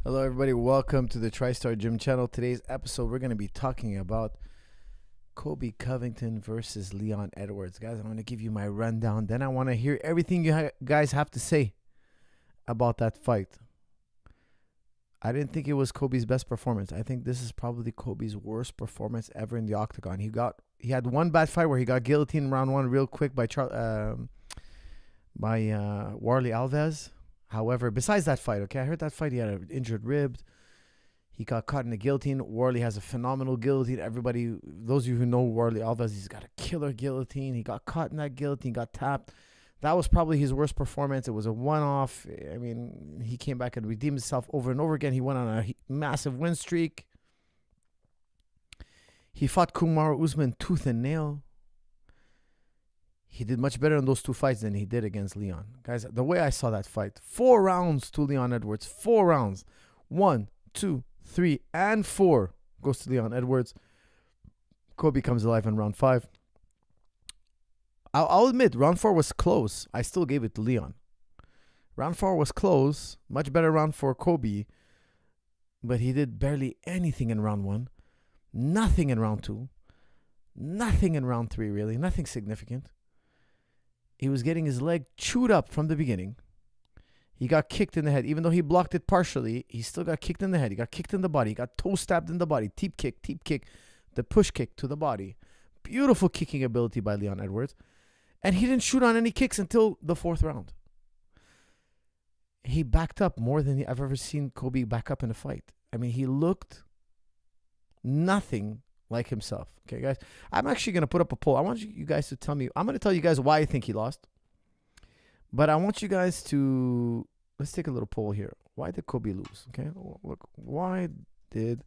Hello, everybody. Welcome to the TriStar Gym channel. Today's episode, we're going to be talking about Colby Covington versus Leon Edwards. Guys, I'm going to give you my rundown. Then I want to hear everything you guys have to say about that fight. I didn't think it was Colby's best performance. I think this is probably Colby's worst performance ever in the octagon. He had one bad fight where he got guillotined in round one real quick by Warley Alves. However, besides that fight, I heard that fight he had an injured rib. He got caught in the guillotine. Warley has a phenomenal guillotine. Everybody, those of you who know Warley Alves, he's got a killer guillotine. He got caught in that guillotine, got tapped. That was probably his worst performance. It was a one-off. I mean, he came back and redeemed himself over and over again. He went on a massive win streak. He fought Kamaru Usman tooth and nail. He did much better in those two fights than he did against Leon. Guys, the way I saw that fight, 4 rounds to Leon Edwards. 4 rounds. 1, 2, 3, and 4 goes to Leon Edwards. Colby comes alive in round 5. I'll admit, round 4 was close. I still gave it to Leon. Round 4 was close. Much better round for Colby. But he did barely anything in round 1. Nothing in round 2. Nothing in round 3, really. Nothing significant. He was getting his leg chewed up from the beginning. He got kicked in the head. Even though he blocked it partially, he still got kicked in the head. He got kicked in the body. He got toe stabbed in the body. Teep kick, the push kick to the body. Beautiful kicking ability by Leon Edwards. And he didn't shoot on any kicks until the 4th round. He backed up more than I've ever seen Colby back up in a fight. I mean, he looked nothing like himself. Okay, guys, I'm actually going to put up a poll. I want you guys to tell me. I'm going to tell you guys why I think he lost. But I want you guys to, let's take a little poll here. Why did Colby lose? Okay, look, why did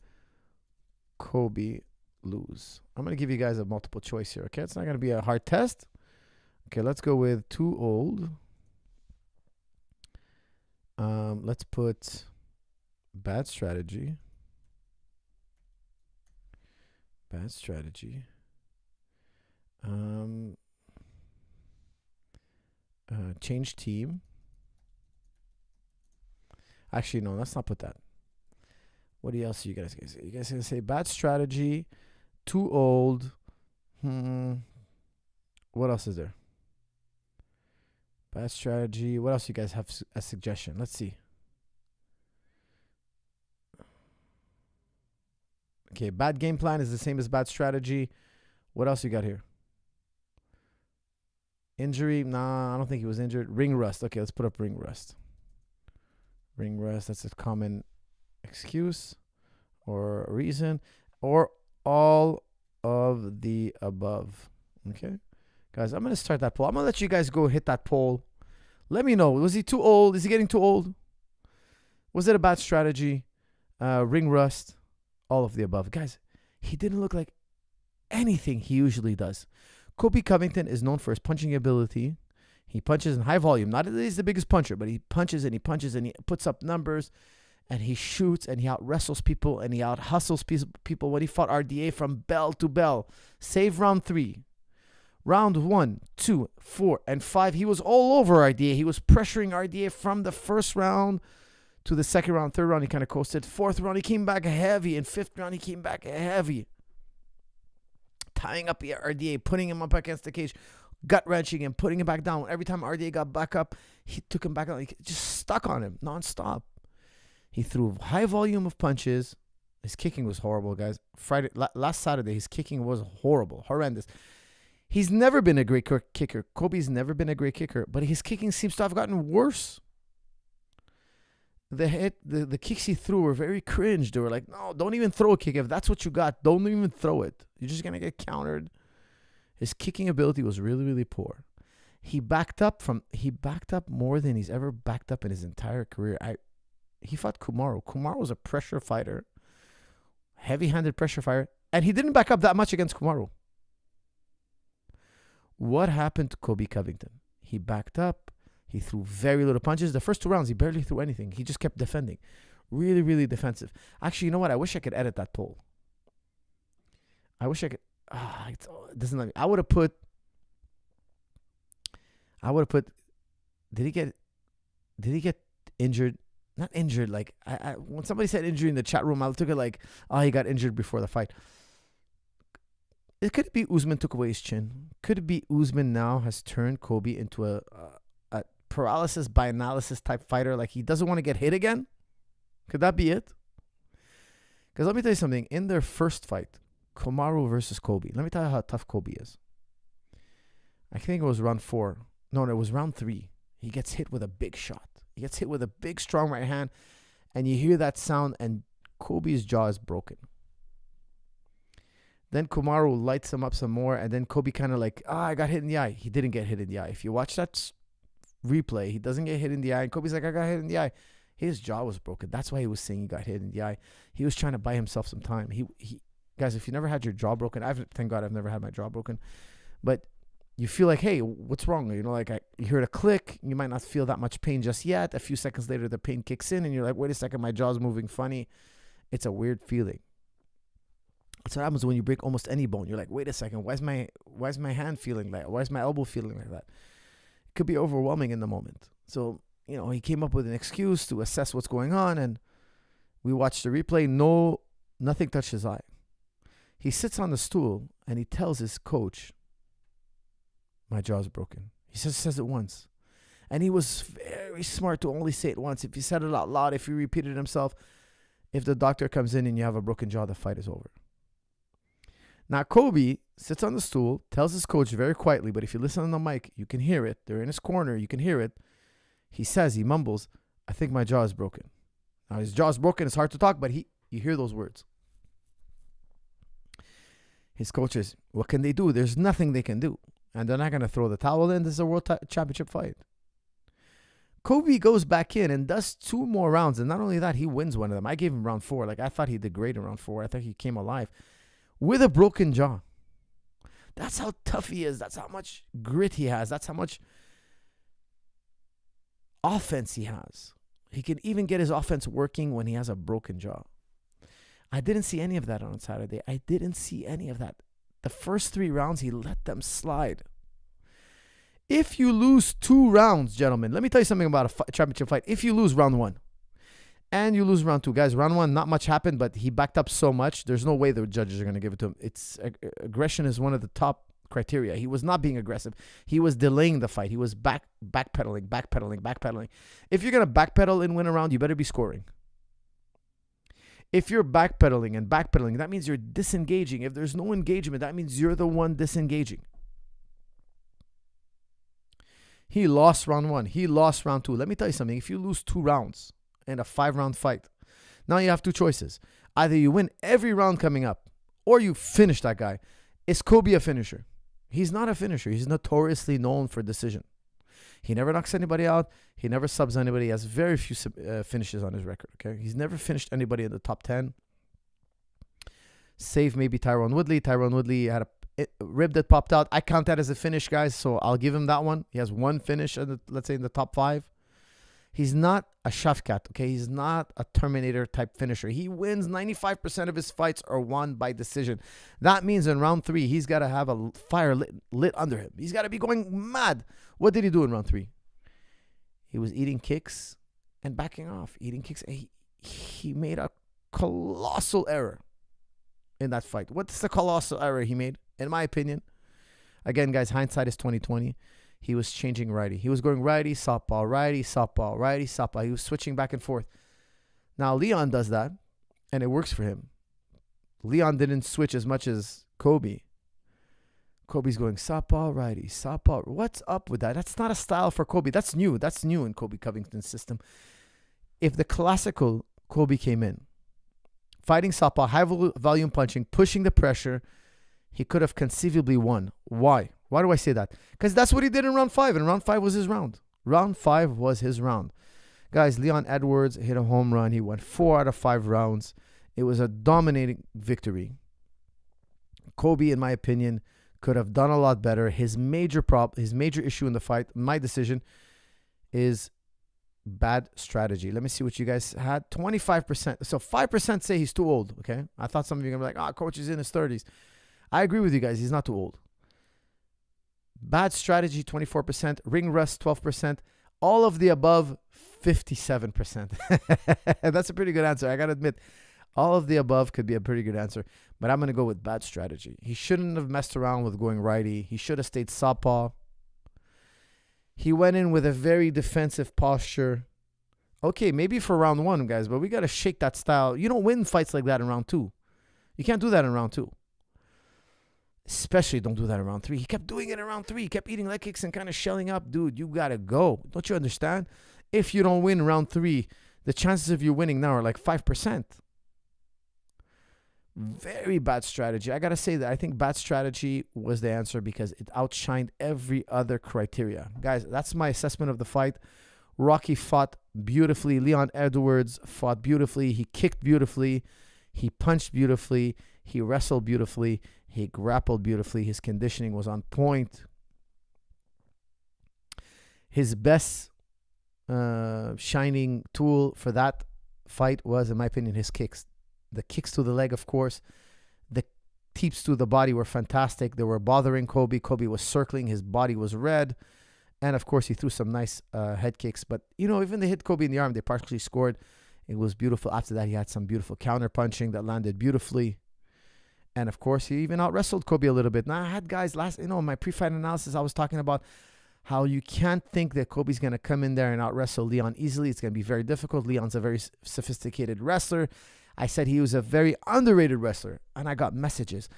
Colby lose? I'm going to give you guys a multiple choice here. Okay, it's not going to be a hard test. Okay, let's go with too old. Let's put bad strategy. Bad strategy. Change team. Actually, no, let's not put that. What else are you guys gonna say? You guys gonna say bad strategy, too old. What else is there? Bad strategy. What else you guys have a suggestion? Let's see. Okay, bad game plan is the same as bad strategy. What else you got here? Injury? Nah, I don't think he was injured. Ring rust. Okay, let's put up ring rust. Ring rust, that's a common excuse or reason. Or all of the above. Okay? Guys, I'm going to start that poll. I'm going to let you guys go hit that poll. Let me know. Was he too old? Is he getting too old? Was it a bad strategy? Ring rust? All of the above. Guys, he didn't look like anything he usually does. Colby Covington is known for his punching ability. He punches in high volume. Not that he's the biggest puncher, but he punches and he puts up numbers and he shoots and he out wrestles people and he out hustles people. When he fought RDA from bell to bell, save round 3. Round 1, 2, 4, and 5, he was all over RDA. He was pressuring RDA from the first round to the 2nd round. 3rd round, he kind of coasted. 4th round, he came back heavy. And 5th round, he came back heavy. Tying up RDA, putting him up against the cage, gut-wrenching him, putting him back down. Every time RDA got back up, he took him back down. He just stuck on him nonstop. He threw high volume of punches. His kicking was horrible, guys. Last Saturday, his kicking was horrible, horrendous. He's never been a great kicker. Colby's never been a great kicker, but his kicking seems to have gotten worse. The kicks he threw were very cringe. They were like, no, don't even throw a kick. If that's what you got, don't even throw it. You're just going to get countered. His kicking ability was really, really poor. He backed up more than he's ever backed up in his entire career. He fought Kamaru. Kamaru was a pressure fighter, heavy-handed pressure fighter, and he didn't back up that much against Kamaru. What happened to Colby Covington? He backed up. He threw very little punches. The first 2 rounds, he barely threw anything. He just kept defending. Really, really defensive. Actually, you know what? I wish I could edit that poll. I wish I could. It doesn't let me. I would have put. Did he get injured not injured. Like when somebody said injury in the chat room, I took it like, oh, he got injured before the fight. It could be Usman took away his chin. Could it be Usman now has turned Colby into a paralysis by analysis type fighter? Like he doesn't want to get hit again? Could that be it? Because let me tell you something. In their first fight, Kamaru versus Colby, let me tell you how tough Colby is. I think it was round 4. No, it was round 3. He gets hit with a big shot. He gets hit with a big, strong right hand. And you hear that sound and Colby's jaw is broken. Then Kamaru lights him up some more. And then Colby kind of like, I got hit in the eye. He didn't get hit in the eye. If you watch that replay, he doesn't get hit in the eye. And Colby's like, I got hit in the eye. His jaw was broken. That's why he was saying he got hit in the eye. He was trying to buy himself some time. He guys, if you never had your jaw broken, thank God I've never had my jaw broken. But you feel like, hey, what's wrong? You know, like you hear a click. You might not feel that much pain just yet. A few seconds later, the pain kicks in, and you're like, wait a second, my jaw's moving funny. It's a weird feeling. That's what happens when you break almost any bone. You're like, wait a second, why is my hand feeling like that? Why is my elbow feeling like that? It could be overwhelming in the moment. So, you know, he came up with an excuse to assess what's going on, and we watched the replay. Nothing touched his eye. He sits on the stool, and he tells his coach, my jaw's broken. He says it once. And he was very smart to only say it once. If he said it out loud, if he repeated it himself, if the doctor comes in and you have a broken jaw, the fight is over. Now, Colby sits on the stool, tells his coach very quietly, but if you listen on the mic, you can hear it. They're in his corner. You can hear it. He mumbles, I think my jaw is broken. Now, his jaw is broken. It's hard to talk, but you hear those words. His coach is, what can they do? There's nothing they can do. And they're not going to throw the towel in. This is a world championship fight. Colby goes back in and does 2 more rounds. And not only that, he wins one of them. I gave him round 4. Like, I thought he did great in round 4. I thought he came alive with a broken jaw. That's how tough he is. That's how much grit he has. That's how much offense he has. He can even get his offense working when he has a broken jaw. I didn't see any of that on Saturday. I didn't see any of that. The first 3 rounds, he let them slide. If you lose 2 rounds, gentlemen, let me tell you something about a championship fight. If you lose round 1 and you lose round 2, guys, round 1, not much happened, but he backed up so much. There's no way the judges are going to give it to him. Aggression is one of the top criteria. He was not being aggressive. He was delaying the fight. He was backpedaling. If you're going to backpedal and win a round, you better be scoring. If you're backpedaling, that means you're disengaging. If there's no engagement, that means you're the one disengaging. He lost round 1. He lost round 2. Let me tell you something. If you lose 2 rounds in a 5-round fight, now you have 2 choices. Either you win every round coming up, or you finish that guy. Is Colby a finisher? He's not a finisher. He's notoriously known for decision. He never knocks anybody out. He never subs anybody. He has very few finishes on his record. Okay, he's never finished anybody in the top 10. Save maybe Tyron Woodley. Tyron Woodley had a rib that popped out. I count that as a finish, guys, so I'll give him that one. He has 1 finish, let's say in the top 5. He's not a Shavkat, okay? He's not a Terminator type finisher. He wins 95% of his fights are won by decision. That means in round 3, he's got to have a fire lit under him. He's got to be going mad. What did he do in round 3? He was eating kicks and backing off. Eating kicks. He made a colossal error in that fight. What's the colossal error he made? In my opinion, again, guys, hindsight is 20/20. He was changing righty. He was going righty, southpaw, righty, southpaw, righty, southpaw. He was switching back and forth. Now, Leon does that, and it works for him. Leon didn't switch as much as Colby. Colby's going southpaw, righty, southpaw. What's up with that? That's not a style for Colby. That's new. That's new in Colby Covington's system. If the classical Colby came in, fighting southpaw, high volume punching, pushing the pressure, he could have conceivably won. Why? Why do I say that? Because that's what he did in round 5, and round 5 was his round. Round 5 was his round. Guys, Leon Edwards hit a home run. He won 4 out of 5 rounds. It was a dominating victory. Colby, in my opinion, could have done a lot better. His major issue in the fight, my decision, is bad strategy. Let me see what you guys had. 25%. So 5% say he's too old, okay? I thought some of you were going to be like, coach is in his 30s. I agree with you guys. He's not too old. Bad strategy, 24%. Ring rust, 12%. All of the above, 57%. That's a pretty good answer. I got to admit, all of the above could be a pretty good answer, but I'm going to go with bad strategy. He shouldn't have messed around with going righty. He should have stayed southpaw. He went in with a very defensive posture. Okay, maybe for round one, guys, but we got to shake that style. You don't win fights like that in round two. You can't do that in round two. Especially don't do that in round three. He kept doing it in round three. He kept eating leg kicks and kind of shelling up. Dude, you got to go. Don't you understand? If you don't win round three, the chances of you winning now are like 5%. Very bad strategy. I got to say that I think bad strategy was the answer because it outshined every other criteria. Guys, that's my assessment of the fight. Rocky fought beautifully. Leon Edwards fought beautifully. He kicked beautifully. He punched beautifully. He wrestled beautifully. He grappled beautifully. His conditioning was on point. His best shining tool for that fight was, in my opinion, his kicks. The kicks to the leg, of course. The teeps to the body were fantastic. They were bothering Colby. Colby was circling. His body was red. And, of course, he threw some nice head kicks. But, you know, even they hit Colby in the arm, they partially scored. It was beautiful. After that, he had some beautiful counter punching that landed beautifully. And, of course, he even out-wrestled Colby a little bit. Now, I had guys in my pre-fight analysis, I was talking about how you can't think that Colby's going to come in there and out-wrestle Leon easily. It's going to be very difficult. Leon's a very sophisticated wrestler. I said he was a very underrated wrestler. And I got messages.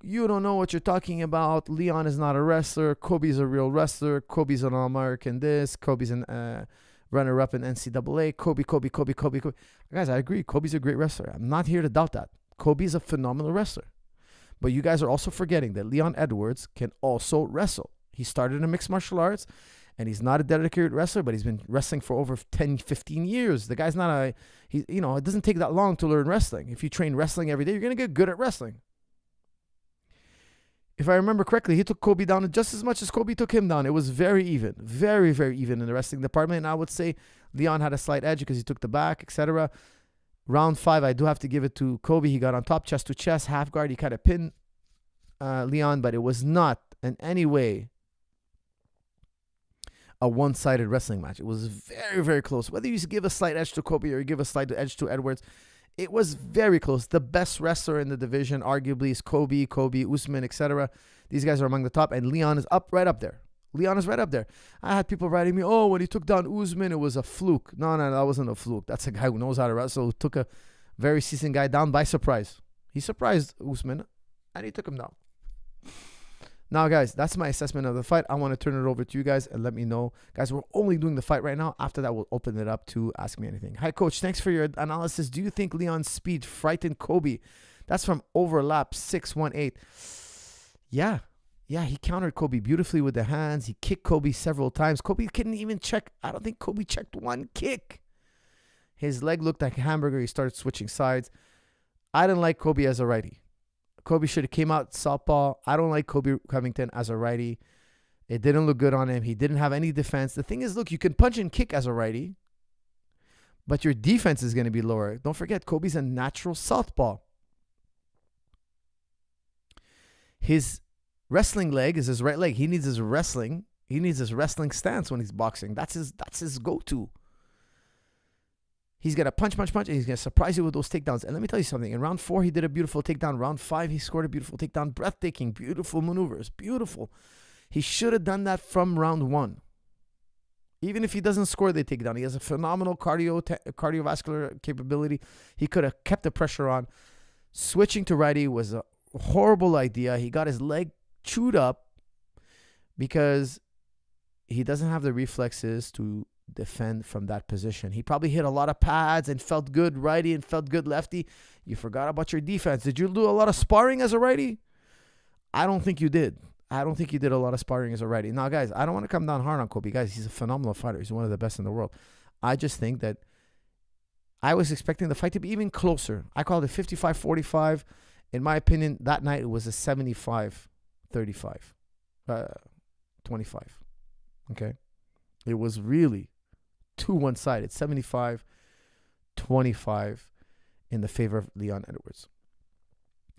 You don't know what you're talking about. Leon is not a wrestler. Colby's a real wrestler. Colby's an All-American this. Colby's an runner-up in NCAA. Colby. Guys, I agree. Colby's a great wrestler. I'm not here to doubt that. Colby's a phenomenal wrestler. But you guys are also forgetting that Leon Edwards can also wrestle. He started in mixed martial arts, and he's not a dedicated wrestler, but he's been wrestling for over 10, 15 years. The guy's not it doesn't take that long to learn wrestling. If you train wrestling every day, you're going to get good at wrestling. If I remember correctly, he took Colby down just as much as Colby took him down. It was very even, very, very even in the wrestling department. And I would say Leon had a slight edge because he took the back, etc. Round 5, I do have to give it to Colby. He got on top, chest to chest, half guard. He kind of pinned Leon, but it was not in any way a one-sided wrestling match. It was very, very close. Whether you give a slight edge to Colby or you give a slight edge to Edwards, it was very close. The best wrestler in the division, arguably, is Colby, Usman, etc. These guys are among the top, and Leon is right up there. Leon is right up there. I had people writing me, oh, when he took down Usman, it was a fluke. No, that wasn't a fluke. That's a guy who knows how to wrestle, who took a very seasoned guy down by surprise. He surprised Usman, and he took him down. Now, guys, that's my assessment of the fight. I want to turn it over to you guys and let me know. Guys, we're only doing the fight right now. After that, we'll open it up to Ask Me Anything. Hi, Coach. Thanks for your analysis. Do you think Leon's speed frightened Colby? That's from Overlap 618. Yeah, he countered Colby beautifully with the hands. He kicked Colby several times. Colby couldn't even check. I don't think Colby checked one kick. His leg looked like a hamburger. He started switching sides. I didn't like Colby as a righty. Colby should have came out southpaw. I don't like Colby Covington as a righty. It didn't look good on him. He didn't have any defense. The thing is, look, you can punch and kick as a righty, but your defense is going to be lower. Don't forget, Colby's a natural southpaw. His wrestling leg is his right leg. He needs his wrestling. He needs his wrestling stance when he's boxing. That's his go-to. He's going to punch, and he's going to surprise you with those takedowns. And let me tell you something. In round 4, he did a beautiful takedown. Round 5, he scored a beautiful takedown. Breathtaking, beautiful maneuvers. Beautiful. He should have done that from round 1. Even if he doesn't score the takedown, he has a phenomenal cardiovascular capability. He could have kept the pressure on. Switching to righty was a horrible idea. He got his leg chewed up because he doesn't have the reflexes to defend from that position. He probably hit a lot of pads and felt good righty and felt good lefty. You forgot about your defense. Did you do a lot of sparring as a righty? I don't think you did. I don't think you did a lot of sparring as a righty. Now, guys, I don't want to come down hard on Colby. Guys, he's a phenomenal fighter. He's one of the best in the world. I just think that I was expecting the fight to be even closer. I called it 55-45. In my opinion, that night it was a 75-35. 25. Okay? It was really too one-sided. 75-25 in the favor of Leon Edwards.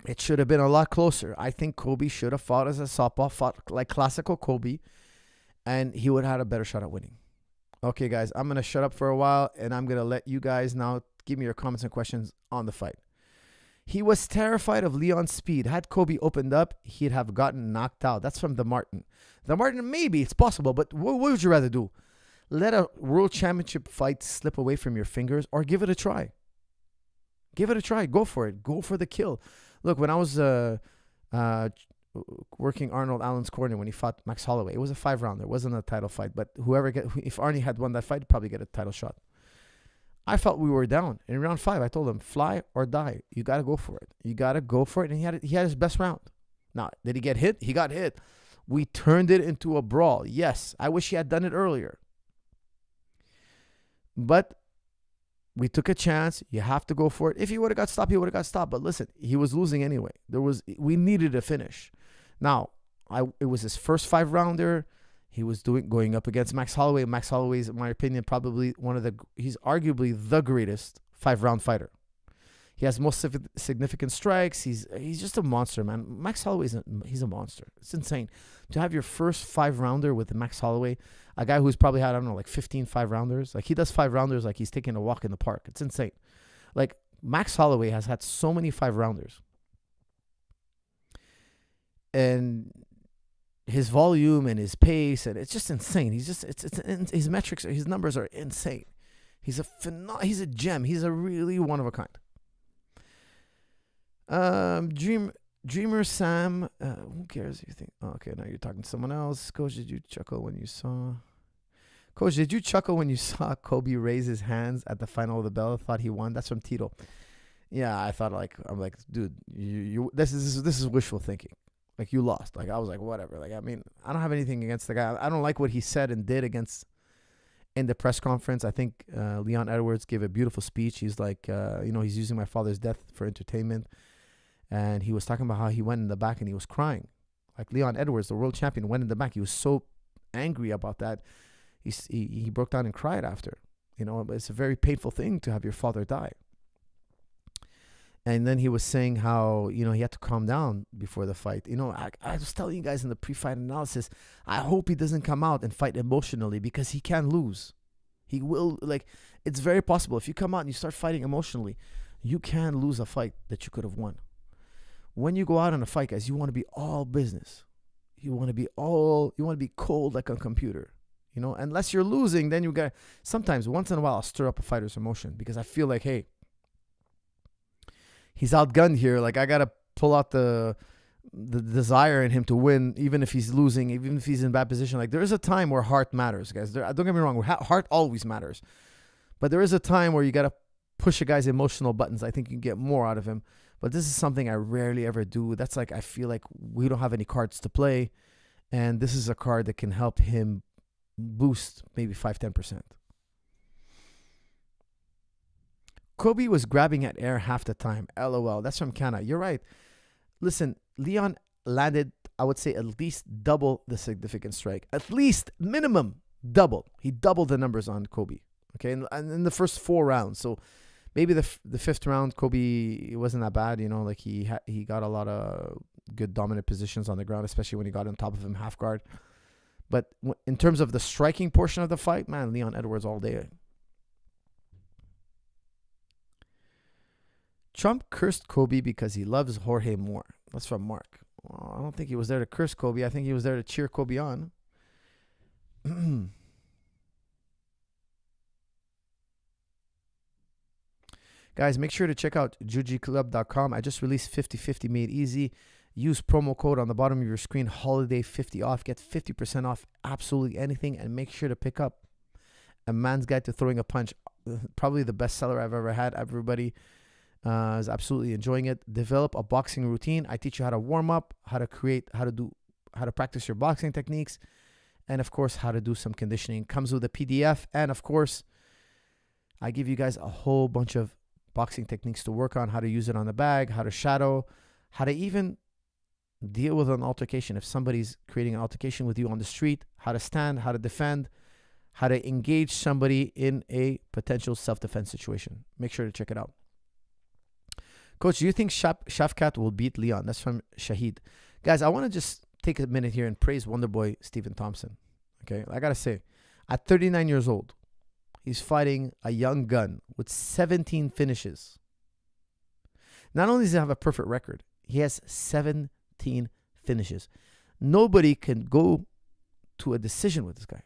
It should have been a lot closer. I think Colby should have fought as a southpaw, fought like classical Colby, and he would have had a better shot at winning. Okay, guys, I'm going to shut up for a while, and I'm going to let you guys now give me your comments and questions on the fight. He was terrified of Leon's speed. Had Colby opened up, he'd have gotten knocked out. That's from the Martin. The Martin, maybe it's possible, but what would you rather do? Let a world championship fight slip away from your fingers, or give it a try? Give it a try. Go for it. Go for the kill. Look, when I was working Arnold Allen's corner when he fought Max Holloway, it was a 5-rounder. It wasn't a title fight, but if Arnie had won that fight, he'd probably get a title shot. I felt we were down in round 5. I told him, fly or die. You got to go for it. You got to go for it. And he had his best round. Now, did he get hit? He got hit. We turned it into a brawl. Yes, I wish he had done it earlier. But we took a chance. You have to go for it. If he would have got stopped, he would have got stopped. But listen, he was losing anyway. We needed a finish. Now, it was his first 5-rounder. He was going up against Max Holloway. Max Holloway is, in my opinion, probably he's arguably the greatest 5-round fighter. He has most significant strikes. He's just a monster, man. Max Holloway he's a monster. It's insane to have your first 5-rounder with Max Holloway, a guy who's probably had, I don't know, like 15 5-rounders. Like, he does 5-rounders like he's taking a walk in the park. It's insane. Like, Max Holloway has had so many 5-rounders. And his volume and his pace, and it's just insane. His metrics, his numbers are insane. He's a gem. He's a really one of a kind. Dreamer Sam, who cares if you think? Oh, okay, now you're talking to someone else. Coach, did you chuckle when you saw Colby raise his hands at the final of the bell? Thought he won. That's from Tito. Yeah, I'm like, dude, you this is wishful thinking. Like, you lost. Like, I was like, whatever. Like, I mean, I don't have anything against the guy. I don't like what he said and did in the press conference. I think Leon Edwards gave a beautiful speech. He's like, he's using my father's death for entertainment. And he was talking about how he went in the back and he was crying. Like, Leon Edwards, the world champion, went in the back. He was so angry about that. He broke down and cried after. It's a very painful thing to have your father die. And then he was saying how, he had to calm down before the fight. I was telling you guys in the pre-fight analysis, I hope he doesn't come out and fight emotionally, because he can lose. He will, it's very possible. If you come out and you start fighting emotionally, you can lose a fight that you could have won. When you go out on a fight, guys, you want to be all business. You want to be cold like a computer. Unless you're losing, then sometimes once in a while I'll stir up a fighter's emotion, because I feel like, hey, he's outgunned here. Like, I got to pull out the desire in him to win, even if he's losing, even if he's in bad position. Like, there is a time where heart matters, guys. Don't get me wrong. Heart always matters. But there is a time where you got to push a guy's emotional buttons. I think you can get more out of him. But this is something I rarely ever do. That's like, I feel like we don't have any cards to play. And this is a card that can help him boost maybe 5-10%. Colby was grabbing at air half the time. LOL. That's from Kana. You're right. Listen, Leon landed, I would say, at least double the significant strike. At least minimum double. He doubled the numbers on Colby. Okay, and in the first 4 rounds. So maybe the 5th round, Colby, it wasn't that bad. Like, he got a lot of good dominant positions on the ground, especially when he got on top of him half guard. But in terms of the striking portion of the fight, man, Leon Edwards all day. Trump cursed Colby because he loves Jorge more. That's from Mark. Well, I don't think he was there to curse Colby. I think he was there to cheer Colby on. Guys, make sure to check out jujiclub.com. I just released 50/50 Made Easy. Use promo code on the bottom of your screen, holiday50 off. Get 50% off absolutely anything. And make sure to pick up A Man's Guide to Throwing a Punch. Probably the best seller I've ever had. Everybody is absolutely enjoying it. Develop a boxing routine. I teach you how to warm up, how to practice your boxing techniques, and of course, how to do some conditioning. Comes with a PDF. And of course, I give you guys a whole bunch of boxing techniques to work on, how to use it on the bag, how to shadow, how to even deal with an altercation. If somebody's creating an altercation with you on the street, how to stand, how to defend, how to engage somebody in a potential self-defense situation. Make sure to check it out. Coach, do you think Shavkat will beat Leon? That's from Shahid. Guys, I want to just take a minute here and praise Wonderboy Stephen Thompson. Okay, I got to say, At 39 years old, he's fighting a young gun with 17 finishes. Not only does he have a perfect record, he has 17 finishes. Nobody can go to a decision with this guy.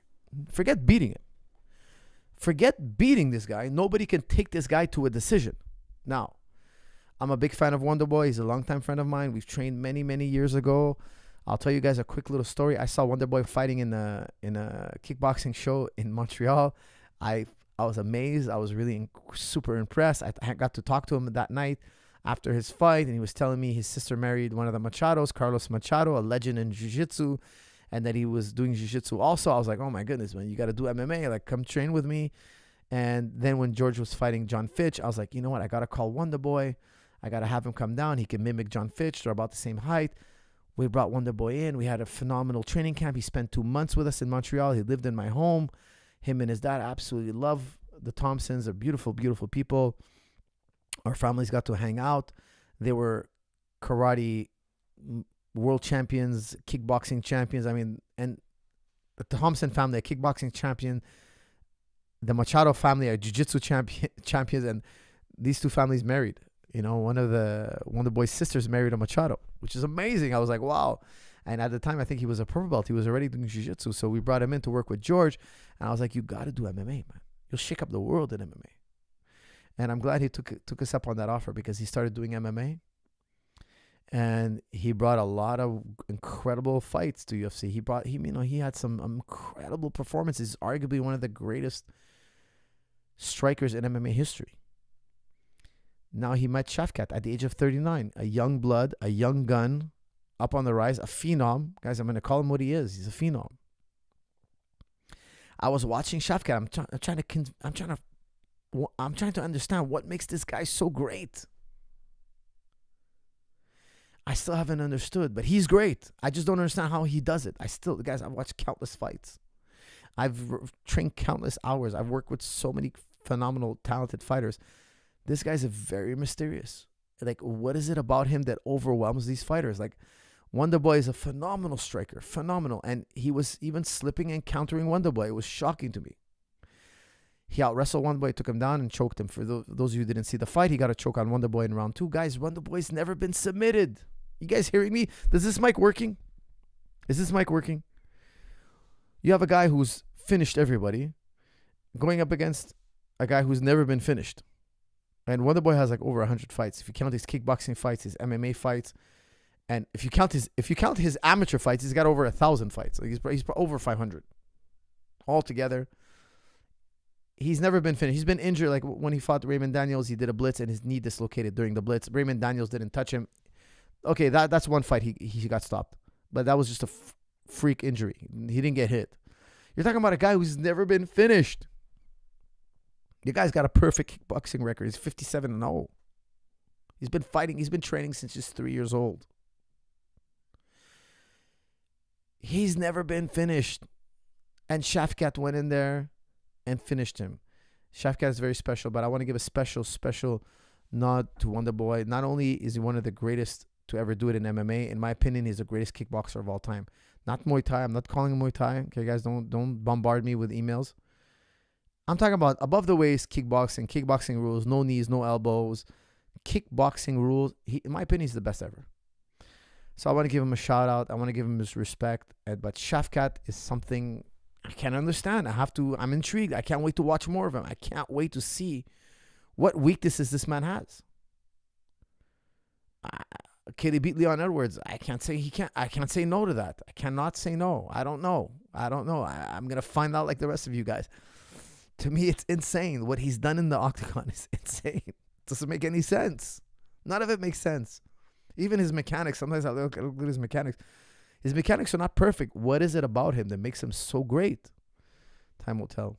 Forget beating him. Forget beating this guy. Nobody can take this guy to a decision. Now, I'm a big fan of Wonderboy. He's a longtime friend of mine. We've trained many, many years ago. I'll tell you guys a quick little story. I saw Wonderboy fighting in a kickboxing show in Montreal. I was amazed. I was really super impressed. I got to talk to him that night after his fight, and he was telling me his sister married one of the Machados, Carlos Machado, a legend in jiu-jitsu, and that he was doing jiu-jitsu also. I was like, oh my goodness, man, you got to do MMA. Like, come train with me. And then when George was fighting John Fitch, I was like, you know what? I got to call Wonderboy. I got to have him come down. He can mimic John Fitch. They're about the same height. We brought Wonderboy in. We had a phenomenal training camp. He spent 2 months with us in Montreal. He lived in my home. Him and his dad absolutely love the Thompsons. They're beautiful, beautiful people. Our families got to hang out. They were karate world champions, kickboxing champions. I mean, and the Thompson family, a kickboxing champion. The Machado family are jiu-jitsu champions. And these two families married. You know, one of the boys' sisters married a Machado, which is amazing. I was like, wow. And at the time, I think he was a purple belt. He was already doing jiu-jitsu. So we brought him in to work with George. And I was like, you got to do MMA, man. You'll shake up the world in MMA. And I'm glad he took us up on that offer, because he started doing MMA. And he brought a lot of incredible fights to UFC. He had some incredible performances. Arguably one of the greatest strikers in MMA history. Now he met Shavkat at the age of 39, a young blood, a young gun, up on the rise, a phenom. Guys, I'm going to call him what he is. He's a phenom. I was watching Shavkat. I'm trying to understand what makes this guy so great. I still haven't understood, but he's great. I just don't understand how he does it. Guys, I've watched countless fights. I've trained countless hours. I've worked with so many phenomenal, talented fighters. This guy's very mysterious. Like, what is it about him that overwhelms these fighters? Like, Wonderboy is a phenomenal striker, phenomenal. And he was even slipping and countering Wonderboy. It was shocking to me. He out-wrestled Wonderboy, took him down, and choked him. For those of you who didn't see the fight, he got a choke on Wonderboy in round 2. Guys, Wonderboy's never been submitted. You guys hearing me? Is this mic working? You have a guy who's finished everybody going up against a guy who's never been finished. And Wonderboy has like over 100 fights. If you count his kickboxing fights, his MMA fights, and if you count his amateur fights, he's got over 1,000 fights. Like he's over 500 altogether. He's never been finished. He's been injured. Like when he fought Raymond Daniels, he did a blitz and his knee dislocated during the blitz. Raymond Daniels didn't touch him. Okay, that's one fight he got stopped, but that was just a freak injury. He didn't get hit. You're talking about a guy who's never been finished. The guy's got a perfect kickboxing record. He's 57-0. He's been fighting. He's been training since he's 3 years old. He's never been finished. And Shavkat went in there and finished him. Shavkat is very special, but I want to give a special nod to Wonderboy. Not only is he one of the greatest to ever do it in MMA, in my opinion, he's the greatest kickboxer of all time. Not Muay Thai. I'm not calling him Muay Thai. Okay, guys, don't bombard me with emails. I'm talking about above the waist kickboxing rules, no knees, no elbows, kickboxing rules. In my opinion, he's the best ever. So I want to give him a shout out. I want to give him his respect. But Shavkat is something I can't understand. I'm intrigued. I can't wait to watch more of him. I can't wait to see what weaknesses this man has. He beat Leon Edwards. I can't say no to that. I cannot say no. I don't know. I'm going to find out like the rest of you guys. To me, it's insane. What he's done in the octagon is insane. It doesn't make any sense. None of it makes sense. Even his mechanics. Sometimes I look at his mechanics. His mechanics are not perfect. What is it about him that makes him so great? Time will tell.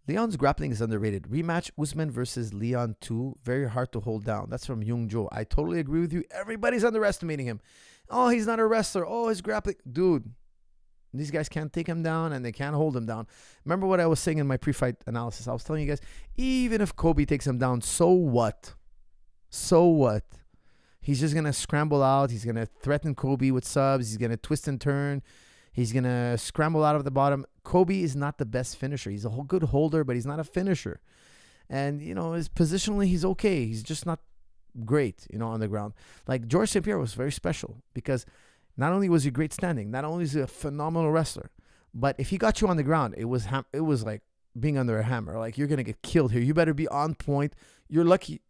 Leon's grappling is underrated. Rematch Usman versus Leon 2. Very hard to hold down. That's from Young Jo. I totally agree with you. Everybody's underestimating him. Oh, he's not a wrestler. Oh, his grappling. Dude, these guys can't take him down and they can't hold him down. Remember what I was saying in my pre-fight analysis? I was telling you guys, even if Colby takes him down, so what? So what? He's just going to scramble out. He's going to threaten Colby with subs. He's going to twist and turn. He's going to scramble out of the bottom. Colby is not the best finisher. He's a good holder, but he's not a finisher. And, his positionally, he's okay. He's just not great, on the ground. Like, George St. Pierre was very special because not only was he great standing, not only is he a phenomenal wrestler, but if he got you on the ground, it was like being under a hammer. Like, you're going to get killed here. You better be on point. You're lucky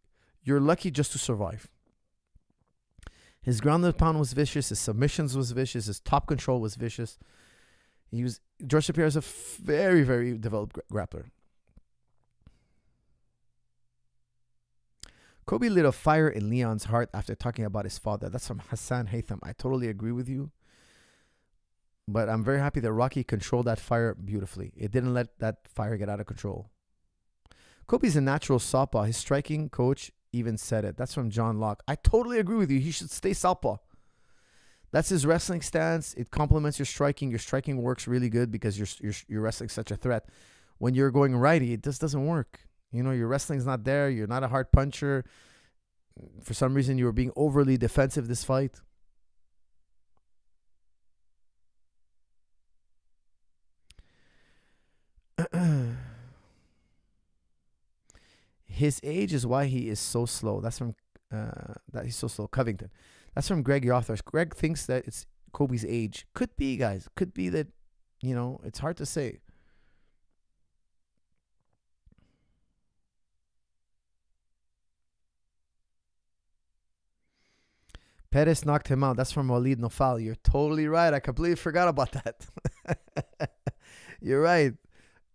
just to survive. His ground and pound was vicious. His submissions was vicious. His top control was vicious. George St. Pierre is a very, very developed grappler. Colby lit a fire in Leon's heart after talking about his father. That's from Hassan Haytham. I totally agree with you. But I'm very happy that Rocky controlled that fire beautifully. It didn't let that fire get out of control. Colby's a natural southpaw. His striking coach even said it. That's from John Locke. I totally agree with you. He should stay southpaw. That's his wrestling stance. It complements your striking. Your striking works really good because you're wrestling such a threat. When you're going righty, it just doesn't work. Your wrestling's not there. You're not a hard puncher. For some reason, you were being overly defensive this fight. His age is why he is so slow. That's from that he's so slow. Covington. That's from Greg Yothers. Greg thinks that it's Colby's age. Could be, guys. Could be that, it's hard to say. Pettis knocked him out. That's from Walid Nofal. You're totally right. I completely forgot about that. You're right.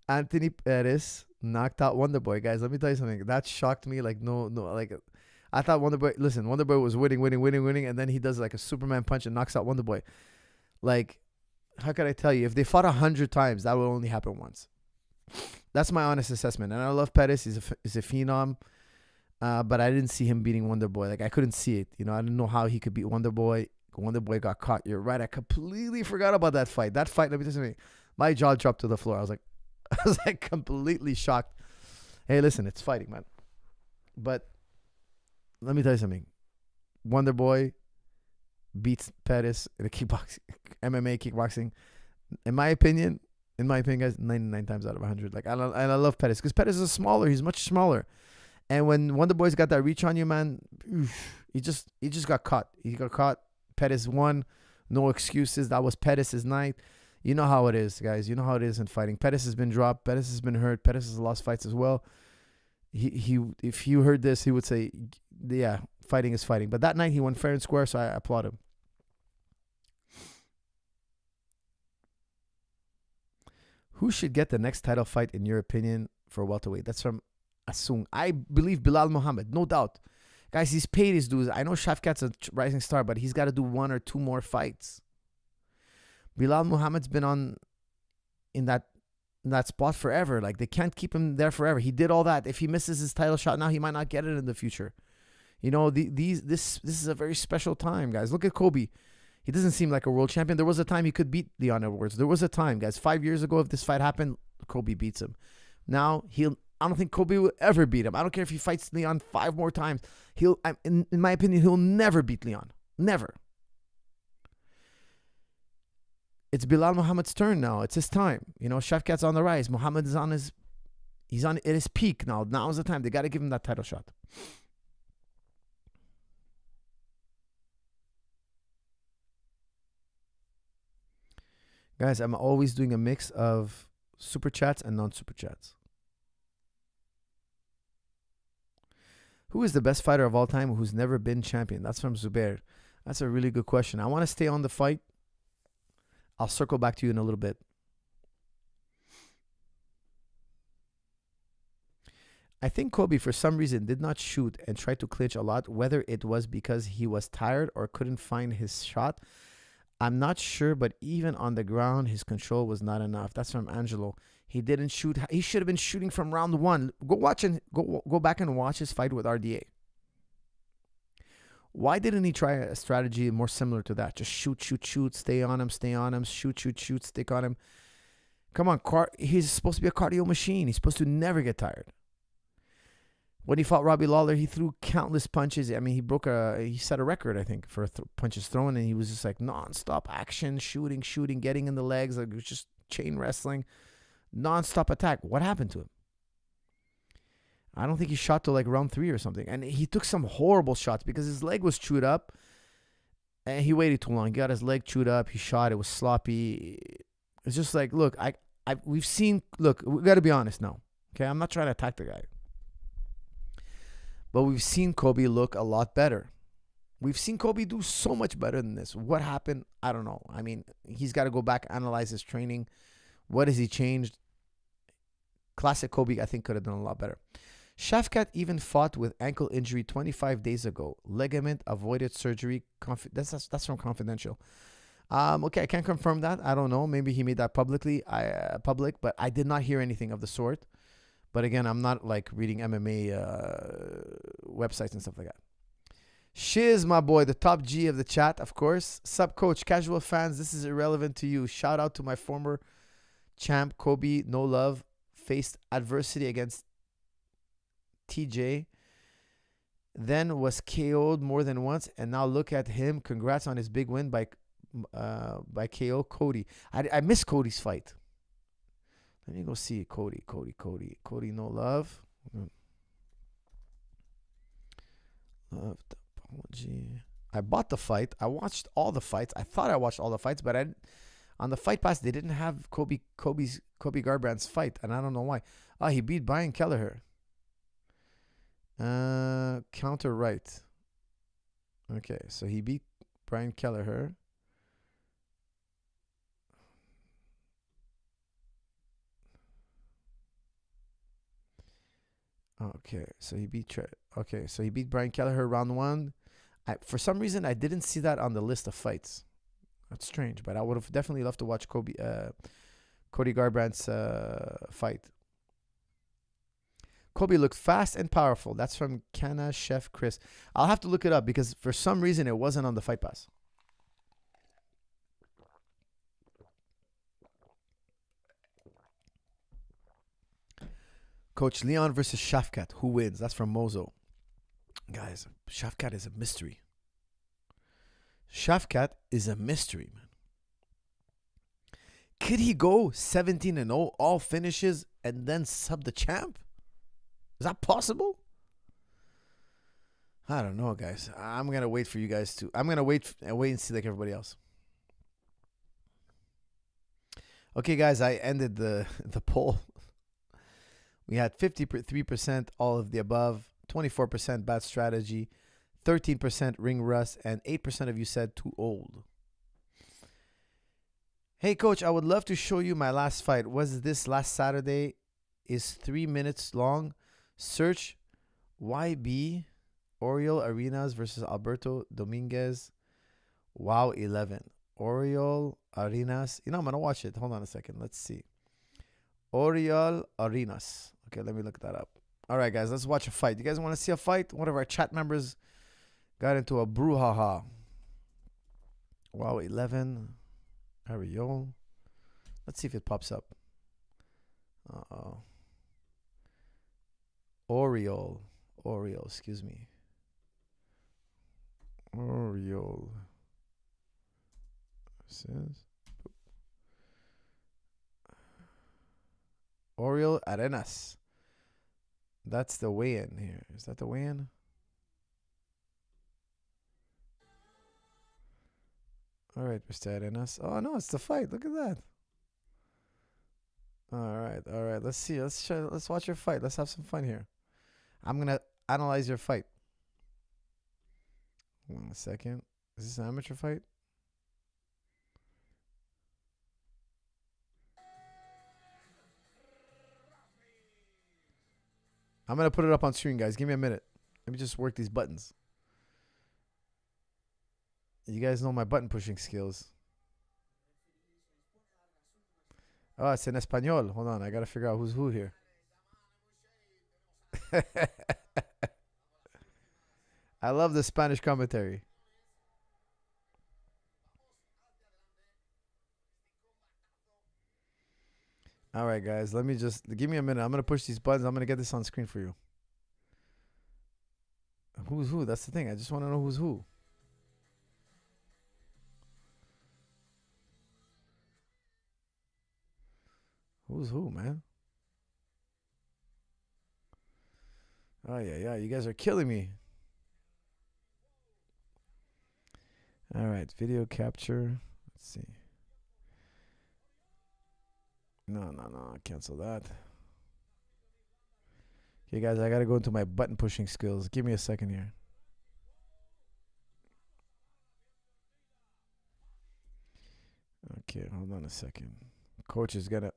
Anthony Pettis knocked out Wonderboy. Guys, let me tell you something. That shocked me. Like, I thought Wonderboy was winning, and then he does like a Superman punch and knocks out Wonderboy. Like, how could I tell you? If they fought 100 times, that will only happen once. That's my honest assessment. And I love Pettis. He's a phenom. But I didn't see him beating Wonderboy. Like, I couldn't see it. I didn't know how he could beat Wonderboy. Wonderboy got caught. You're right. I completely forgot about that fight. That fight, let me tell you something. My jaw dropped to the floor. I was like completely shocked. Hey, listen, it's fighting, man. But let me tell you something. Wonderboy beats Pettis in a MMA kickboxing. In my opinion, guys, 99 times out of 100. Like, I love Pettis because Pettis is smaller. He's much smaller. And when Wonderboy's got that reach on you, man, he just got caught. He got caught. Pettis won. No excuses. That was Pettis' night. You know how it is, guys. You know how it is in fighting. Pettis has been dropped. Pettis has been hurt. Pettis has lost fights as well. If you heard this, he would say, yeah, fighting is fighting. But that night he won fair and square, so I applaud him. Who should get the next title fight in your opinion for welterweight? That's from Asung. I believe Bilal Muhammad, no doubt. Guys, he's paid his dues. I know Shavkat's a rising star, but he's got to do 1 or 2 more fights. Bilal Muhammad's been in that spot forever. Like, they can't keep him there forever. He did all that. If he misses his title shot now, he might not get it in the future. This is a very special time, guys. Look at Colby. He doesn't seem like a world champion. There was a time he could beat Leon Edwards. There was a time, guys. 5 years ago, if this fight happened, Colby beats him. Now, I don't think Colby will ever beat him. I don't care if he fights Leon 5 more times. In my opinion, he'll never beat Leon. Never. It's Bilal Muhammad's turn now. It's his time. Shavkat's on the rise. Muhammad is he's at his peak now. Now's the time. They got to give him that title shot. Guys, I'm always doing a mix of super chats and non-super chats. Who is the best fighter of all time who's never been champion? That's from Zubair. That's a really good question. I want to stay on the fight. I'll circle back to you in a little bit. I think Colby, for some reason, did not shoot and tried to clinch a lot, whether it was because he was tired or couldn't find his shot. I'm not sure, but even on the ground, his control was not enough. That's from Angelo. He didn't shoot. He should have been shooting from round 1. Go back and watch his fight with RDA. Why didn't he try a strategy more similar to that? Just shoot, stay on him, shoot, stick on him. Come on, he's supposed to be a cardio machine. He's supposed to never get tired. When he fought Robbie Lawler, he threw countless punches. I mean, he set a record, I think, for punches thrown, and he was just like non-stop action, shooting, getting in the legs. Like, it was just chain wrestling, non-stop attack. What happened to him? I don't think he shot till like round 3 or something. And he took some horrible shots because his leg was chewed up, and he waited too long. He got his leg chewed up. He shot. It was sloppy. It's just like, look, we've seen. Look, we got to be honest now. Okay, I'm not trying to attack the guy. But we've seen Colby look a lot better. We've seen Colby do so much better than this. What happened? I don't know. I mean, he's got to go back, analyze his training. What has he changed? Classic Colby, I think, could have done a lot better. Shavkat even fought with ankle injury 25 days ago. Ligament avoided surgery. That's from Confidential. Okay, I can't confirm that. I don't know. Maybe he made that public, but I did not hear anything of the sort. But again, I'm not like reading MMA websites and stuff like that. Shiz, my boy, the top G of the chat, of course. Sub coach, casual fans, this is irrelevant to you. Shout out to my former champ, Colby, no love. Faced adversity against TJ. Then was KO'd more than once. And now look at him. Congrats on his big win by KO Cody. I miss Cody's fight. Let me go see Cody, no love. Love the apology. I bought the fight. I watched all the fights. I thought I watched all the fights, but on the Fight Pass, they didn't have Colby Garbrandt's fight, and I don't know why. He beat Brian Kelleher. Counter right. Okay, so he beat Brian Kelleher. Okay, so he beat Brian Kelleher round 1. For some reason, I didn't see that on the list of fights. That's strange, but I would have definitely loved to watch Cody Garbrandt's fight. Colby looked fast and powerful. That's from Canna Chef Chris. I'll have to look it up because for some reason it wasn't on the Fight Pass. Coach Leon versus Shavkat. Who wins? That's from Mozo. Guys, Shavkat is a mystery. Shavkat is a mystery, man. Could he go 17-0, all finishes, and then sub the champ? Is that possible? I don't know, guys. I'm going to wait for you guys to. I'm going to wait and see like everybody else. Okay, guys, I ended the poll. We had 53% all of the above, 24% bad strategy, 13% ring rust, and 8% of you said too old. Hey, coach, I would love to show you my last fight. Was this last Saturday? Is 3 minutes long. Search YB Oriol Arenas versus Alberto Dominguez. Wow, 11. Oriol Arenas. You know, I'm going to watch it. Hold on a second. Let's see. Oriol Arenas. Okay, let me look that up. All right, guys, let's watch a fight. You guys want to see a fight? One of our chat members got into a brouhaha. Wow, 11. Ariol. Let's see if it pops up. Uh-oh. Oriol, excuse me. Oriol. Oriol Arenas. That's the weigh-in here. Is that the weigh-in? All right, Mr. Arenas. Oh, no, it's the fight. Look at that. All right. Let's see. Let's watch your fight. Let's have some fun here. I'm going to analyze your fight. Hold on a second. Is this an amateur fight? I'm going to put it up on screen, guys. Give me a minute. Let me just work these buttons. You guys know my button pushing skills. Oh, it's in Espanol. Hold on. I got to figure out who's who here. I love the Spanish commentary. All right, guys. Let me just give me a minute. I'm going to push these buttons. I'm going to get this on screen for you. Who's who? That's the thing. I just want to know who's who. Who's who, man? Oh yeah. You guys are killing me. All right, video capture. Let's see. No. Cancel that. Okay, guys, I gotta go into my button pushing skills. Give me a second here. Okay, hold on a second. Coach is gonna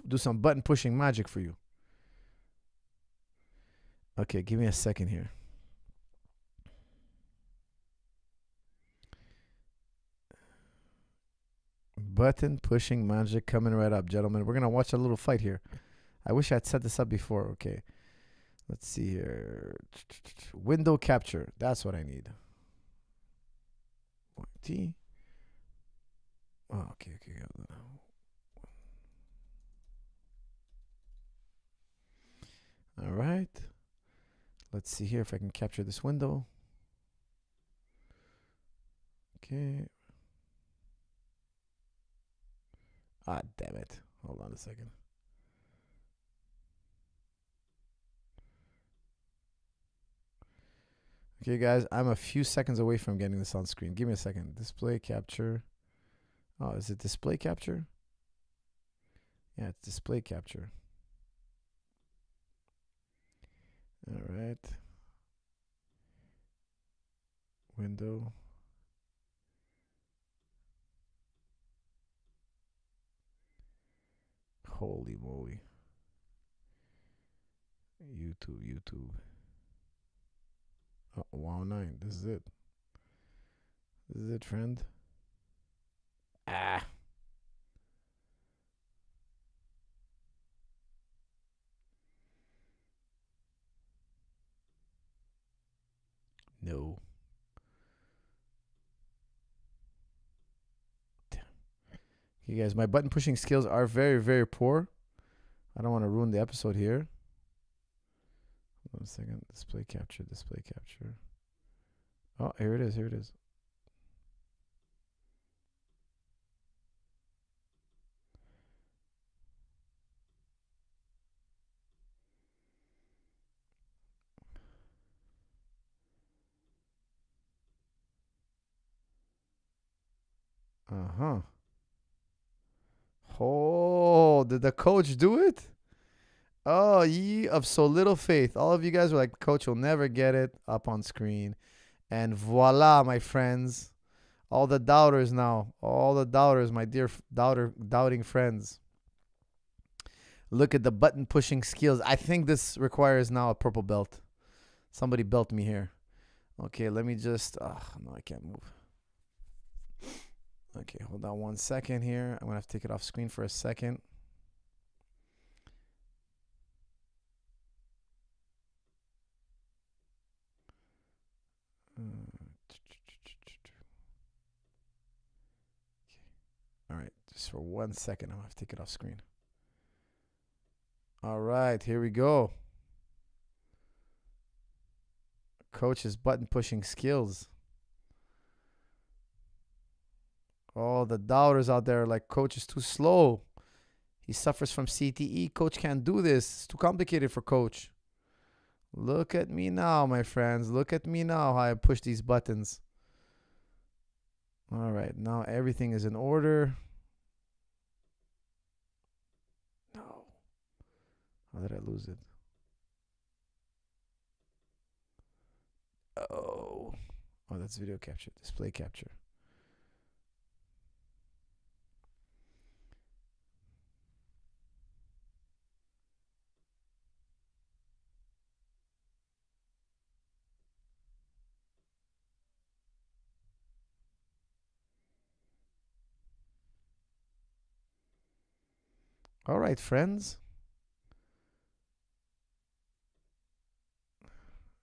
do some button pushing magic for you. Okay, give me a second here. Button pushing magic coming right up, gentlemen. We're gonna watch a little fight here. I wish I had set this up before. Okay, let's see here. Window capture. That's what I need. T. Oh, okay. All right. Let's see here if I can capture this window. Okay. Ah, damn it. Hold on a second. Okay, guys, I'm a few seconds away from getting this on screen. Give me a second. Display capture. Oh, is it display capture? Yeah, it's display capture. All right. Window. Holy moly. YouTube. Oh, wow, 9. This is it. This is it, friend. Ah. No. Okay, guys, my button pushing skills are very, very poor. I don't want to ruin the episode here. Hold on a second. Display capture. Oh, here it is. Uh-huh. Oh, did the coach do it? Oh, ye of so little faith. All of you guys were like, Coach will never get it up on screen. And voila, my friends. All the doubters now. All the doubters, my dear doubting friends. Look at the button pushing skills. I think this requires now a purple belt. Somebody belt me here. Okay, let me just. Oh, no, I can't move. Okay, hold on 1 second here. I'm going to have to take it off screen for a second. All right, just for 1 second, I'm going to have to take it off screen. All right, here we go. Coach's button pushing skills. All the doubters out there are like, Coach is too slow. He suffers from CTE. Coach can't do this. It's too complicated for Coach. Look at me now, my friends. Look at me now how I push these buttons. All right, now everything is in order. No. How did I lose it? Oh, that's video capture, display capture. All right, friends.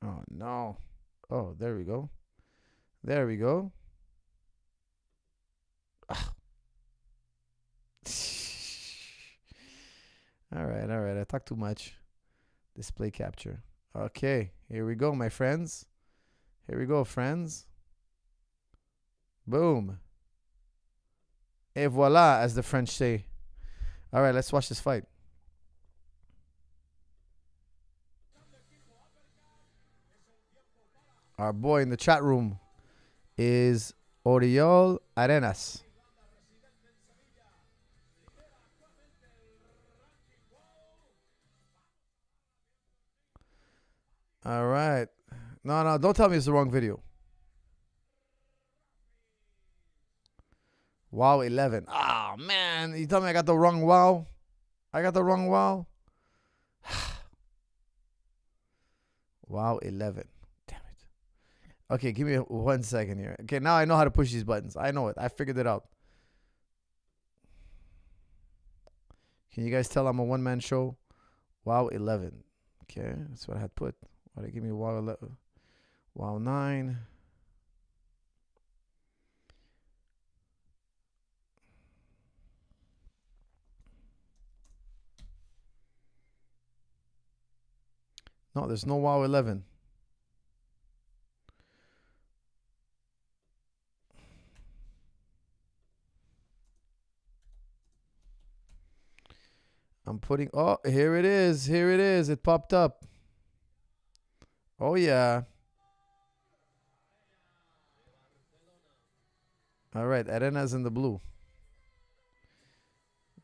Oh, no. Oh, there we go. There we go. All right. I talked too much. Display capture. Okay, here we go, my friends. Here we go, friends. Boom. Et voila, as the French say. All right, let's watch this fight. Our boy in the chat room is Oriol Arenas. All right. No, don't tell me it's the wrong video. Wow 11. Oh, man. You tell me I got the wrong wow? I got the wrong wow? Wow 11. Damn it. Okay, give me 1 second here. Okay, now I know how to push these buttons. I know it. I figured it out. Can you guys tell I'm a one-man show? Wow 11. Okay, that's what I had put. Why did they give me wow 11? Wow 9. No, there's no wow 11. I'm putting, oh, here it is. Here it is. It popped up. Oh, yeah. All right, Arena's in the blue.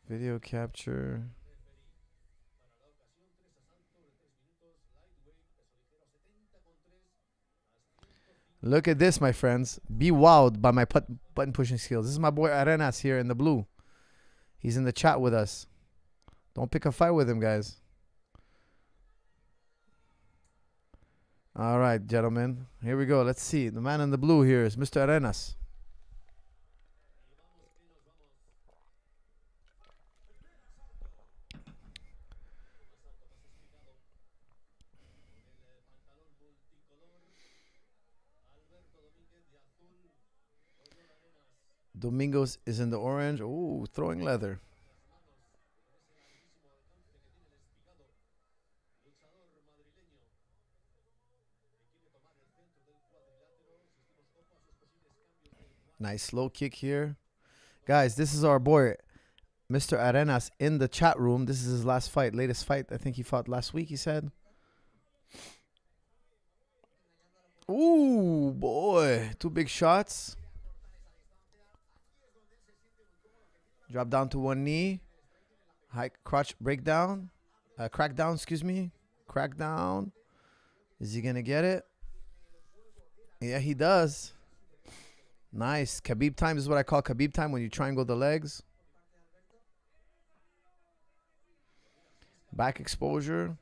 Video capture. Look at this, my friends. Be wowed by my button pushing skills. This is my boy Arenas here in the blue. He's in the chat with us. Don't pick a fight with him, guys. All right, gentlemen. Here we go. Let's see. The man in the blue here is Mr. Arenas. Domingos is in the orange. Ooh, throwing leather. Nice slow kick here. Guys, this is our boy, Mr. Arenas, in the chat room. This is his last fight, latest fight. I think he fought last week, he said. Ooh, boy. 2 big shots. Drop down to 1 knee. High crotch breakdown. Crackdown, excuse me. Crackdown. Is he going to get it? Yeah, he does. Nice. Khabib time is what I call Khabib time, when you triangle the legs. Back exposure.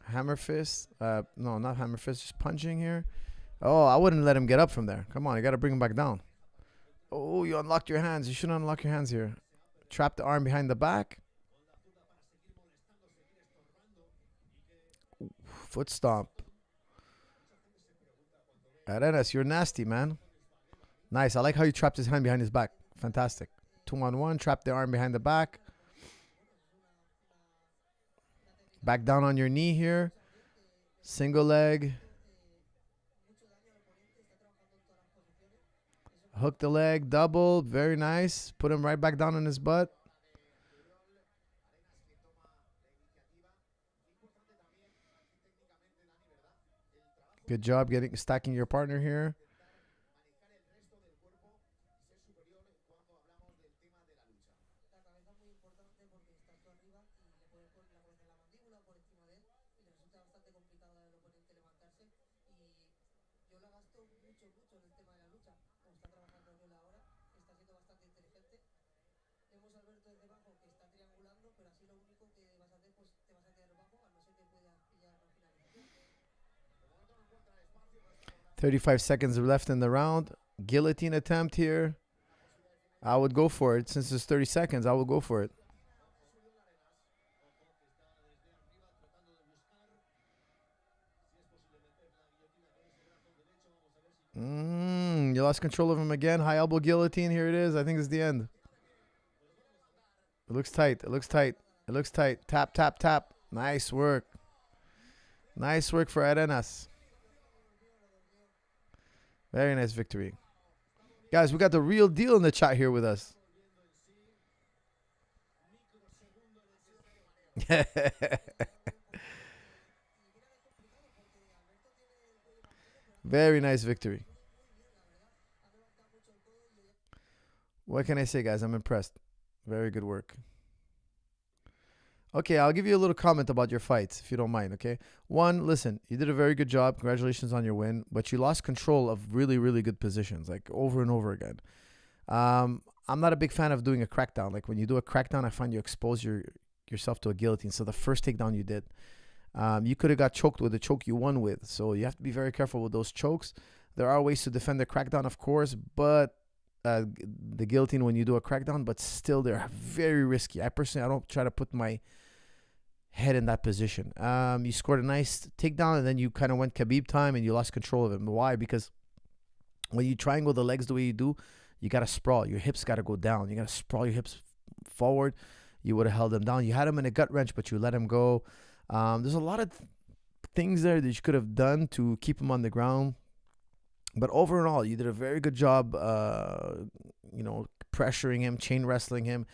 Hammer fist. No, not hammer fist. Just punching here. Oh, I wouldn't let him get up from there. Come on, you got to bring him back down. Oh, you unlocked your hands. You shouldn't unlock your hands here. Trap the arm behind the back. Foot stomp. Arenas, you're nasty, man. Nice. I like how you trapped his hand behind his back. Fantastic. 2-on-1. Trap the arm behind the back. Back down on your knee here. Single leg. Hook the leg. Double. Very nice. Put him right back down on his butt. Good job stacking your partner here. .35 seconds left in the round. Guillotine attempt here. I would go for it. Since it's 30 seconds, I will go for it. You lost control of him again. High elbow guillotine. Here it is. I think it's the end. It looks tight. It looks tight. It looks tight. Tap, tap, tap. Nice work. Nice work for Arenas. Very nice victory. Guys, we got the real deal in the chat here with us. Very nice victory. What can I say, guys? I'm impressed. Very good work. Okay, I'll give you a little comment about your fights, if you don't mind, okay? One, listen, you did a very good job. Congratulations on your win, but you lost control of really, really good positions, like over and over again. I'm not a big fan of doing a crackdown. Like when you do a crackdown, I find you expose yourself to a guillotine. So the first takedown you did, you could have got choked with the choke you won with. So you have to be very careful with those chokes. There are ways to defend the crackdown, of course, but the guillotine when you do a crackdown, but still they're very risky. I don't try to put my head in that position. You scored a nice takedown, and then you kind of went Khabib time, and you lost control of him. Why? Because when you triangle the legs the way you do, you got to sprawl. Your hips got to go down. You got to sprawl your hips forward. You would have held him down. You had him in a gut wrench, but you let him go. There's a lot of things there that you could have done to keep him on the ground. But overall, you did a very good job, pressuring him, chain wrestling him.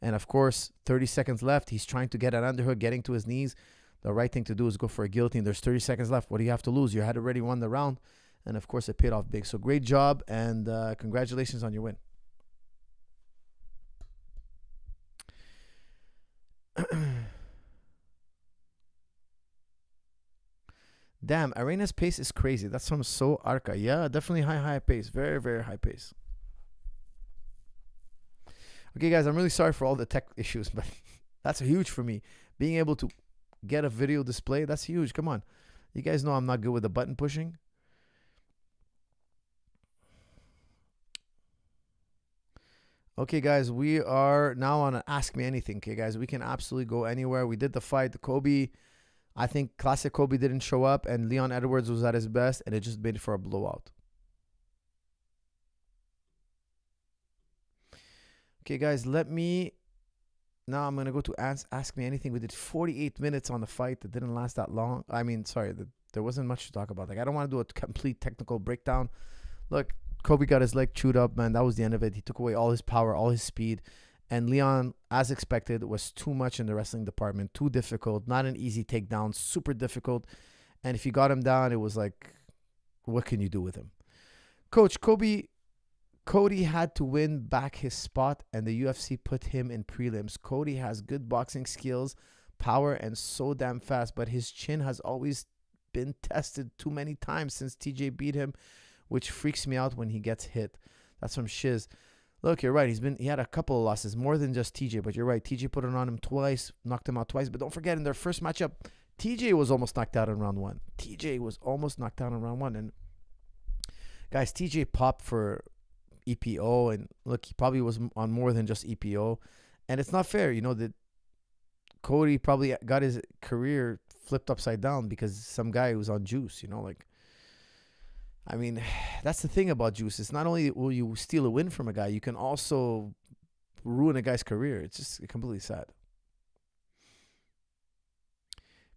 And, of course, 30 seconds left. He's trying to get an underhook, getting to his knees. The right thing to do is go for a guillotine. There's 30 seconds left. What do you have to lose? You had already won the round. And, of course, it paid off big. So, great job, and congratulations on your win. Damn, Arena's pace is crazy. That's from So Arca. Yeah, definitely high pace. Very, very high pace. Okay, guys, I'm really sorry for all the tech issues, but that's huge for me. Being able to get a video display, that's huge. Come on. You guys know I'm not good with the button pushing. Okay, guys, we are now on an Ask Me Anything. Okay, guys, we can absolutely go anywhere. We did the fight. Kobe, I think classic Kobe didn't show up, and Leon Edwards was at his best, and it just made it for a blowout. Okay, guys, now I'm going to go to Ask Me Anything. We did 48 minutes on the fight. That didn't last that long. I mean, sorry, there wasn't much to talk about. Like, I don't want to do a complete technical breakdown. Look, Kobe got his leg chewed up, man. That was the end of it. He took away all his power, all his speed. And Leon, as expected, was too much in the wrestling department. Too difficult. Not an easy takedown. Super difficult. And if you got him down, it was like, what can you do with him? Coach, Cody had to win back his spot, and the UFC put him in prelims. Cody has good boxing skills, power, and so damn fast, but his chin has always been tested too many times since TJ beat him, which freaks me out when he gets hit. That's from Shiz. Look, you're right. He had a couple of losses, more than just TJ, but you're right. TJ put it on him twice, knocked him out twice. But don't forget, in their first matchup, TJ was almost knocked out in round one. And guys, TJ popped for EPO, and look, he probably was on more than just EPO. And it's not fair, that Cody probably got his career flipped upside down because some guy who's on juice, I mean, that's the thing about juice. It's not only will you steal a win from a guy, you can also ruin a guy's career. It's just completely sad.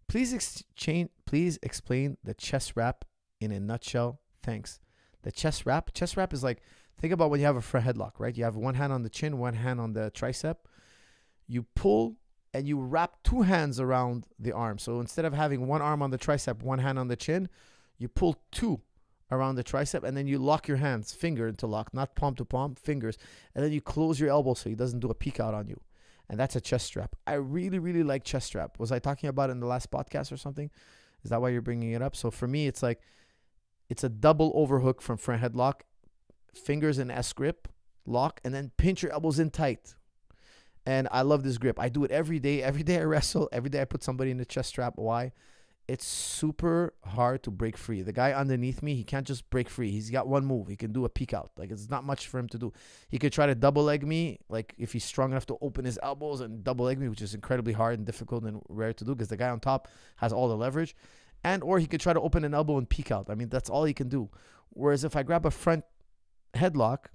Please explain the chest wrap in a nutshell. Thanks. The chest wrap is like, think about when you have a front headlock, right? You have one hand on the chin, one hand on the tricep. You pull and you wrap two hands around the arm. So instead of having one arm on the tricep, one hand on the chin, you pull two around the tricep, and then you lock your hands, finger to lock, not palm to palm, fingers. And then you close your elbow so he doesn't do a peek out on you. And that's a chest strap. I really, really like chest strap. Was I talking about it in the last podcast or something? Is that why you're bringing it up? So for me, it's like, it's a double overhook from front headlock, fingers in S grip, lock, and then pinch your elbows in tight. And I love this grip. I do it every day. Every day I wrestle. Every day I put somebody in the chest strap. Why? It's super hard to break free. The guy underneath me, he can't just break free. He's got one move. He can do a peek out. Like, it's not much for him to do. He could try to double leg me, like if he's strong enough to open his elbows and double leg me, which is incredibly hard and difficult and rare to do because the guy on top has all the leverage. Or he could try to open an elbow and peek out. I mean, that's all he can do. Whereas if I grab a front headlock,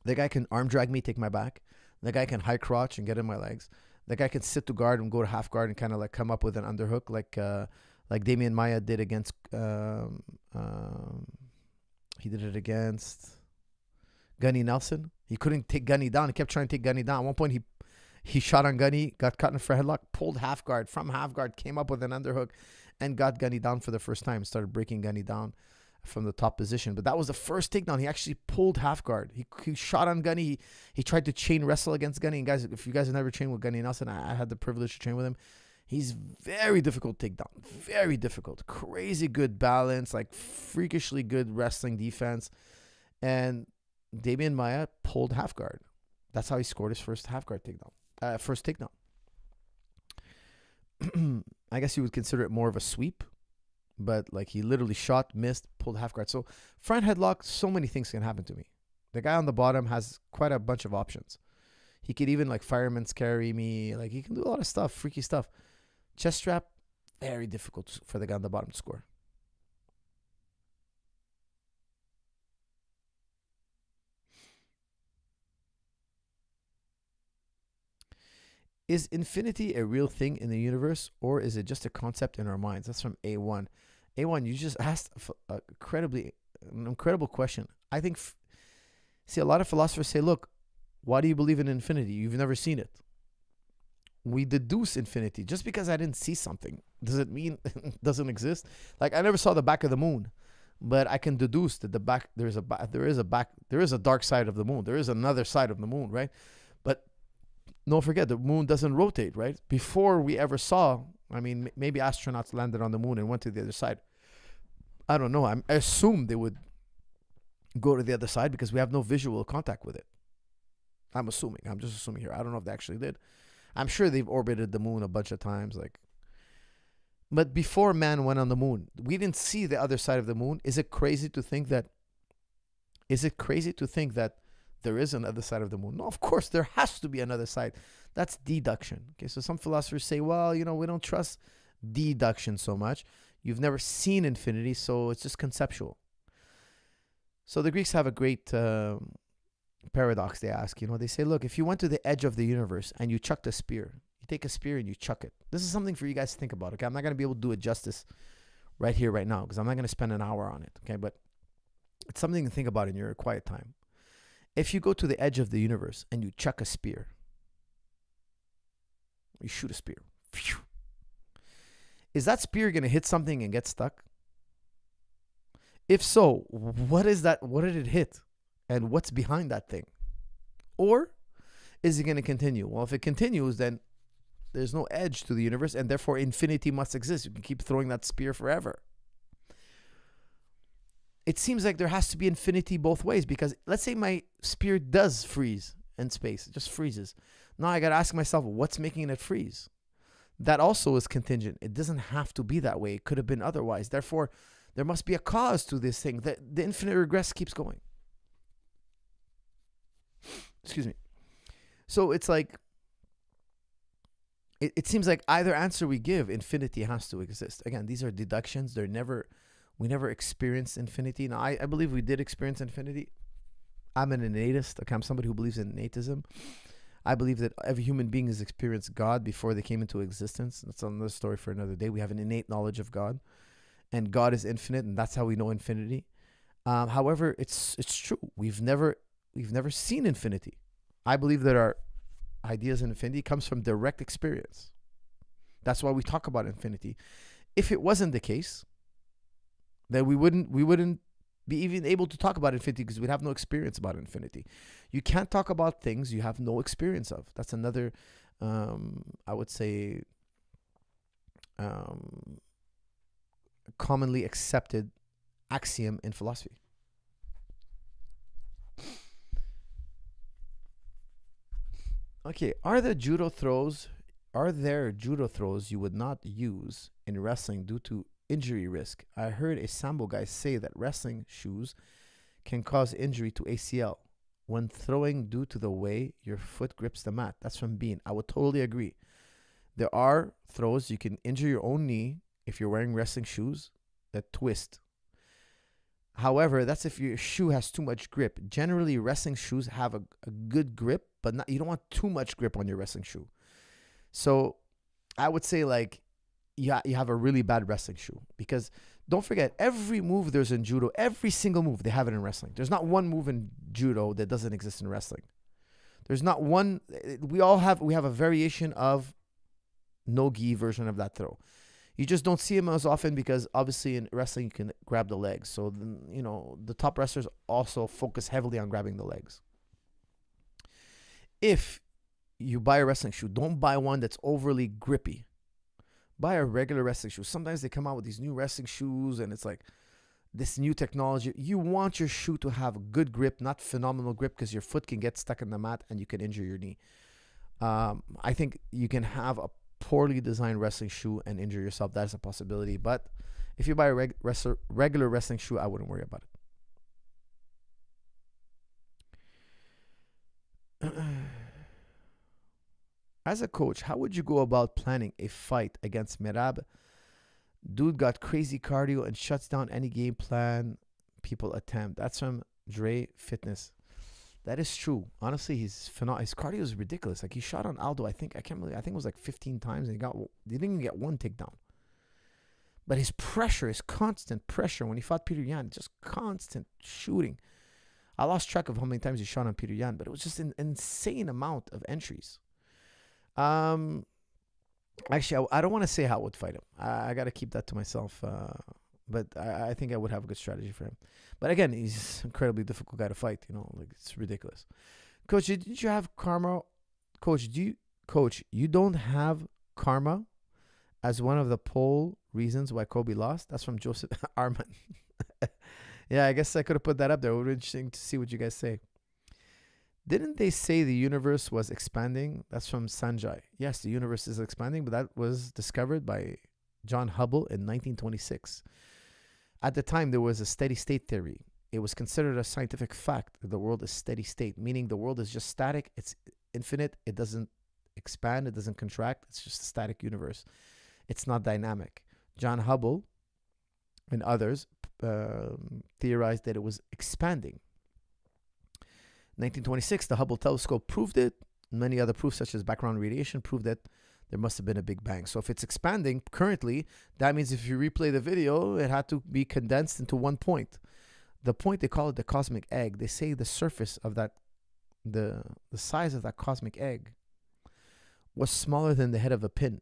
the guy can arm drag me, take my back. The guy can high crotch and get in my legs. The guy can sit to guard and go to half guard and kind of like come up with an underhook like Damian Maia did against He did it against Gunny Nelson. He couldn't take Gunny down. He kept trying to take Gunny down. At one point, he shot on Gunny, got caught in a front headlock, pulled half guard. From half guard, came up with an underhook, and got Gunny down for the first time. Started breaking Gunny down from the top position. But that was the first takedown. He actually pulled half guard. He shot on Gunny. He tried to chain wrestle against Gunny. And guys, if you guys have never trained with Gunny Nelson, I had the privilege to train with him. He's very difficult takedown. Very difficult. Crazy good balance, like freakishly good wrestling defense. And Damian Maia pulled half guard. That's how he scored his first half guard takedown. First takedown. I guess you would consider it more of a sweep, but like he literally shot, missed, pulled half guard. So front headlock, so many things can happen to me. The guy on the bottom has quite a bunch of options. He could even like fireman's carry me. Like he can do a lot of stuff, freaky stuff. Chest strap, very difficult for the guy on the bottom to score. Is infinity a real thing in the universe, or is it just a concept in our minds? That's from A1. A1, you just asked an incredible question. I think, see, a lot of philosophers say, look, why do you believe in infinity? You've never seen it. We deduce infinity. Just because I didn't see something, does it mean it doesn't exist? Like, I never saw the back of the moon, but I can deduce that there is a dark side of the moon. There is another side of the moon, right? But don't forget, the moon doesn't rotate, right? Before we ever saw, I mean, maybe astronauts landed on the moon and went to the other side. I don't know. I assume they would go to the other side because we have no visual contact with it. I'm assuming. I'm just assuming here. I don't know if they actually did. I'm sure they've orbited the moon a bunch of times. But before man went on the moon, we didn't see the other side of the moon. Is it crazy to think that there is another side of the moon? No, of course, there has to be another side. That's deduction. Okay, so some philosophers say, well, we don't trust deduction so much. You've never seen infinity, so it's just conceptual. So the Greeks have a great paradox they ask. They say, look, if you went to the edge of the universe and you chucked a spear, you take a spear and you chuck it. This is something for you guys to think about, okay? I'm not going to be able to do it justice right here, right now, because I'm not going to spend an hour on it, okay? But it's something to think about in your quiet time. If you go to the edge of the universe and you chuck a spear, you shoot a spear, is that spear going to hit something and get stuck? If so, what is that? What did it hit? And what's behind that thing? Or is it going to continue? Well, if it continues, then there's no edge to the universe, and therefore infinity must exist. You can keep throwing that spear forever. It seems like there has to be infinity both ways, because let's say my spear does freeze in space. It just freezes. Now I got to ask myself, what's making it freeze? That also is contingent. It doesn't have to be that way. It could have been otherwise. Therefore, there must be a cause to this thing. The infinite regress keeps going. Excuse me. So it's like, it seems like either answer we give, infinity has to exist. Again, these are deductions. We never experienced infinity. Now, I believe we did experience infinity. I'm an innatist. Okay, I'm somebody who believes in innatism. I believe that every human being has experienced God before they came into existence. That's another story for another day. We have an innate knowledge of God, and God is infinite, and that's how we know infinity. However, it's true. We've never seen infinity. I believe that our ideas in infinity comes from direct experience. That's why we talk about infinity. If it wasn't the case, then we wouldn't be even able to talk about infinity, because we'd have no experience about infinity. You can't talk about things you have no experience of. That's another, I would say, commonly accepted axiom in philosophy. Okay, are there judo throws you would not use in wrestling due to injury risk? I heard a sambo guy say that wrestling shoes can cause injury to ACL when throwing due to the way your foot grips the mat. That's from Bean. I would totally agree. There are throws you can injure your own knee if you're wearing wrestling shoes that twist. However, that's if your shoe has too much grip. Generally, wrestling shoes have a good grip, but you don't want too much grip on your wrestling shoe. So I would say, like, you have a really bad wrestling shoe, because Don't forget, every move there's in judo, every single move, they have it in wrestling. There's not one move in judo that doesn't exist in wrestling. There's not one. We have a variation of no-gi version of that throw. You just don't see them as often because obviously in wrestling you can grab the legs. So, the top wrestlers also focus heavily on grabbing the legs. If you buy a wrestling shoe, don't buy one that's overly grippy. Buy a regular wrestling shoe. Sometimes they come out with these new wrestling shoes and it's like this new technology. You want your shoe to have good grip, not phenomenal grip, because your foot can get stuck in the mat and you can injure your knee. I think you can have a poorly designed wrestling shoe and injure yourself. That's a possibility. But if you buy a regular wrestling shoe, I wouldn't worry about it. As a coach, how would you go about planning a fight against Merab? Dude got crazy cardio and shuts down any game plan people attempt. That's from Dre Fitness. That is true. Honestly, his cardio is ridiculous. Like, he shot on Aldo, I think it was like 15 times, and he didn't even get one takedown. But his pressure, his constant pressure when he fought Peter Yan, just constant shooting. I lost track of how many times he shot on Peter Yan, but it was just an insane amount of entries. Actually, I don't want to say how I would fight him. I got to keep that to myself. But I think I would have a good strategy for him. But again, he's an incredibly difficult guy to fight. It's ridiculous. Coach, did you have karma? Coach, you don't have karma as one of the poll reasons why Colby lost? That's from Joseph Arman. Yeah, I guess I could have put that up there. It would be interesting to see what you guys say. Didn't they say the universe was expanding? That's from Sanjay. Yes, the universe is expanding, but that was discovered by John Hubble in 1926. At the time, there was a steady state theory. It was considered a scientific fact that the world is steady state, meaning the world is just static. It's infinite. It doesn't expand. It doesn't contract. It's just a static universe. It's not dynamic. John Hubble and others theorized that it was expanding. 1926, the Hubble telescope proved it. Many other proofs, such as background radiation, proved that there must have been a big bang. So if it's expanding currently, that means if you replay the video, it had to be condensed into one point. The point, they call it the cosmic egg. They say the surface of that, the size of that cosmic egg was smaller than the head of a pin.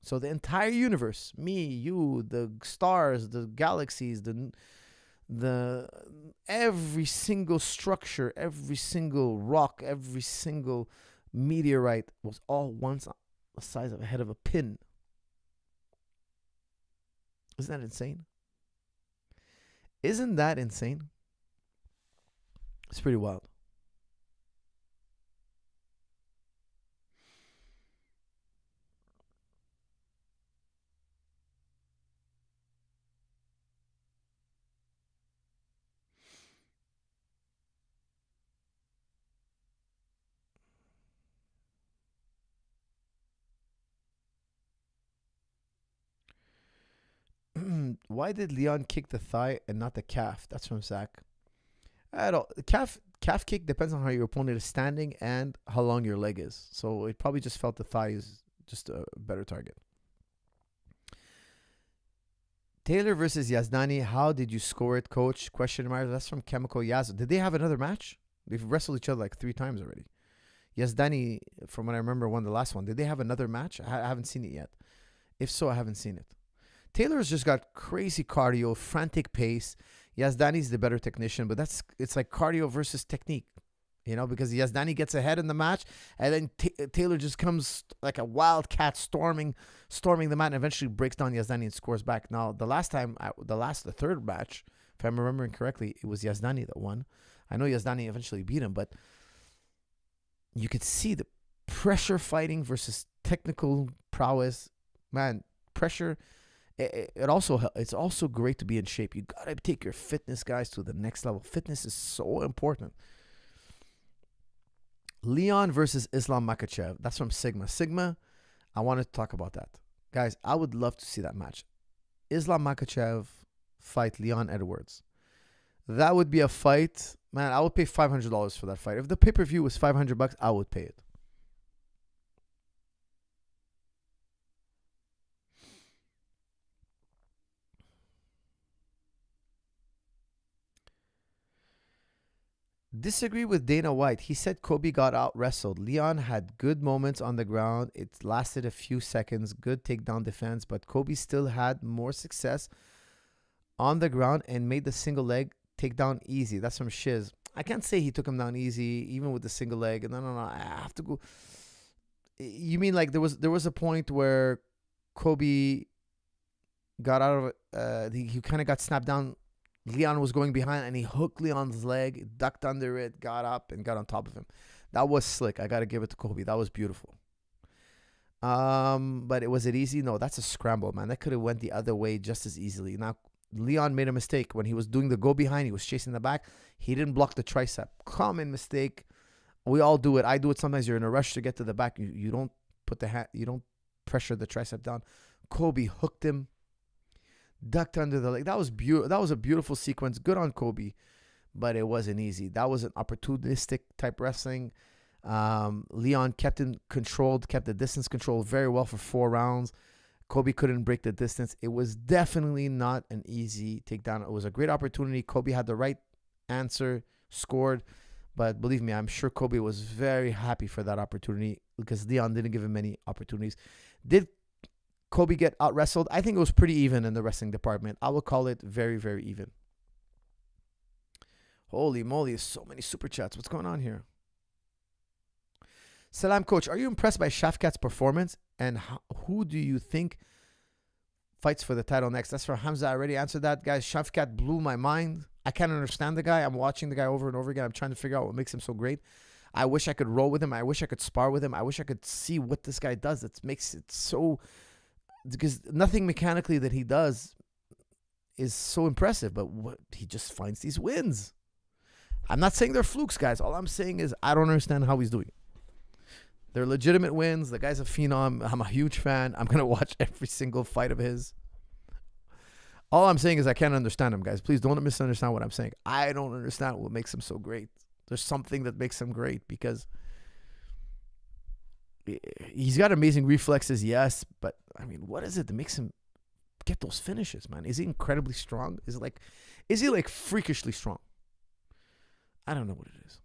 So the entire universe, me, you, the stars, the galaxies, the every single structure, every single rock, every single meteorite was all once the size of a head of a pin. Isn't that insane? Isn't that insane? It's pretty wild. Why did Leon kick the thigh and not the calf? That's from Zach. I don't. The calf kick depends on how your opponent is standing and how long your leg is. So it probably just felt the thigh is just a better target. Taylor versus Yazdani. How did you score it, coach? Question mark. That's from Chemical Yaz. Did they have another match? They've wrestled each other like 3 times already. Yazdani, from what I remember, won the last one. Did they have another match? I haven't seen it yet. If so, I haven't seen it. Taylor's just got crazy cardio, frantic pace. Yazdani's the better technician, but it's like cardio versus technique, because Yazdani gets ahead in the match, and then Taylor just comes like a wildcat storming the mat, and eventually breaks down Yazdani and scores back. Now, the third match, if I'm remembering correctly, it was Yazdani that won. I know Yazdani eventually beat him, but you could see the pressure fighting versus technical prowess. Man, pressure. It's also great to be in shape. You gotta take your fitness, guys, to the next level. Fitness is so important. Leon versus Islam Makhachev. That's from Sigma. Sigma, I wanted to talk about that. Guys, I would love to see that match. Islam Makhachev fight Leon Edwards. That would be a fight. Man, I would pay $500 for that fight. If the pay-per-view was $500, I would pay it. Disagree with Dana White. He said Kobe got out wrestled. Leon had good moments on the ground. It lasted a few seconds. Good takedown defense, but Kobe still had more success on the ground and made the single leg takedown easy. That's from Shiz. I can't say he took him down easy, even with the single leg. No. I have to go. You mean like there was a point where Kobe got out of it. He kind of got snapped down. Leon was going behind and he hooked Leon's leg, ducked under it, got up and got on top of him. That was slick. I got to give it to Kobe. That was beautiful. But was it easy? No, that's a scramble, man. That could have went the other way just as easily. Now, Leon made a mistake. When he was doing the go behind, he was chasing the back. He didn't block the tricep. Common mistake. We all do it. I do it sometimes. You're in a rush to get to the back. You don't put the hand, you don't pressure the tricep down. Kobe hooked him, ducked under the leg. That was That was a beautiful sequence. Good on Kobe, but it wasn't easy. That was an opportunistic type wrestling. Leon kept him controlled, kept the distance controlled very well for 4 rounds. Kobe couldn't break the distance. It was definitely not an easy takedown. It was a great opportunity. Kobe had the right answer, scored. But believe me, I'm sure Kobe was very happy for that opportunity because Leon didn't give him many opportunities. Did Kobe get out wrestled? I think it was pretty even in the wrestling department. I would call it very, very even. Holy moly, so many super chats. What's going on here? Salam, coach. Are you impressed by Shavkat's performance? And who do you think fights for the title next? That's for Hamza. I already answered that. Guys, Shavkat blew my mind. I can't understand the guy. I'm watching the guy over and over again. I'm trying to figure out what makes him so great. I wish I could roll with him. I wish I could spar with him. I wish I could see what this guy does. That makes it so... Because nothing mechanically that he does is so impressive, but he just finds these wins. I'm not saying they're flukes, guys. All I'm saying is I don't understand how he's doing it. They're legitimate wins. The guy's a phenom. I'm a huge fan. I'm going to watch every single fight of his. All I'm saying is I can't understand him, guys. Please don't misunderstand what I'm saying. I don't understand what makes him so great. There's something that makes him great because he's got amazing reflexes, yes, but I mean, what is it that makes him get those finishes, man? Is he incredibly strong? Is he like freakishly strong? I don't know what it is.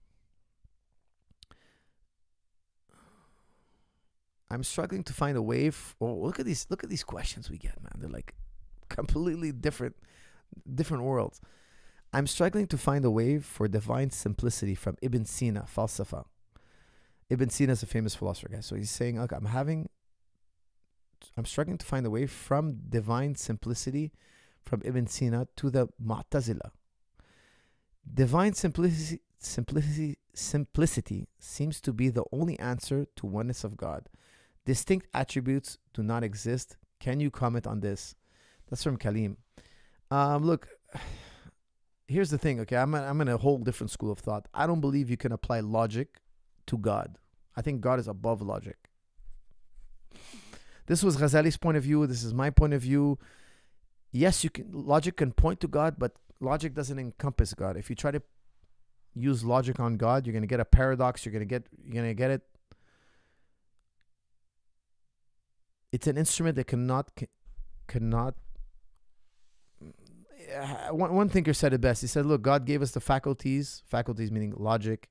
I'm struggling to find a way. Look at these questions we get, man. They're like completely different worlds. I'm struggling to find a way for divine simplicity from Ibn Sina, Falsafa. Ibn Sina is a famous philosopher, guys. So he's saying, look, I'm struggling to find a way from divine simplicity from Ibn Sina to the Mu'tazila. Divine simplicity seems to be the only answer to oneness of God. Distinct attributes do not exist. Can you comment on this? That's from Kalim. Look, here's the thing, okay? I'm in a whole different school of thought. I don't believe you can apply logic to God. I think God is above logic. This was Ghazali's point of view. This is my point of view. Yes, logic can point to God, but logic doesn't encompass God. If you try to use logic on God, you're going to get a paradox. You're going to get it. It's an instrument that cannot. One thinker said it best. He said, look, God gave us the faculties meaning logic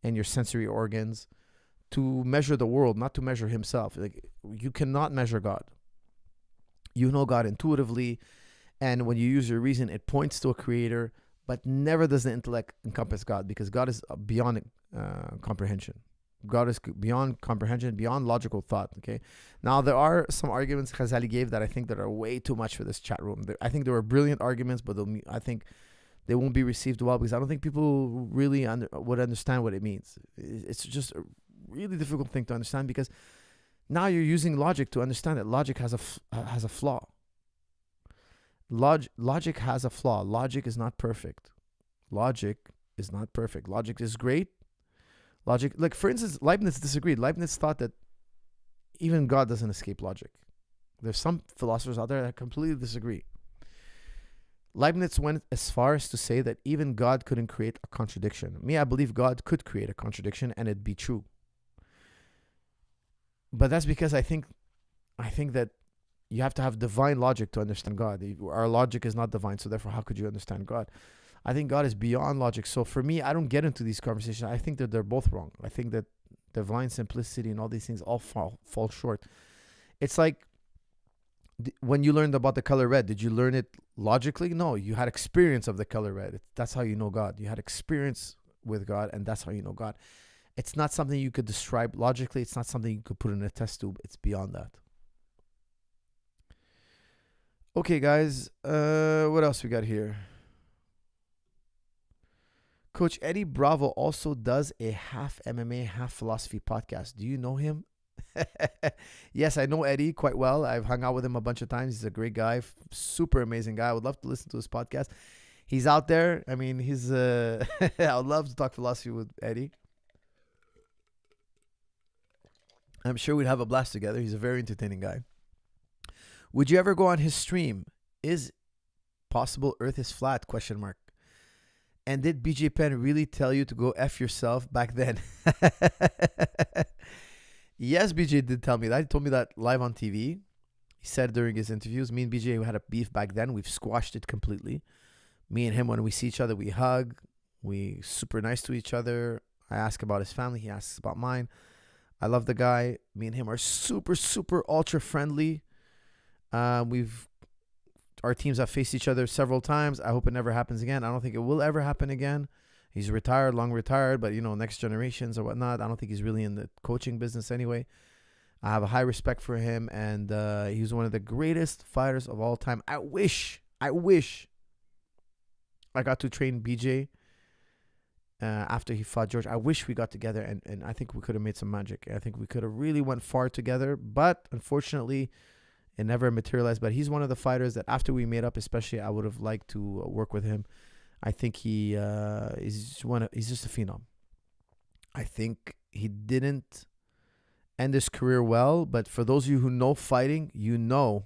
and your sensory organs, to measure the world, not to measure himself. Like, you cannot measure God. You know God intuitively, and when you use your reason, it points to a creator, but never does the intellect encompass God, because God is beyond comprehension. God is beyond comprehension, beyond logical thought. Okay. Now, there are some arguments Ghazali gave that I think that are way too much for this chat room. I think there were brilliant arguments, but I think they won't be received well, because I don't think people really would understand what it means. It's just a really difficult thing to understand, because now you're using logic to understand that logic has a flaw. Logic has a flaw. Logic is not perfect. Logic is not perfect. Logic is great. Logic, like for instance, Leibniz disagreed. Leibniz thought that even God doesn't escape logic. There's some philosophers out there that completely disagree. Leibniz went as far as to say that even God couldn't create a contradiction. Me, I believe God could create a contradiction and it'd be true. But that's because I think that you have to have divine logic to understand God. Our logic is not divine, so therefore, how could you understand God? I think God is beyond logic. So for me, I don't get into these conversations. I think that they're both wrong. I think that divine simplicity and all these things all fall short. It's like when you learned about the color red, did you learn it logically? No, you had experience of the color red. That's how you know God. You had experience with God, and that's how you know God. It's not something you could describe logically. It's not something you could put in a test tube. It's beyond that. Okay, guys. What else we got here? Coach Eddie Bravo also does a half MMA, half philosophy podcast. Do you know him? Yes, I know Eddie quite well. I've hung out with him a bunch of times. He's a great guy, super amazing guy. I would love to listen to his podcast. He's out there. I mean, he's. I would love to talk philosophy with Eddie. I'm sure we'd have a blast together. He's a very entertaining guy. Would you ever go on his stream? Is possible Earth is flat? Question mark. And did BJ Penn really tell you to go F yourself back then? Yes, BJ did tell me that. He told me that live on TV. He said during his interviews, me and BJ had a beef back then. We've squashed it completely. Me and him, when we see each other, we hug. We super nice to each other. I ask about his family. He asks about mine. I love the guy. Me and him are super, super ultra friendly. Our teams have faced each other several times. I hope it never happens again. I don't think it will ever happen again. He's retired, long retired, but next generations or whatnot. I don't think he's really in the coaching business anyway. I have a high respect for him, and he's one of the greatest fighters of all time. I wish I got to train BJ after he fought George. I wish we got together, and I think we could have made some magic. I think we could have really went far together, but unfortunately, it never materialized. But he's one of the fighters that after we made up, especially, I would have liked to work with him. I think he's just a phenom. I think he didn't end his career well, but for those of you who know fighting, you know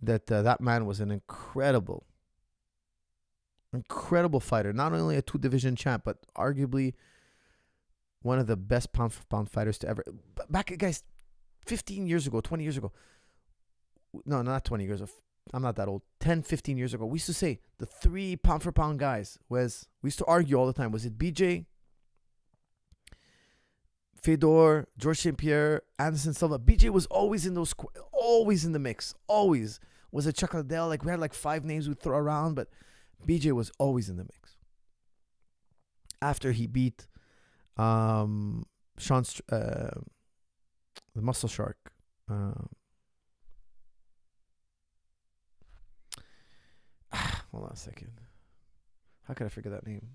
that that man was an incredible fighter. Not only a 2-division champ, but arguably one of the best pound-for-pound fighters to ever. Back, guys, 15 years ago, 20 years ago. No, not 20 years ago. I'm not that old. 10, 15 years ago, we used to say the 3 pound-for-pound guys we used to argue all the time. Was it BJ, Fedor, George St. Pierre, Anderson Silva? BJ was always in always in the mix. Always. Was it Chuck Liddell? Like, we had 5 names we'd throw around, but BJ was always in the mix. After he beat the Muscle Shark. Hold on a second. How could I forget that name?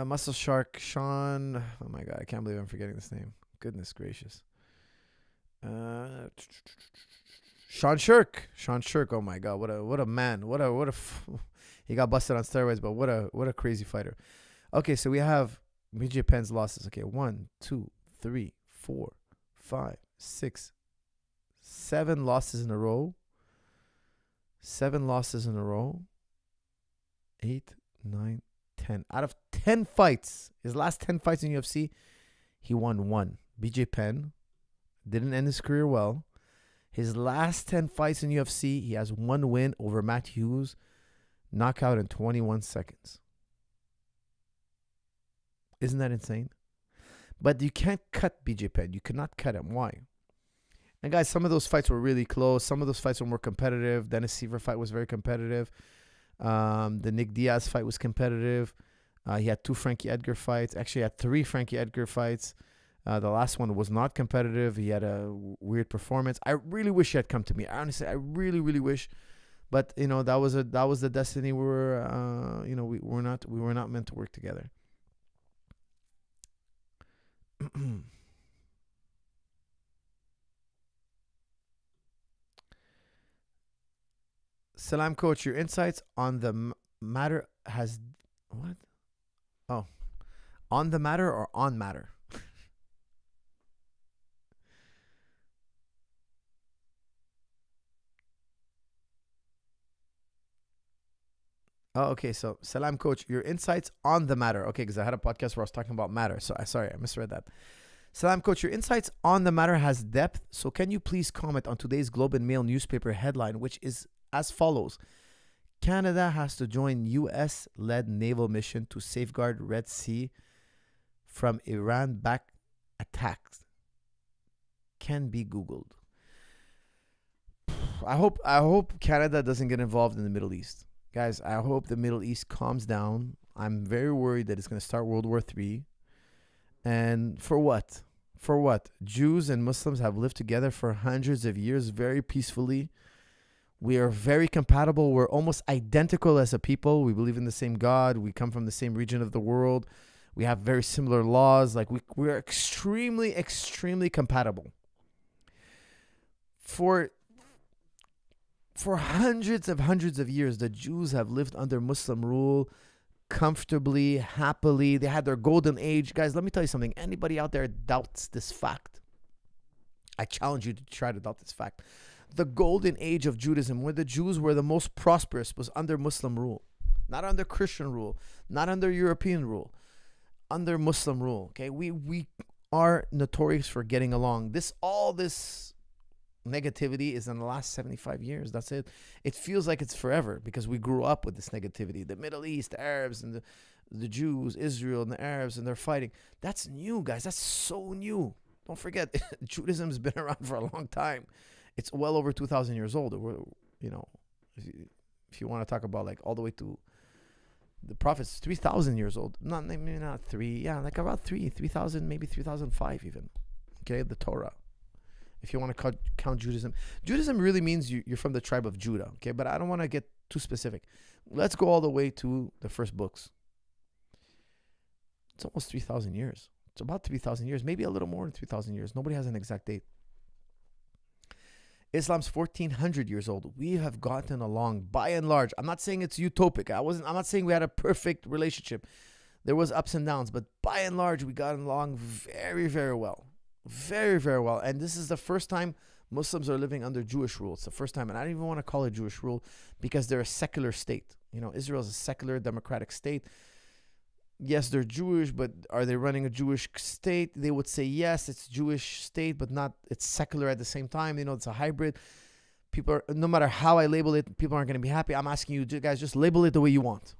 Muscle Shark, Sean. Oh my God, I can't believe I'm forgetting this name. Goodness gracious. Sean Shirk. Oh my God, what a man. He got busted on steroids, but what a crazy fighter. Okay, so we have BJ Penn's losses. Okay, 1, 2, 3, 4, 5, 6, 7 losses in a row. 7 losses in a row. 8, 9, 10. Out of 10 fights, his last 10 fights in UFC, he won 1. BJ Penn didn't end his career well. His last 10 fights in UFC, he has 1 win over Matt Hughes, knockout in 21 seconds. Isn't that insane? But you can't cut BJ Penn. You cannot cut him. Why? And guys, some of those fights were really close. Some of those fights were more competitive. Dennis Seaver fight was very competitive. The Nick Diaz fight was competitive. He had 2 Frankie Edgar fights. Actually, he had 3 Frankie Edgar fights. The last one was not competitive. He had a weird performance. I really wish he had come to me. Honestly, I really, really wish. But that was the destiny. We were not meant to work together. Salam, coach. Your insights on the matter has what? Oh, on the matter or on matter? Oh, okay. So, Salam, coach. Your insights on the matter. Okay, because I had a podcast where I was talking about matter. So, I misread that. Salam, Coach. Your insights on the matter has depth. So can you please comment on today's Globe and Mail newspaper headline, which is as follows. Canada has to join U.S.-led naval mission to safeguard Red Sea from Iran-backed attacks. Can be Googled. I hope Canada doesn't get involved in the Middle East. Guys, I hope the Middle East calms down. I'm very worried that it's going to start World War III. And for what? For what? Jews and Muslims have lived together for hundreds of years very peacefully. We are very compatible. We're almost identical as a people. We believe in the same God. We come from the same region of the world. We have very similar laws. Like we're extremely, extremely compatible. For hundreds of years, the Jews have lived under Muslim rule comfortably, happily. They had their golden age. Guys, let me tell you something. Anybody out there doubts this fact, I challenge you to try to doubt this fact. The golden age of Judaism, where the Jews were the most prosperous, was under Muslim rule. Not under Christian rule. Not under European rule. Under Muslim rule. Okay, we are notorious for getting along. All this negativity is in the last 75 years. That's it. It feels like it's forever because we grew up with this negativity. The Middle East, the Arabs, and the Jews, Israel, and the Arabs, and they're fighting. That's new, guys. That's so new. Don't forget, Judaism has been around for a long time. It's well over 2,000 years old. You know, if you want to talk about like all the way to the prophets, 3,000 years old. Maybe not 3. Yeah, like about 3,000, maybe 3,005 even. Okay, the Torah. If you want to count Judaism. Judaism really means you're from the tribe of Judah. Okay, but I don't want to get too specific. Let's go all the way to the first books. It's almost 3,000 years. It's about 3,000 years, maybe a little more than 3,000 years. Nobody has an exact date. Islam's 1,400 years old. We have gotten along by and large. I'm not saying it's utopic. I'm not saying we had a perfect relationship. There was ups and downs, but by and large, we got along very, very well. Very, very well. And this is the first time Muslims are living under Jewish rule. It's the first time. And I don't even want to call it Jewish rule because they're a secular state. You know, Israel is a secular, democratic state. Yes, they're Jewish, but are they running a Jewish state? They would say, yes, it's Jewish state, but not, it's secular at the same time. You know, it's a hybrid. People are, no matter how I label it, people aren't going to be happy. I'm asking you guys, just label it the way you want.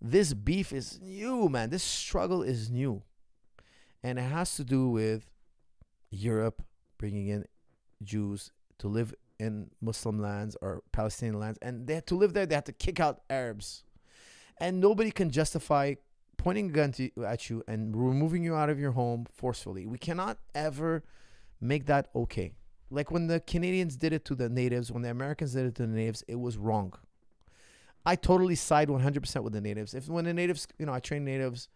This beef is new, man. This struggle is new. And it has to do with Europe bringing in Jews to live in Muslim lands or Palestinian lands. And they had to live there. They had to kick out Arabs. And nobody can justify pointing a gun at you and removing you out of your home forcefully. We cannot ever make that okay. Like when the Canadians did it to the natives, when the Americans did it to the natives, it was wrong. I totally side 100% with the natives. When the natives, you know, I train natives.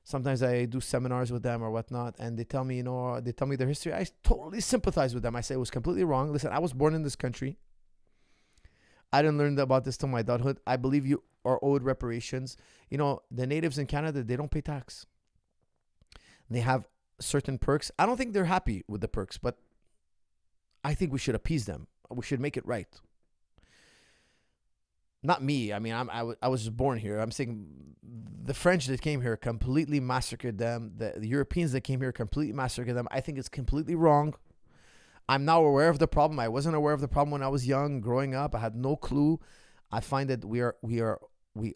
Sometimes I do seminars with them or whatnot, and they tell me, they tell me their history. I totally sympathize with them. I say it was completely wrong. Listen, I was born in this country. I didn't learn about this till my adulthood. I believe you are owed reparations. You know, the natives in Canada, they don't pay tax. They have certain perks. I don't think they're happy with the perks, but I think we should appease them. We should make it right. Not me. I mean, I was just born here. I'm saying the French that came here completely massacred them. The Europeans that came here completely massacred them. I think it's completely wrong. I'm now aware of the problem. I wasn't aware of the problem when I was young, growing up. I had no clue. I find that we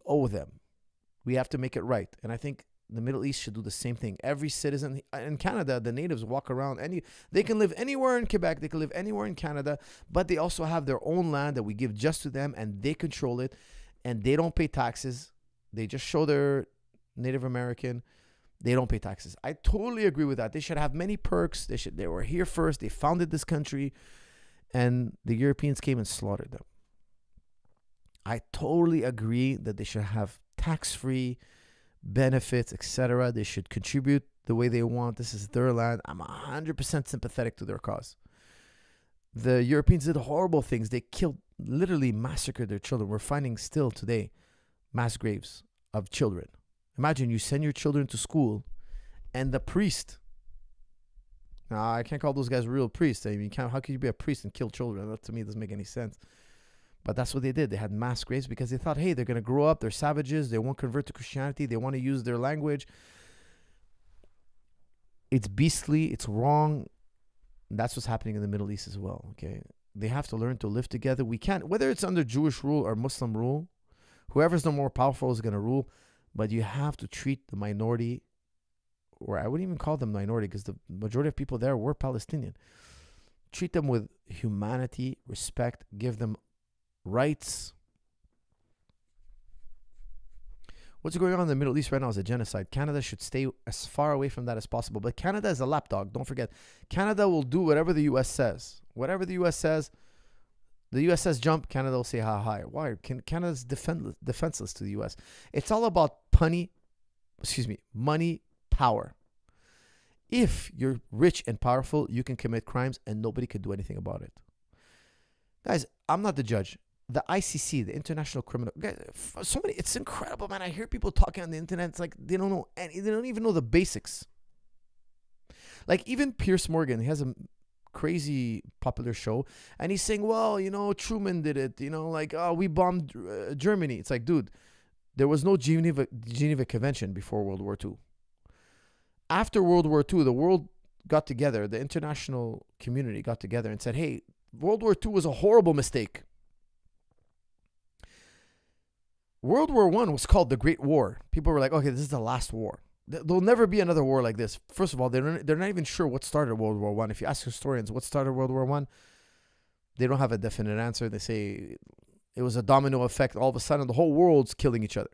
owe them. We have to make it right. And I think the Middle East should do the same thing. Every citizen in Canada, the natives walk around. They can live anywhere in Quebec. They can live anywhere in Canada. But they also have their own land that we give just to them. And they control it. And they don't pay taxes. They just show they're Native American. They don't pay taxes. I totally agree with that. They should have many perks. They were here first. They founded this country. And the Europeans came and slaughtered them. I totally agree that they should have tax-free benefits, etc. They should contribute the way they want. This is their land. I'm 100% sympathetic to their cause. The Europeans did horrible things. They killed, literally massacred their children. We're finding still today mass graves of children. Imagine you send your children to school and the priest. Now, I can't call those guys real priests. I mean, how can you be a priest and kill children? That to me doesn't make any sense. But that's what they did. They had mass graves because they thought, hey, they're going to grow up. They're savages. They won't convert to Christianity. They want to use their language. It's beastly. It's wrong. That's what's happening in the Middle East as well. Okay, they have to learn to live together. We can't, whether it's under Jewish rule or Muslim rule, whoever's the more powerful is going to rule. But you have to treat the minority, or I wouldn't even call them minority because the majority of people there were Palestinian. Treat them with humanity, respect, give them rights. What's going on in the Middle East right now is a genocide. Canada should stay as far away from that as possible. But Canada is a lapdog. Don't forget, Canada will do whatever the U.S. says. Whatever the U.S. says, the U.S. says jump, Canada will say how high. Why? Canada's defenseless to the U.S. It's all about money, power. If you're rich and powerful, you can commit crimes and nobody can do anything about it. Guys, I'm not the judge. The ICC, the International Criminal, guys, it's incredible, man. I hear people talking on the internet. It's like they don't know, they don't even know the basics. Like even Piers Morgan, he has a crazy popular show, and he's saying, well, Truman did it. We bombed Germany. It's like, dude, there was no Geneva Convention before World War II. After World War II, the world got together, the international community got together and said, hey, World War II was a horrible mistake. World War I was called the Great War. People were like, okay, this is the last war. There'll never be another war like this. First of all, they're not even sure what started World War I. If you ask historians what started World War I, they don't have a definite answer. They say it was a domino effect. All of a sudden, the whole world's killing each other.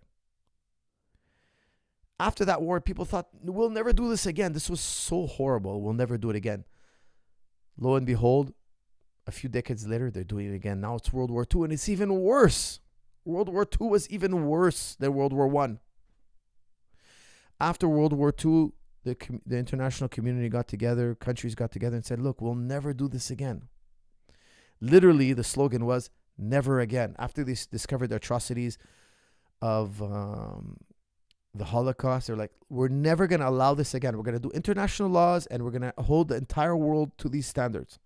After that war, people thought, we'll never do this again. This was so horrible. We'll never do it again. Lo and behold, a few decades later, they're doing it again. Now it's World War II, and it's even worse. World War II was even worse than World War I. After World War II, the international community got together, countries got together and said, look, we'll never do this again. Literally, the slogan was, never again. After they discovered the atrocities of the Holocaust, they're like, we're never going to allow this again. We're going to do international laws, and we're going to hold the entire world to these standards.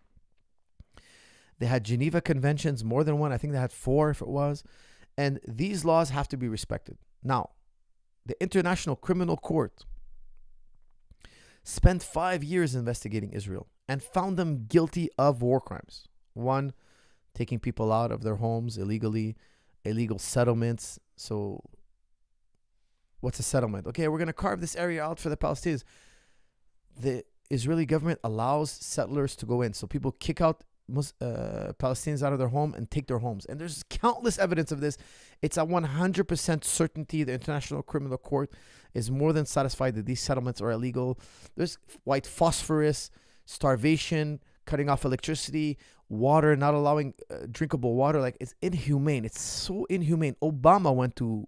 They had Geneva Conventions, more than one. I think they had 4 if it was. And these laws have to be respected. Now, the International Criminal Court spent 5 years investigating Israel and found them guilty of war crimes. 1, taking people out of their homes illegally, illegal settlements. So, what's a settlement? Okay, we're going to carve this area out for the Palestinians. The Israeli government allows settlers to go in. So, people kick out Palestinians out of their home and take their homes. And there's countless evidence of this. It's a 100% certainty. The International Criminal Court is more than satisfied that these settlements are illegal. There's white phosphorus, starvation, cutting off electricity, water, not allowing drinkable water. Like, it's inhumane. It's so inhumane. Obama went to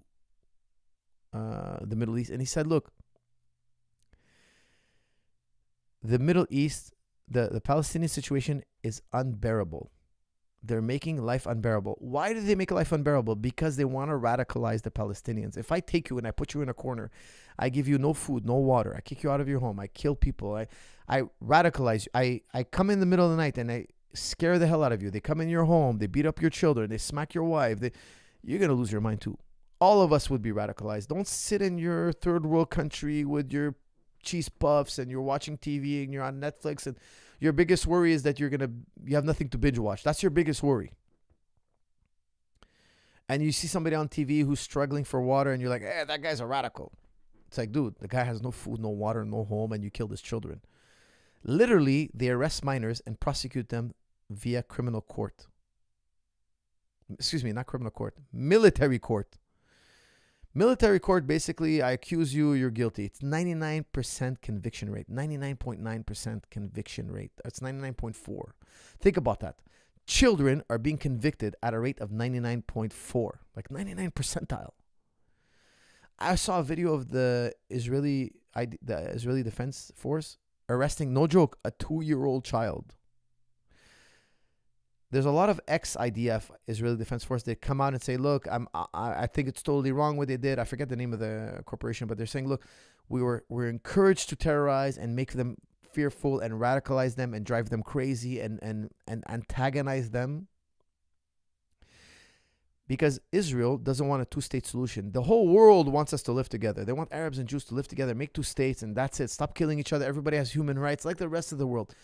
the Middle East and he said, look, the Middle East, the Palestinian situation is unbearable. They're making life unbearable. Why do they make life unbearable? Because they want to radicalize the Palestinians. If I take you and I put you in a corner, I give you no food, no water, I kick you out of your home, I kill people, I radicalize you, I come in the middle of the night and I scare the hell out of you. They come in your home, they beat up your children, they smack your wife, you're going to lose your mind too. All of us would be radicalized. Don't sit in your third world country with your cheese puffs and you're watching TV and you're on Netflix and your biggest worry is that you have nothing to binge watch. That's your biggest worry. And you see somebody on TV who's struggling for water and you're like, hey, that guy's a radical. It's like, dude, the guy has no food, no water, no home, and you killed his children. Literally, they arrest minors and prosecute them via criminal court. Excuse me, not criminal court, military court. Military court, basically, I accuse you, you're guilty. It's 99% conviction rate. 99.9% conviction rate. It's 99.4. Think about that. Children are being convicted at a rate of 99.4. Like 99 percentile. I saw a video of the Israeli Defense Force arresting, no joke, a 2-year-old child. There's a lot of ex-IDF, Israeli Defense Force, that come out and say, look, I think it's totally wrong what they did. I forget the name of the corporation, but they're saying, look, we're encouraged to terrorize and make them fearful and radicalize them and drive them crazy and antagonize them because Israel doesn't want a two-state solution. The whole world wants us to live together. They want Arabs and Jews to live together, make two states, and that's it. Stop killing each other. Everybody has human rights like the rest of the world.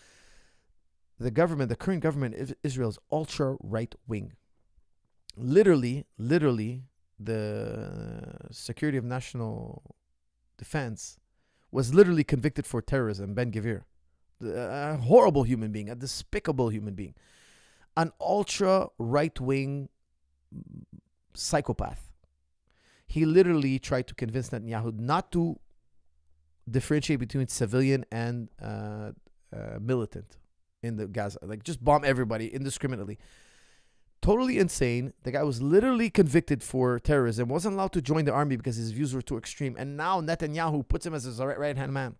The government, the current government of Israel is ultra right-wing. Literally, the Security of National Defense was literally convicted for terrorism, Ben Gvir. A horrible human being, a despicable human being. An ultra right-wing psychopath. He literally tried to convince Netanyahu not to differentiate between civilian and militant in the Gaza. Like, just bomb everybody indiscriminately. Totally insane. The guy was literally convicted for terrorism, wasn't allowed to join the army because his views were too extreme. And now Netanyahu puts him as his right-hand man.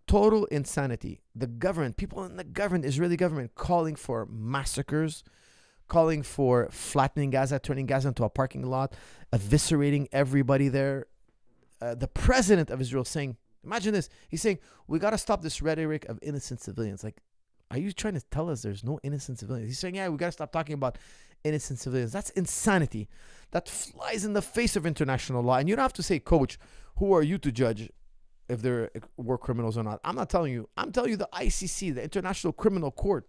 Total insanity. The government, people in the government, Israeli government, calling for massacres, calling for flattening Gaza, turning Gaza into a parking lot, eviscerating everybody there. The president of Israel saying, imagine this, he's saying, we got to stop this rhetoric of innocent civilians. Like, are you trying to tell us there's no innocent civilians? He's saying, yeah, we got to stop talking about innocent civilians. That's insanity. That flies in the face of international law. And you don't have to say, Coach, who are you to judge if they're war criminals or not? I'm not telling you. I'm telling you the ICC, the International Criminal Court.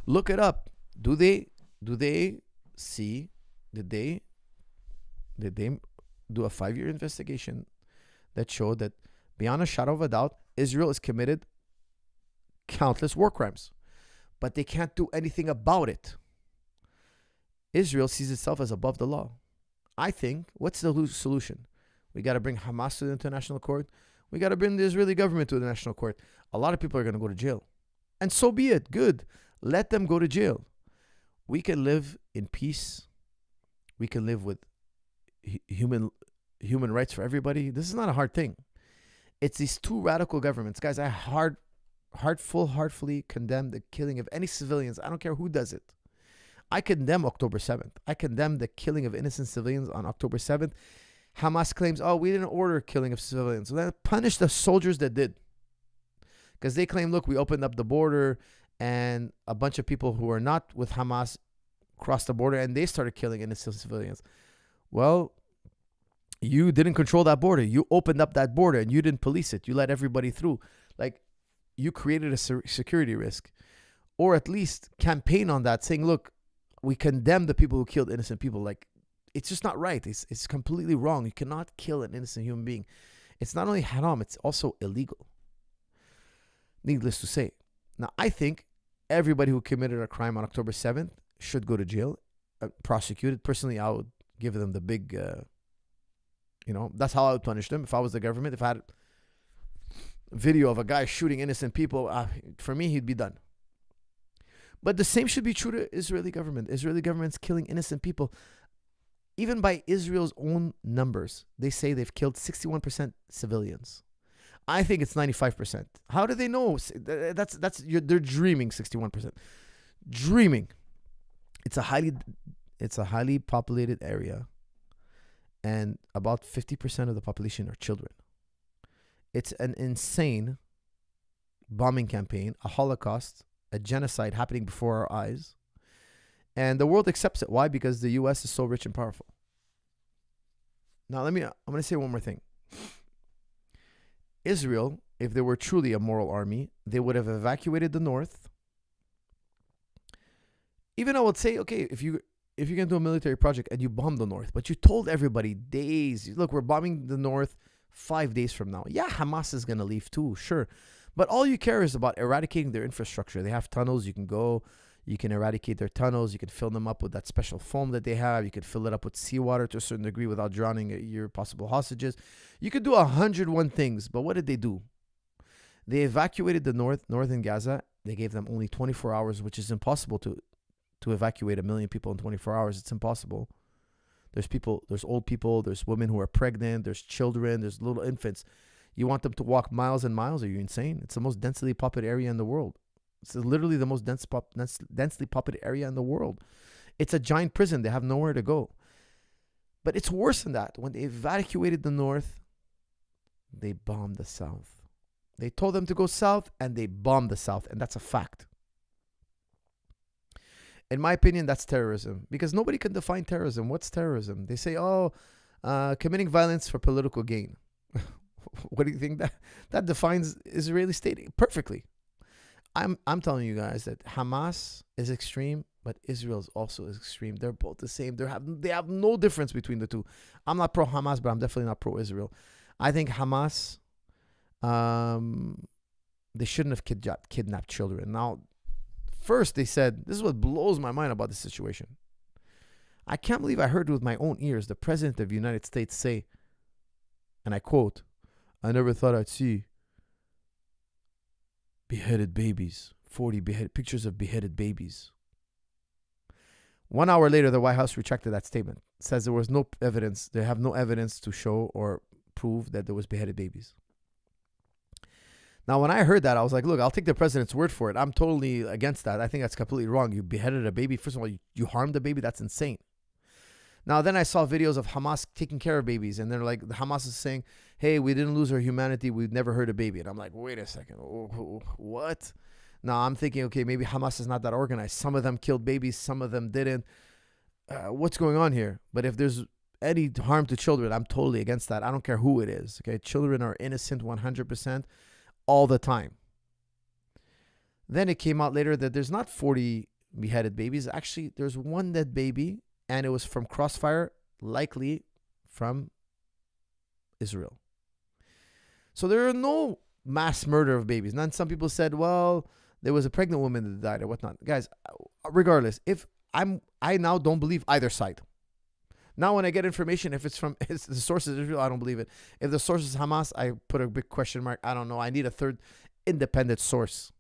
Look it up. Did they do a 5-year investigation that showed that beyond a shadow of a doubt, Israel has committed countless war crimes, but they can't do anything about it. Israel sees itself as above the law. I think, what's the solution? We got to bring Hamas to the international court. We got to bring the Israeli government to the national court. A lot of people are going to go to jail. And so be it. Good. Let them go to jail. We can live in peace. We can live with human rights for everybody. This is not a hard thing. It's these two radical governments. Guys, I heartfully condemn the killing of any civilians. I don't care who does it. I condemn October 7th. I condemn the killing of innocent civilians on October 7th. Hamas claims, we didn't order killing of civilians. So then punish the soldiers that did. Because they claim, look, we opened up the border and a bunch of people who are not with Hamas crossed the border and they started killing innocent civilians. Well, you didn't control that border. You opened up that border and you didn't police it. You let everybody through. Like, you created a security risk. Or at least campaign on that, saying, look, we condemn the people who killed innocent people. Like, it's just not right. It's completely wrong. You cannot kill an innocent human being. It's not only haram, it's also illegal. Needless to say. Now, I think everybody who committed a crime on October 7th should go to jail, prosecuted. Personally, I would give them the big, that's how I would punish them if I was the government. If I had a video of a guy shooting innocent people, for me, he'd be done. But the same should be true to Israeli government. Israeli government's killing innocent people. Even by Israel's own numbers, they say they've killed 61% civilians. I think it's 95%. How do they know? They're dreaming 61%. Dreaming. It's a highly populated area, and about 50% of the population are children. It's an insane bombing campaign, a Holocaust, a genocide happening before our eyes. And the world accepts it. Why? Because the U.S. is so rich and powerful. Now, I'm going to say one more thing. Israel, if they were truly a moral army, they would have evacuated the north. Even I would say, okay, if you're going to do a military project and you bomb the north, but you told everybody days, look, we're bombing the north 5 days from now. Yeah, Hamas is going to leave too, sure. But all you care is about eradicating their infrastructure. They have tunnels. You can go. You can eradicate their tunnels. You can fill them up with that special foam that they have. You could fill it up with seawater to a certain degree without drowning your possible hostages. You could do 101 things. But what did they do? They evacuated the northern Gaza. They gave them only 24 hours, which is impossible to evacuate 1 million people in 24 hours. It's impossible. There's old people, there's women who are pregnant, there's children, there's little infants. You want them to walk miles and miles? Are you insane? It's the most densely populated area in the world. It's literally the most densely populated area in the world. It's a giant prison. They have nowhere to go. But it's worse than that. When they evacuated the north, they bombed the south. They told them to go south, and they bombed the south. And that's a fact. In my opinion, that's terrorism, because nobody can define terrorism. What's terrorism? They say, committing violence for political gain. What do you think that defines Israeli state perfectly? I'm telling you guys that Hamas is extreme, but Israel is also extreme. They're both the same. They have no difference between the two. I'm not pro Hamas, but I'm definitely not pro Israel. I think Hamas, they shouldn't have kidnapped children. Now, first they said, this is what blows my mind about this situation. I can't believe I heard with my own ears the President of the United States say, and I quote, "I never thought I'd see beheaded babies, 40 pictures of beheaded babies." 1 hour later, the White House retracted that statement. It says there was no evidence. They have no evidence to show or prove that there was beheaded babies. Now, when I heard that, I was like, look, I'll take the president's word for it. I'm totally against that. I think that's completely wrong. You beheaded a baby. First of all, you harmed the baby. That's insane. Now, then I saw videos of Hamas taking care of babies, and they're like, Hamas is saying, hey, we didn't lose our humanity. We've never hurt a baby. And I'm like, wait a second. What? Now, I'm thinking, okay, maybe Hamas is not that organized. Some of them killed babies. Some of them didn't. What's going on here? But if there's any harm to children, I'm totally against that. I don't care who it is. Okay, children are innocent 100% all the time. Then it came out later that there's not 40 beheaded babies. Actually, there's one dead baby, and it was from crossfire, likely from Israel. So there are no mass murder of babies. And then some people said, well, there was a pregnant woman that died or whatnot. Guys, regardless, I now don't believe either side. Now, when I get information, if the source is Israel, I don't believe it. If the source is Hamas, I put a big question mark. I don't know. I need a third independent source.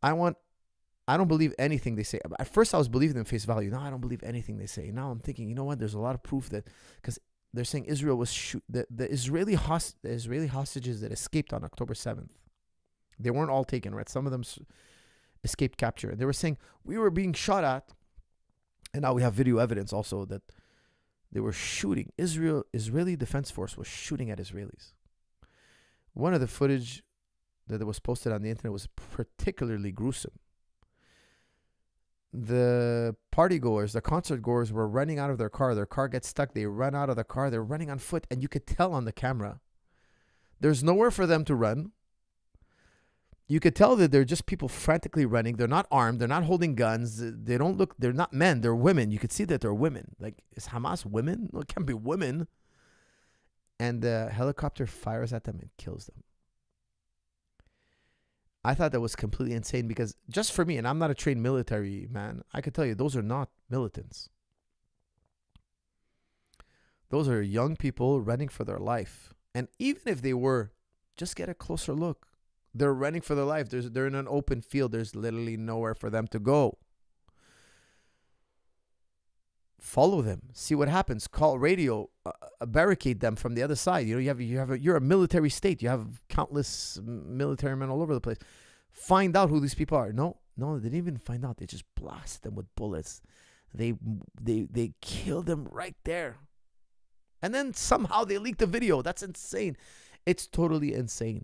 I don't believe anything they say. At first, I was believing them face value. Now, I don't believe anything they say. Now, I'm thinking, you know what? There's a lot of proof that, because they're saying Israel was the Israeli hostages that escaped on October 7th. They weren't all taken, right? Some of them escaped capture. They were saying we were being shot at. And now we have video evidence also that they were shooting. Israeli Defense Force was shooting at Israelis. One of the footage that was posted on the internet was particularly gruesome. The party goers, the concert goers were running out of their car. Their car gets stuck. They run out of the car. They're running on foot. And you could tell on the camera, there's nowhere for them to run. You could tell that they're just people frantically running. They're not armed. They're not holding guns. They're not men. They're women. You could see that they're women. Like, is Hamas women? No, it can't be women. And the helicopter fires at them and kills them. I thought that was completely insane, because just for me, and I'm not a trained military man, I could tell you those are not militants. Those are young people running for their life. And even if they were, just get a closer look. They're running for their life. They're in an open field. There's literally nowhere for them to go. Follow them. See what happens. Call radio. Barricade them from the other side. You know, you're a military state. You have countless military men all over the place. Find out who these people are. No, they didn't even find out. They just blast them with bullets. They kill them right there. And then somehow they leaked the video. That's insane. It's totally insane.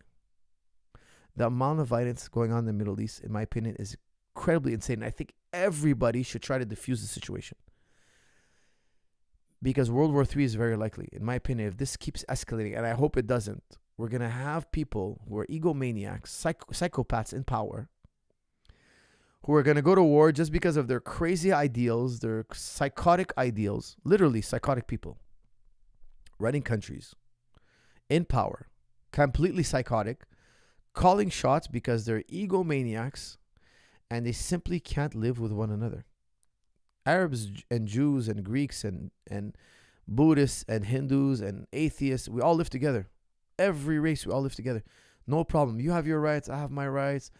The amount of violence going on in the Middle East, in my opinion, is incredibly insane. I think everybody should try to defuse the situation, because World War III is very likely. In my opinion, if this keeps escalating, and I hope it doesn't, we're going to have people who are egomaniacs, psychopaths in power, who are going to go to war just because of their crazy ideals, their psychotic ideals, literally psychotic people, running countries, in power, completely psychotic, calling shots because they're egomaniacs and they simply can't live with one another. Arabs and Jews and Greeks and Buddhists and Hindus and atheists, we all live together. Every race, we all live together. No problem. You have your rights. I have my rights.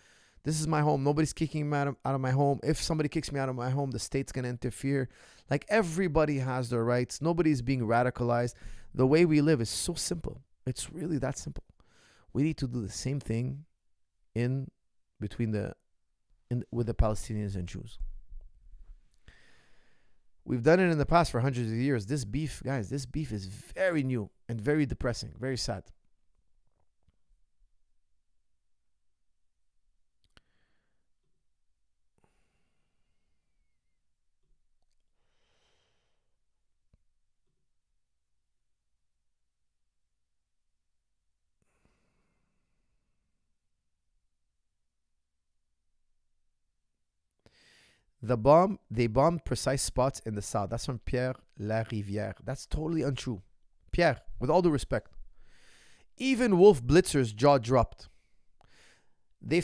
This is my home. Nobody's kicking me out of my home. If somebody kicks me out of my home, the state's going to interfere. Like, everybody has their rights. Nobody's being radicalized. The way we live is so simple. It's really that simple. We need to do the same thing with the Palestinians and Jews. We've done it in the past for hundreds of years. This beef, guys, is very new and very depressing, very sad. They bombed precise spots in the south. That's from Pierre Larivière. That's totally untrue. Pierre, with all due respect. Even Wolf Blitzer's jaw dropped. They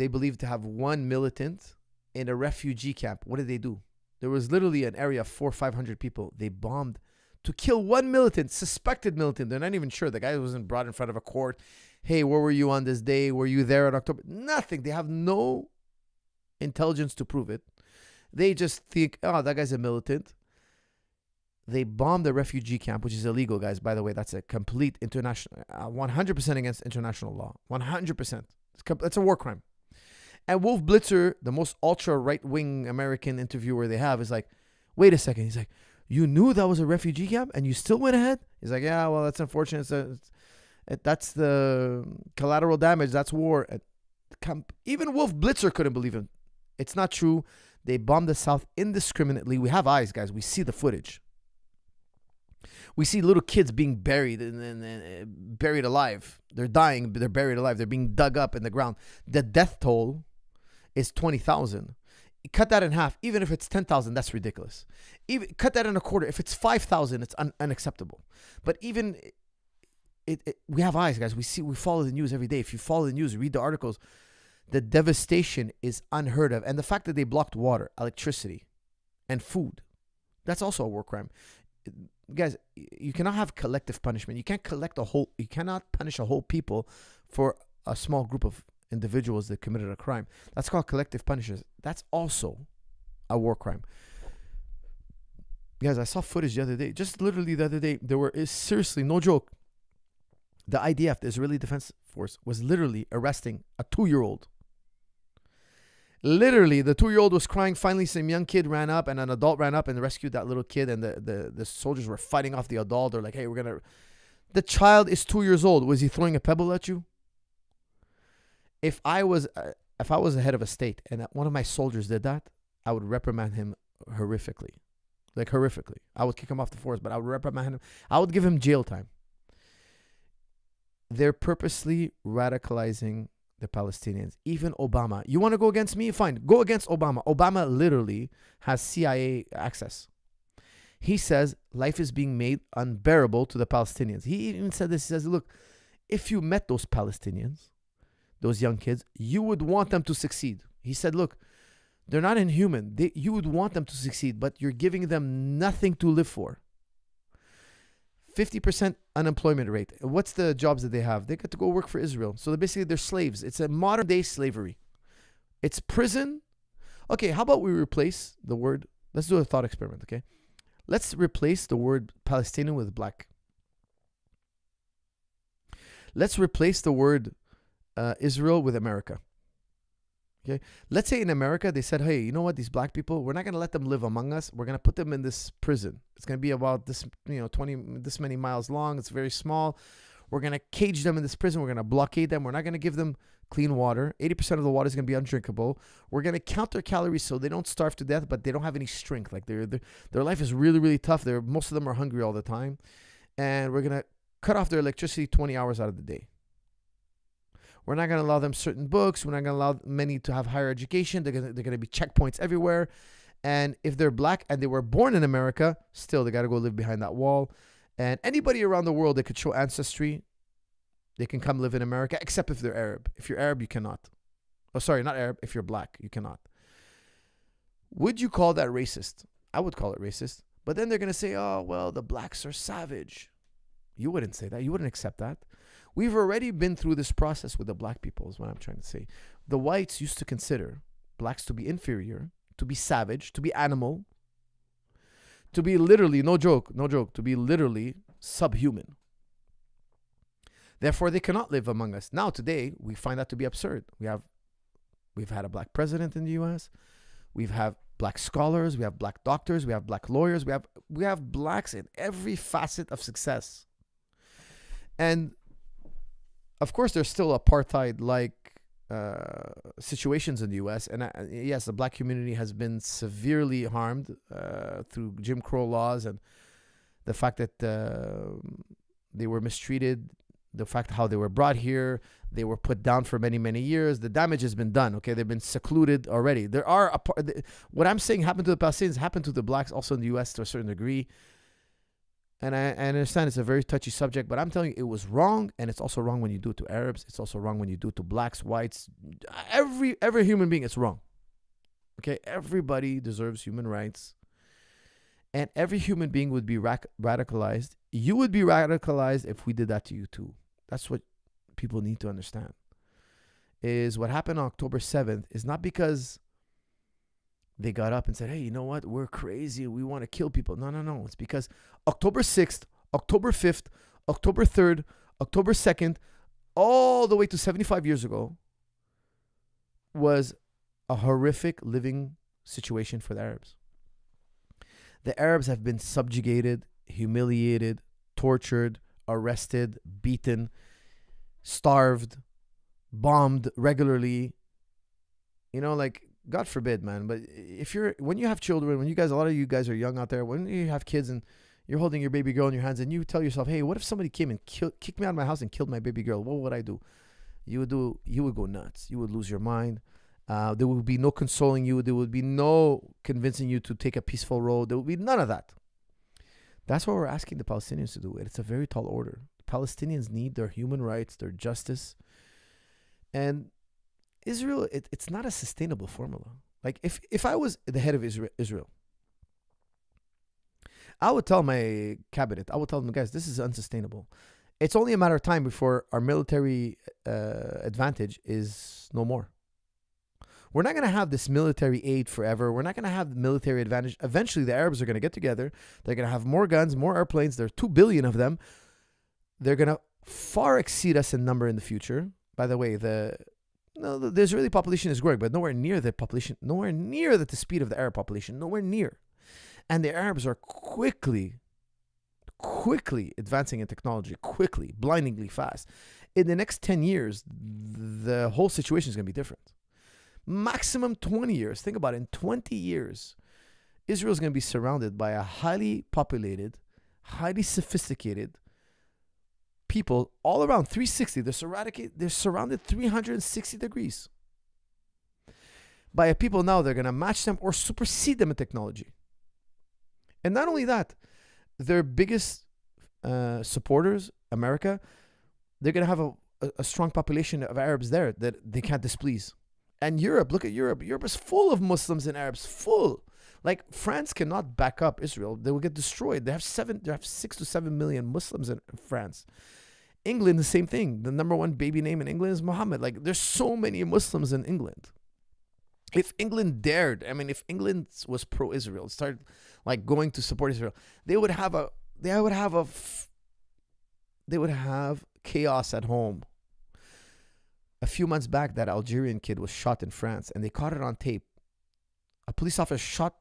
believed to have one militant in a refugee camp. What did they do? There was literally an area of 400 or 500 people. They bombed to kill one militant, suspected militant. They're not even sure. The guy wasn't brought in front of a court. Hey, where were you on this day? Were you there in October? Nothing. They have no intelligence to prove it. They just think, oh, that guy's a militant. They bombed the refugee camp, which is illegal, guys. By the way, that's a complete international, 100% against international law. 100%. It's a war crime. And Wolf Blitzer, the most ultra right-wing American interviewer they have, is like, wait a second. He's like, you knew that was a refugee camp and you still went ahead? He's like, yeah, well, that's unfortunate. That's the collateral damage. That's war. Even Wolf Blitzer couldn't believe him. It's not true. They bombed the South indiscriminately. We have eyes, guys. We see the footage. We see little kids being buried and buried alive. They're dying. They're buried alive. They're being dug up in the ground. The death toll is 20,000. Cut that in half. Even if it's 10,000, that's ridiculous. Even cut that in a quarter. If it's 5,000, it's unacceptable. But even we have eyes, guys. We follow the news every day. If you follow the news, read the articles, the devastation is unheard of. And the fact that they blocked water, electricity, and food, that's also a war crime. Guys, you cannot have collective punishment. You cannot punish a whole people for a small group of individuals that committed a crime. That's called collective punishment. That's also a war crime. Guys, I saw footage the other day. Just literally the other day, seriously, no joke. The IDF, the Israeli Defense Force, was literally arresting a 2-year-old. Literally, the 2-year-old was crying. Finally, some young kid ran up and an adult ran up and rescued that little kid. And the soldiers were fighting off the adult. They're like, hey, the child is 2 years old. Was he throwing a pebble at you? If I was the head of a state and one of my soldiers did that, I would reprimand him horrifically. Like horrifically. I would kick him off the force, but I would reprimand him. I would give him jail time. They're purposely radicalizing the Palestinians. Even Obama. You want to go against me? Fine. Go against Obama. Obama literally has CIA access. He says life is being made unbearable to the Palestinians. He even said this. He says, look, if you met those Palestinians, those young kids, you would want them to succeed. He said, look, they're not inhuman. You would want them to succeed, but you're giving them nothing to live for. 50% unemployment rate. What's the jobs that they have? They get to go work for Israel. So they're slaves. It's a modern day slavery. It's prison. Okay, how about we replace the word, let's do a thought experiment, okay? Let's replace the word Palestinian with black. Let's replace the word Israel with America. Okay, let's say in America they said, hey, you know what, these black people, we're not going to let them live among us. We're going to put them in this prison. It's going to be about this, 20 this many miles long. It's very small. We're going to cage them in this prison. We're going to blockade them. We're not going to give them clean water. 80% of the water is going to be undrinkable. We're going to count their calories so they don't starve to death, but they don't have any strength. Like their life is really, really tough. Most of them are hungry all the time. And we're going to cut off their electricity 20 hours out of the day. We're not going to allow them certain books. We're not going to allow many to have higher education. They're going to be checkpoints everywhere. And if they're black and they were born in America, still they got to go live behind that wall. And anybody around the world that could show ancestry, they can come live in America, except if they're Arab. If you're Arab, you cannot. Oh, sorry, not Arab. If you're black, you cannot. Would you call that racist? I would call it racist. But then they're going to say, oh, well, the blacks are savage. You wouldn't say that. You wouldn't accept that. We've already been through this process with the black people, is what I'm trying to say. The whites used to consider blacks to be inferior, to be savage, to be animal, to be literally, no joke, to be literally subhuman. Therefore, they cannot live among us. Now, today, we find that to be absurd. We've had a black president in the U.S. We've had black scholars. We have black doctors. We have black lawyers. We have blacks in every facet of success. And of course, there's still apartheid-like situations in the U.S. And yes, the black community has been severely harmed through Jim Crow laws and the fact that they were mistreated the fact how they were brought here, they were put down for many, many years. The damage has been done. Okay, they've been secluded already. There are what I'm saying happened to the Palestinians happened to the blacks also in the U.S. to a certain degree. And I understand it's a very touchy subject, but I'm telling you, it was wrong, and it's also wrong when you do it to Arabs. It's also wrong when you do it to blacks, whites, every human being. It's wrong. Okay, everybody deserves human rights, and every human being would be radicalized. You would be radicalized if we did that to you too. That's what people need to understand. Is what happened on October 7th is not because they got up and said, hey, you know what? We're crazy. We want to kill people. No. It's because October 6th, October 5th, October 3rd, October 2nd, all the way to 75 years ago was a horrific living situation for the Arabs. The Arabs have been subjugated, humiliated, tortured, arrested, beaten, starved, bombed regularly. You know, like, God forbid, man. But when you have children, a lot of you guys are young out there, when you have kids and you're holding your baby girl in your hands and you tell yourself, hey, what if somebody came and kicked me out of my house and killed my baby girl? What would I do? You would go nuts. You would lose your mind. There would be no consoling you. There would be no convincing you to take a peaceful road. There would be none of that. That's what we're asking the Palestinians to do. It's a very tall order. The Palestinians need their human rights, their justice. And Israel, it's not a sustainable formula. Like, if I was the head of Israel, I would tell my cabinet, I would tell them, guys, this is unsustainable. It's only a matter of time before our military advantage is no more. We're not going to have this military aid forever. We're not going to have the military advantage. Eventually, the Arabs are going to get together. They're going to have more guns, more airplanes. There are 2 billion of them. They're going to far exceed us in number in the future. By the way, the Israeli population is growing, but nowhere near the speed of the Arab population, nowhere near. And the Arabs are quickly advancing in technology, blindingly fast. In the next 10 years, the whole situation is going to be different. Maximum 20 years. Think about it. In 20 years, Israel is going to be surrounded by a highly populated, highly sophisticated people all around 360. They're surrounded 360 degrees by a people now. They're going to match them or supersede them in technology. And not only that, their biggest supporters, America, they're going to have a strong population of Arabs there that they can't displease. And Europe, look at Europe. Europe is full of Muslims and Arabs, full. Like, France cannot back up Israel. They will get destroyed. They have 6 to 7 million Muslims in France. England, the same thing. The number one baby name in England is Muhammad. Like, there's so many Muslims in England. If England dared, if England was pro-Israel, started like going to support Israel, they would have chaos at home. A few months back, that Algerian kid was shot in France, and they caught it on tape. A police officer shot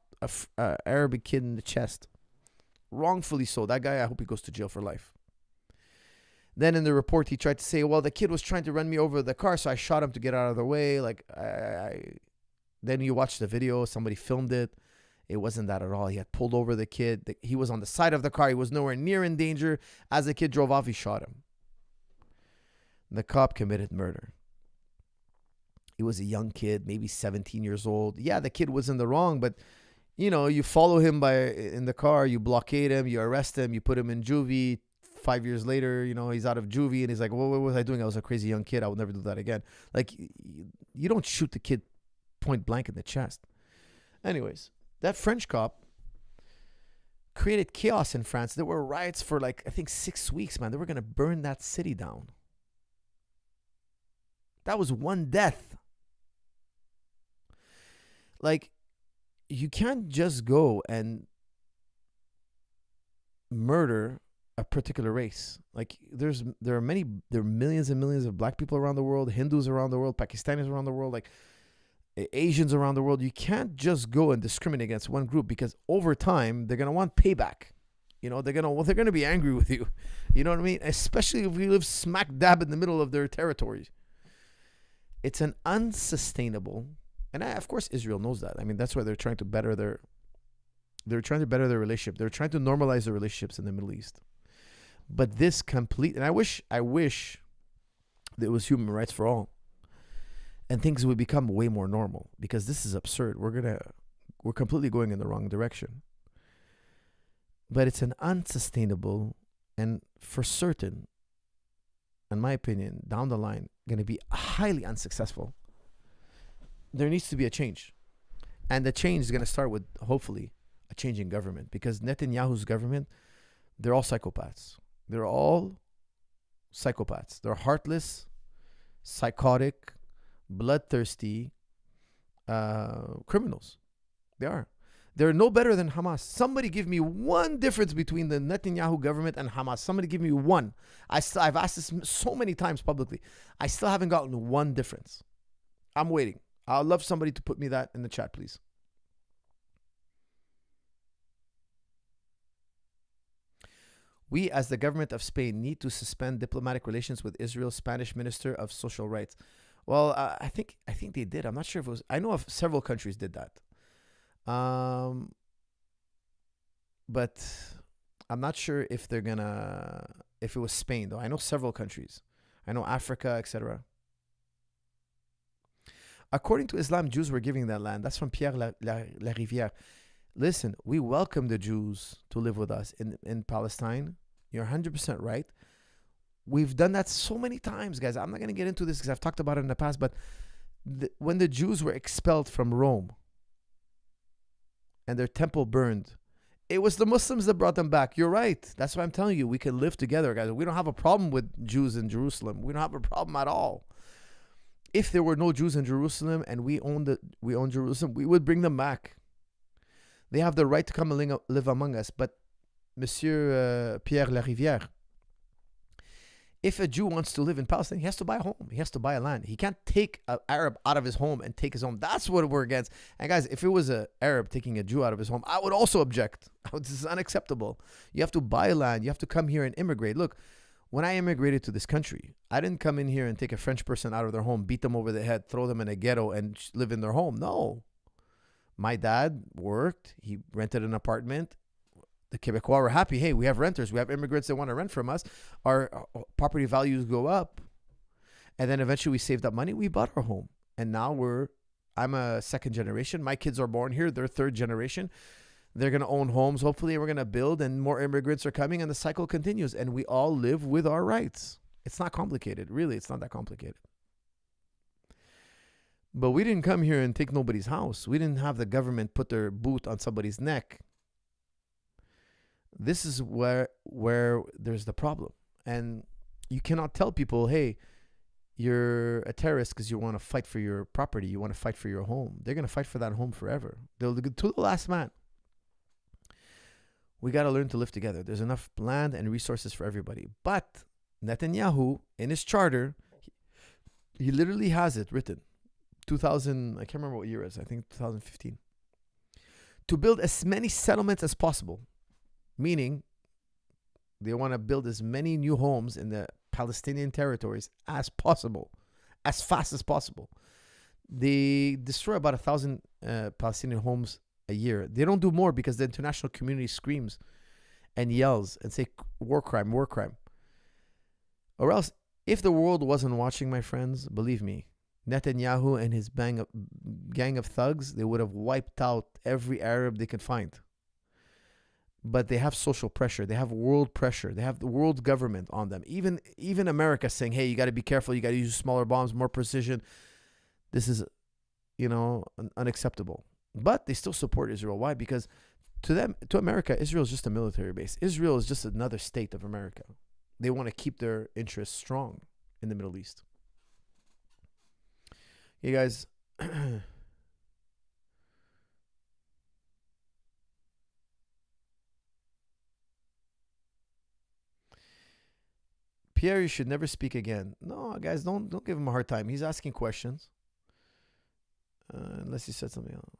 a Arabic kid in the chest, wrongfully so. That guy, I hope he goes to jail for life. Then in the report, he tried to say, well, the kid was trying to run me over the car, so I shot him to get out of the way. Like, then you watch the video, somebody filmed it. It wasn't that at all. He had pulled over the kid. He was on the side of the car. He was nowhere near in danger. As the kid drove off, he shot him. The cop committed murder. He was a young kid, maybe 17 years old. Yeah, the kid was in the wrong, but you follow him in the car, you blockade him, you arrest him, you put him in juvie. 5 years later, he's out of juvie, and he's like, what was I doing? I was a crazy young kid. I would never do that again. Like, you don't shoot the kid point blank in the chest. Anyways, that French cop created chaos in France. There were riots for I think 6 weeks, man. They were going to burn that city down. That was one death. Like, you can't just go and murder a particular race. Like, there are millions and millions of black people around the world, Hindus around the world, Pakistanis around the world, like Asians around the world. You can't just go and discriminate against one group, because over time they're gonna want payback. They're gonna be angry with you. You know what I mean? Especially if we live smack dab in the middle of their territories. It's an unsustainable. And of course, Israel knows that. That's why they're trying to better their relationship. They're trying to normalize their relationships in the Middle East. But this complete, and I wish there was human rights for all, and things would become way more normal, because this is absurd. We're completely going in the wrong direction. But it's an unsustainable, and for certain, in my opinion, down the line, going to be highly unsuccessful. There needs to be a change. And the change is going to start with, hopefully, a change in government. Because Netanyahu's government, they're all psychopaths. They're all psychopaths. They're heartless, psychotic, bloodthirsty criminals. They are. They're no better than Hamas. Somebody give me one difference between the Netanyahu government and Hamas. Somebody give me one. I've asked this so many times publicly. I still haven't gotten one difference. I'm waiting. I'd love somebody to put me that in the chat, please. We, as the government of Spain, need to suspend diplomatic relations with Israel's Spanish Minister of Social Rights. Well, I think they did. I'm not sure if it was. I know of several countries did that. But I'm not sure if they're gonna, if it was Spain though. I know several countries. I know Africa, etc. According to Islam, Jews were giving that land. That's from Pierre La Rivière. Listen, we welcome the Jews to live with us in Palestine. You're 100% right. We've done that so many times, guys. I'm not going to get into this because I've talked about it in the past, but when the Jews were expelled from Rome and their temple burned, it was the Muslims that brought them back. You're right. That's why I'm telling you, we can live together, guys. We don't have a problem with Jews in Jerusalem. We don't have a problem at all. If there were no Jews in Jerusalem and we own Jerusalem, we would bring them back. They have the right to come and live among us. But Monsieur Pierre Larivière, if a Jew wants to live in Palestine, he has to buy a home. He has to buy a land. He can't take an Arab out of his home and take his home. That's what we're against. And guys, if it was an Arab taking a Jew out of his home, I would also object. This is unacceptable. You have to buy land. You have to come here and immigrate. Look, when I immigrated to this country, I didn't come in here and take a French person out of their home, beat them over the head, throw them in a ghetto and live in their home. No. My dad worked. He rented an apartment. The Quebecois were happy. Hey, we have renters. We have immigrants that want to rent from us. Our property values go up. And then eventually we saved up money. We bought our home. And now I'm a second generation. My kids are born here. They're third generation. They're going to own homes. Hopefully we're going to build and more immigrants are coming and the cycle continues. And we all live with our rights. It's not complicated. Really, it's not that complicated. But we didn't come here and take nobody's house. We didn't have the government put their boot on somebody's neck. This is where there's the problem. And you cannot tell people, hey, you're a terrorist because you want to fight for your property. You want to fight for your home. They're going to fight for that home forever. They'll go to the last man. We got to learn to live together. There's enough land and resources for everybody. But Netanyahu, in his charter, he literally has it written. 2000, I can't remember what year it is. I think 2015. To build as many settlements as possible. Meaning, they want to build as many new homes in the Palestinian territories as possible, as fast as possible. They destroy about 1,000 Palestinian homes a year. They don't do more because the international community screams and yells and say, war crime, war crime. Or else, if the world wasn't watching, my friends, believe me, Netanyahu and his gang of thugs, they would have wiped out every Arab they could find. But they have social pressure. They have world pressure. They have the world government on them. Even America saying, hey, you got to be careful. You got to use smaller bombs, more precision. This is, unacceptable. But they still support Israel. Why? Because to America, Israel is just a military base. Israel is just another state of America. They want to keep their interests strong in the Middle East. You guys... Pierre, you should never speak again. No, guys, don't give him a hard time. He's asking questions. Unless he said something else.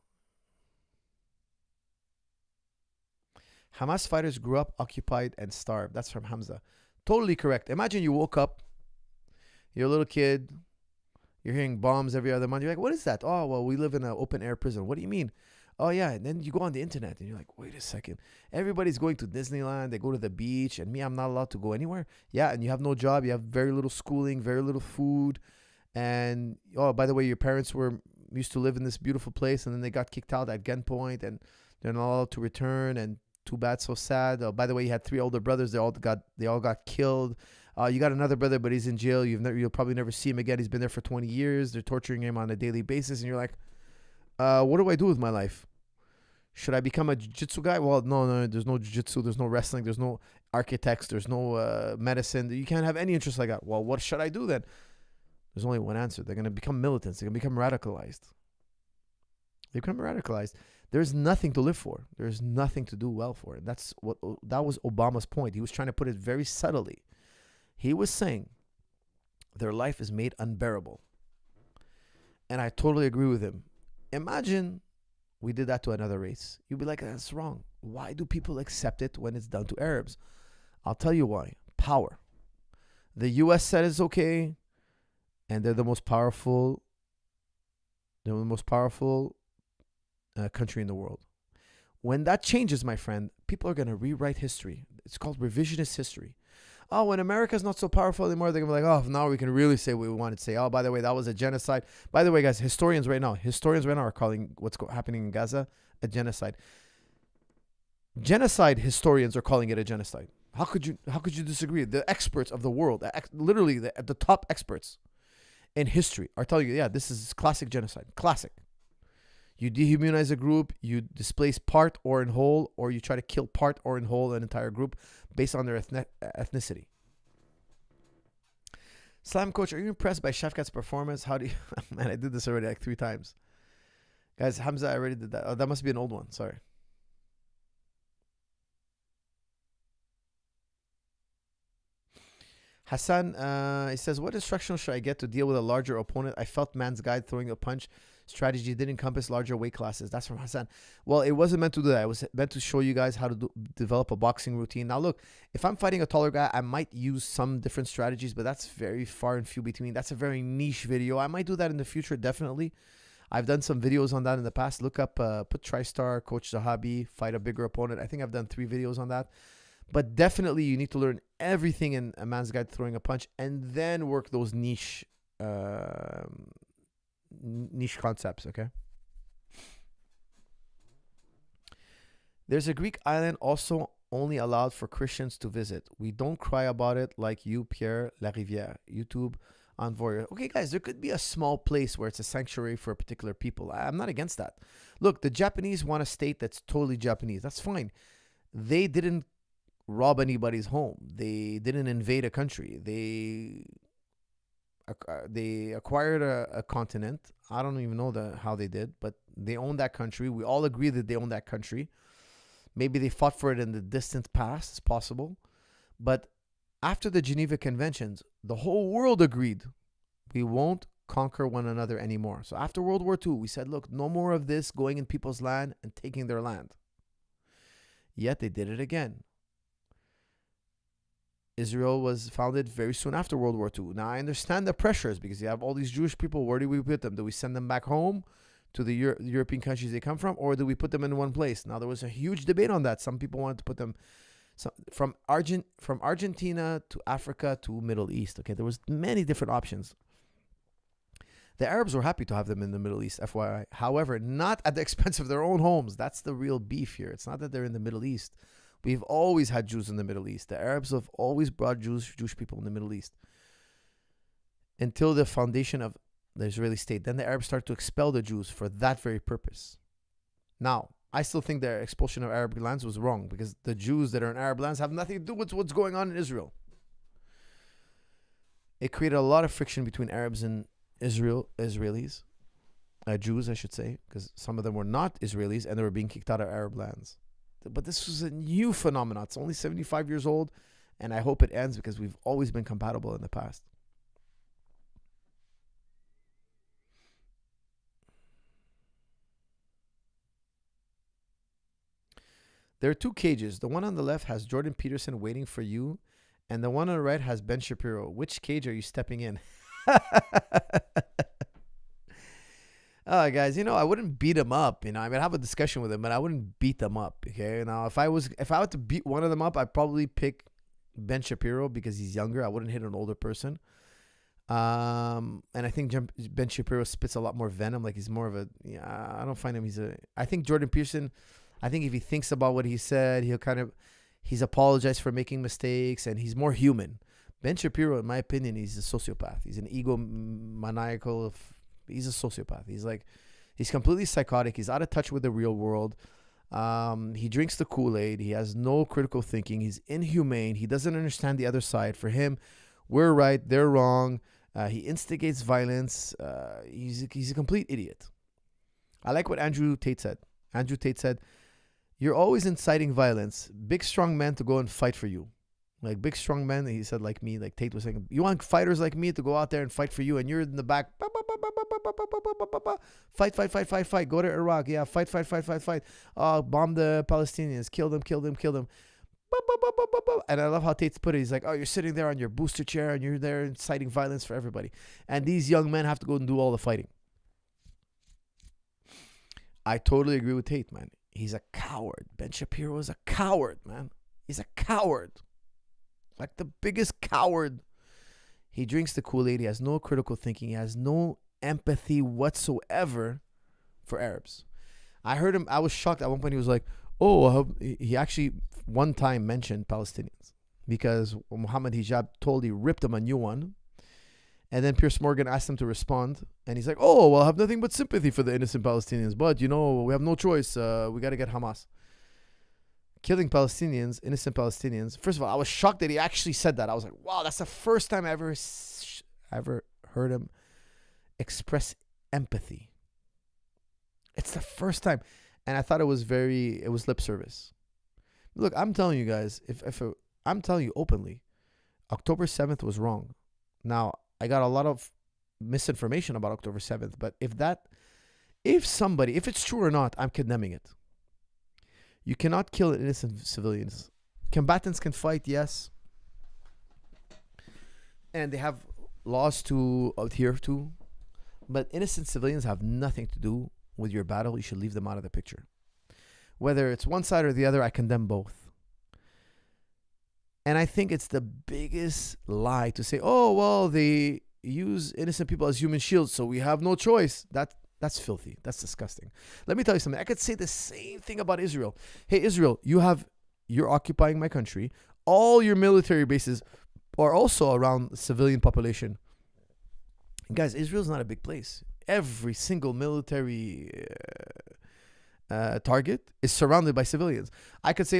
Hamas fighters grew up occupied and starved. That's from Hamza. Totally correct. Imagine you woke up. You're a little kid. You're hearing bombs every other month. You're like, what is that? Oh, well, we live in an open air prison. What do you mean? Oh yeah, and then you go on the internet and you're like, wait a second, everybody's going to Disneyland, they go to the beach, and me, I'm not allowed to go anywhere. Yeah, and you have no job, you have very little schooling, very little food, and oh, by the way, your parents were used to live in this beautiful place, and then they got kicked out at gunpoint, and they're not allowed to return, and too bad, so sad. By the way, you had three older brothers, they all got killed. You got another brother, but he's in jail. You'll probably never see him again. He's been there for 20 years. They're torturing him on a daily basis, and you're like, what do I do with my life? Should I become a jiu-jitsu guy? Well, no, there's no jiu-jitsu, there's no wrestling, there's no architects, there's no medicine. You can't have any interest like that. Well, what should I do then? There's only one answer. They're going to become militants. They're going to become radicalized. They become radicalized. There's nothing to live for. There's nothing to do well for. And that was Obama's point. He was trying to put it very subtly. He was saying their life is made unbearable. And I totally agree with him. Imagine we did that to another race. You'd be like, that's wrong. Why do people accept it when it's done to Arabs? I'll tell you why. Power. The U.S. said it's okay, and they're the most powerful. They're the most powerful country in the world. When that changes, my friend, people are going to rewrite history. It's called revisionist history. Oh, when America's not so powerful anymore, they're going to be like, oh, now we can really say what we wanted to say. Oh, by the way, that was a genocide. By the way, guys, historians right now are calling what's happening in Gaza a genocide. Genocide historians are calling it a genocide. How could you disagree? The experts of the world, literally the top experts in history are telling you, yeah, this is classic genocide. Classic. You dehumanize a group, you displace part or in whole, or you try to kill part or in whole an entire group based on their ethnicity. Slam coach, are you impressed by Shavkat's performance? How do you... Man, I did this already like 3 times. Guys, Hamza, I already did that. Oh, that must be an old one. Sorry. Hassan, he says, what instructional should I get to deal with a larger opponent? I felt man's guide throwing a punch strategy didn't encompass larger weight classes. That's from Hassan. Well, it wasn't meant to do that. It was meant to show you guys how to develop a boxing routine. Now, look, if I'm fighting a taller guy, I might use some different strategies, but that's very far and few between. That's a very niche video. I might do that in the future, definitely. I've done some videos on that in the past. Look up, put TriStar, Coach Zahabi, fight a bigger opponent. I think I've done 3 videos on that. But definitely you need to learn everything in a man's guide throwing a punch and then work those niche concepts, okay? There's a Greek island also only allowed for Christians to visit. We don't cry about it like you, Pierre Larivière. YouTube on Voyeur. Okay, guys, there could be a small place where it's a sanctuary for a particular people. I'm not against that. Look, the Japanese want a state that's totally Japanese. That's fine. They didn't rob anybody's home. They didn't invade a country. They acquired a continent. I don't even know how they did, but they own that country. We all agree that they own that country. Maybe they fought for it in the distant past. It's possible. But after the Geneva Conventions, the whole world agreed we won't conquer one another anymore. So after World War II, we said, look, no more of this going in people's land and taking their land. Yet they did it again. Israel was founded very soon after World War II. Now, I understand the pressures because you have all these Jewish people. Where do we put them? Do we send them back home to the European countries they come from, or do we put them in one place? Now, there was a huge debate on that. Some people wanted to put them from Argentina to Africa to Middle East. Okay, there was many different options. The Arabs were happy to have them in the Middle East, FYI. However, not at the expense of their own homes. That's the real beef here. It's not that they're in the Middle East. We've always had Jews in the Middle East. The Arabs have always brought Jewish people in the Middle East until the foundation of the Israeli state. Then the Arabs started to expel the Jews for that very purpose. Now, I still think their expulsion of Arab lands was wrong because the Jews that are in Arab lands have nothing to do with what's going on in Israel. It created a lot of friction between Arabs and Israelis, Jews, I should say, because some of them were not Israelis and they were being kicked out of Arab lands. But this was a new phenomenon. It's only 75 years old, and I hope it ends because we've always been compatible in the past. There are 2 cages. The one on the left has Jordan Peterson waiting for you, and the one on the right has Ben Shapiro. Which cage are you stepping in? Guys, I wouldn't beat him up. I mean, have a discussion with him, but I wouldn't beat them up. Okay. Now, if I had to beat one of them up, I'd probably pick Ben Shapiro because he's younger. I wouldn't hit an older person. And I think Ben Shapiro spits a lot more venom. Like he's more of a. Yeah, I don't find him. I think Jordan Peterson. I think if he thinks about what he said, he's apologized for making mistakes, and he's more human. Ben Shapiro, in my opinion, he's a sociopath. He's an egomaniacal. He's a sociopath. He's completely psychotic. He's out of touch with the real world. He drinks the Kool-Aid. He has no critical thinking. He's inhumane. He doesn't understand the other side. For him, we're right, they're wrong. He instigates violence. He's a complete idiot. I like what Andrew Tate said. Andrew Tate said, "You're always inciting violence. Big, strong men to go and fight for you. Like big, strong men," he said, like me, like Tate was saying, "You want fighters like me to go out there and fight for you, and you're in the back. Fight. Go to Iraq. Yeah, fight. Bomb the Palestinians. Kill them. And I love how Tate's put it. He's like, oh, you're sitting there on your booster chair and you're there inciting violence for everybody. And these young men have to go and do all the fighting. I totally agree with Tate, man. He's a coward. Ben Shapiro is a coward, man. He's a coward. Like the biggest coward. He drinks the Kool-Aid. He has no critical thinking. He has no empathy whatsoever for Arabs. I heard him. I was shocked. At one point he was like, he actually one time mentioned Palestinians because Mohammed Hijab totally ripped him a new one. And then Piers Morgan asked him to respond. And he's like, I have nothing but sympathy for the innocent Palestinians. But, we have no choice. We got to get Hamas. Killing Palestinians, innocent Palestinians. First of all, I was shocked that he actually said that. I was like, wow, that's the first time I ever heard him express empathy. It's the first time. And I thought it was lip service. Look, I'm telling you guys, I'm telling you openly, October 7th was wrong. Now, I got a lot of misinformation about October 7th, but if it's true or not, I'm condemning it. You cannot kill innocent civilians. Combatants can fight, yes. And they have laws to adhere to, but innocent civilians have nothing to do with your battle. You should leave them out of the picture. Whether it's one side or the other, I condemn both. And I think it's the biggest lie to say, they use innocent people as human shields, so we have no choice. That's filthy. That's disgusting. Let me tell you something. I could say the same thing about Israel. Hey, Israel, you're occupying my country. All your military bases are also around the civilian population. And guys, Israel's not a big place. Every single military target is surrounded by civilians. I could say,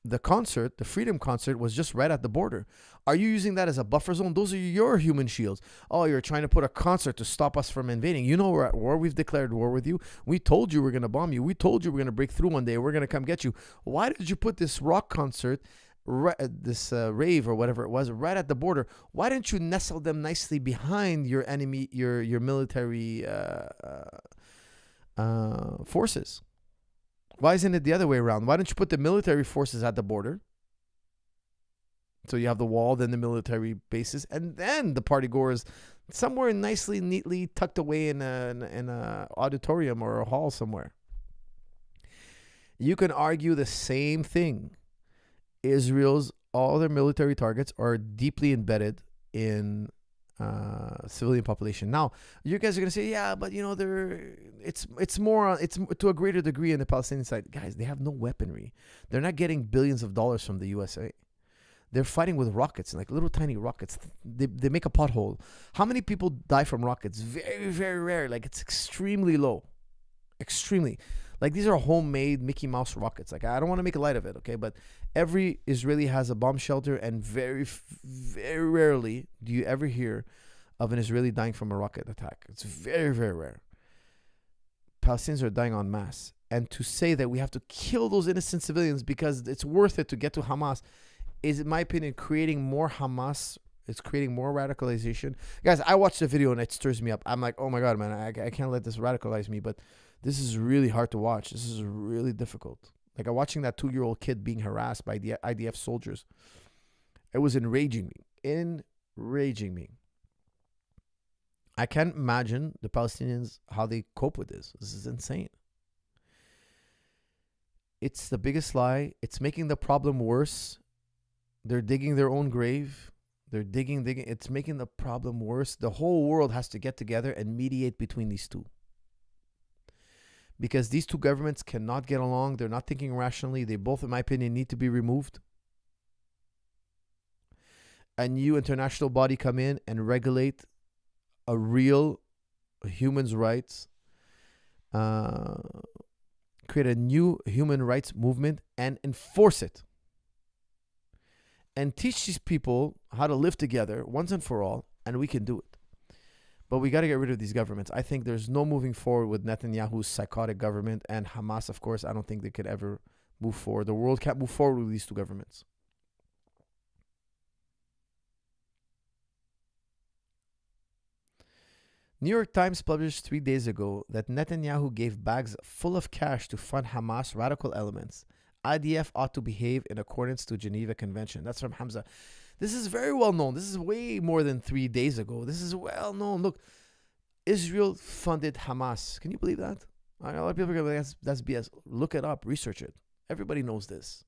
the concert, the Freedom Concert, was just right at the border. Are you using that as a buffer zone? Those are your human shields. Oh, you're trying to put a concert to stop us from invading. We're at war. We've declared war with you. We told you we're going to bomb you. We told you we're going to break through one day. We're going to come get you. Why did you put this rock concert, this rave or whatever it was, right at the border? Why didn't you nestle them nicely behind your enemy, your military forces? Why isn't it the other way around? Why don't you put the military forces at the border? So you have the wall, then the military bases, and then the party goers somewhere nicely, neatly tucked away in a auditorium or a hall somewhere. You can argue the same thing. All their military targets are deeply embedded in civilian population. Now, you guys are gonna say, yeah, but it's to a greater degree in the Palestinian side. Guys, they have no weaponry. They're not getting billions of dollars from the USA. They're fighting with rockets, like little tiny rockets. They make a pothole. How many people die from rockets? Very, very rare. Like it's extremely low. Extremely. Like these are homemade Mickey Mouse rockets. Like I don't want to make a light of it, okay? But every Israeli has a bomb shelter, and very, very rarely do you ever hear of an Israeli dying from a rocket attack. It's very, very rare. Palestinians are dying en masse. And to say that we have to kill those innocent civilians because it's worth it to get to Hamas is, in my opinion, creating more Hamas. It's creating more radicalization. Guys, I watched the video and it stirs me up. I'm like, oh my God, man, I can't let this radicalize me. But this is really hard to watch. This is really difficult. Like I'm watching that 2-year-old kid being harassed by the IDF soldiers. It was enraging me. I can't imagine the Palestinians, how they cope with this. This is insane. It's the biggest lie. It's making the problem worse. They're digging their own grave. They're digging. It's making the problem worse. The whole world has to get together and mediate between these two. Because these two governments cannot get along. They're not thinking rationally. They both, in my opinion, need to be removed. A new international body come in and regulate a real human rights, create a new human rights movement and enforce it. And teach these people how to live together once and for all, and we can do it. But we got to get rid of these governments. I think there's no moving forward with Netanyahu's psychotic government and Hamas, of course. I don't think they could ever move forward. The world can't move forward with these two governments. New York Times published 3 days ago that Netanyahu gave bags full of cash to fund Hamas radical elements. IDF ought to behave in accordance to Geneva Convention. That's from Hamza. This is very well known. This is way more than 3 days ago. This is well known. Look, Israel funded Hamas. Can you believe that? A lot of people are going to be like, that's BS. Look it up. Research it. Everybody knows this.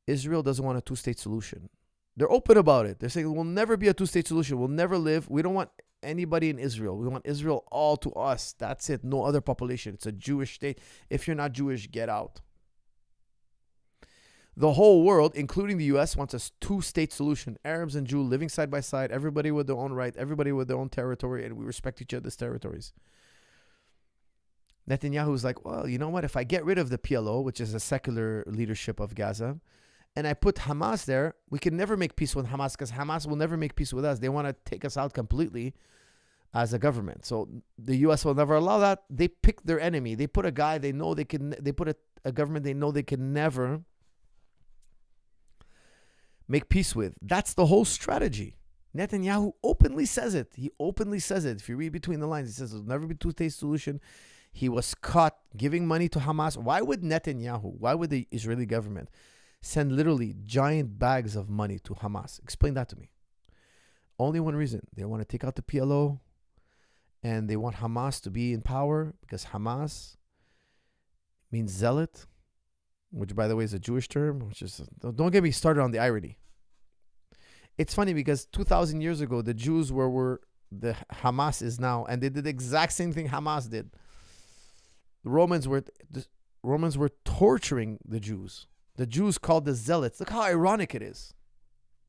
Israel doesn't want a two-state solution. They're open about it. They're saying, we'll never be a two-state solution. We'll never live. We don't want anybody in Israel. We want Israel all to us. That's it. No other population. It's a Jewish state. If you're not Jewish, get out. The whole world, including the U.S., wants a two-state solution. Arabs and Jews living side by side, everybody with their own right, everybody with their own territory, and we respect each other's territories. Netanyahu's like, well, you know what? If I get rid of the PLO, which is a secular leadership of Gaza, and I put Hamas there, we can never make peace with Hamas because Hamas will never make peace with us. They want to take us out completely as a government. So the U.S. will never allow that. They pick their enemy. They put a guy they know they can. They put a government they know they can never make peace with. That's the whole strategy. Netanyahu openly says it. He openly says it. If you read between the lines, he says there'll never be a two-state solution. He was caught giving money to Hamas. Why would Netanyahu? Why would the Israeli government send literally giant bags of money to Hamas? Explain that to me. Only one reason. They want to take out the PLO and they want Hamas to be in power because Hamas means zealot, which, by the way, is a Jewish term. Which is, don't get me started on the irony. It's funny because 2,000 years ago, the Jews were where the Hamas is now, and they did the exact same thing Hamas did. The Romans were torturing the Jews. The Jews called the zealots. Look how ironic it is.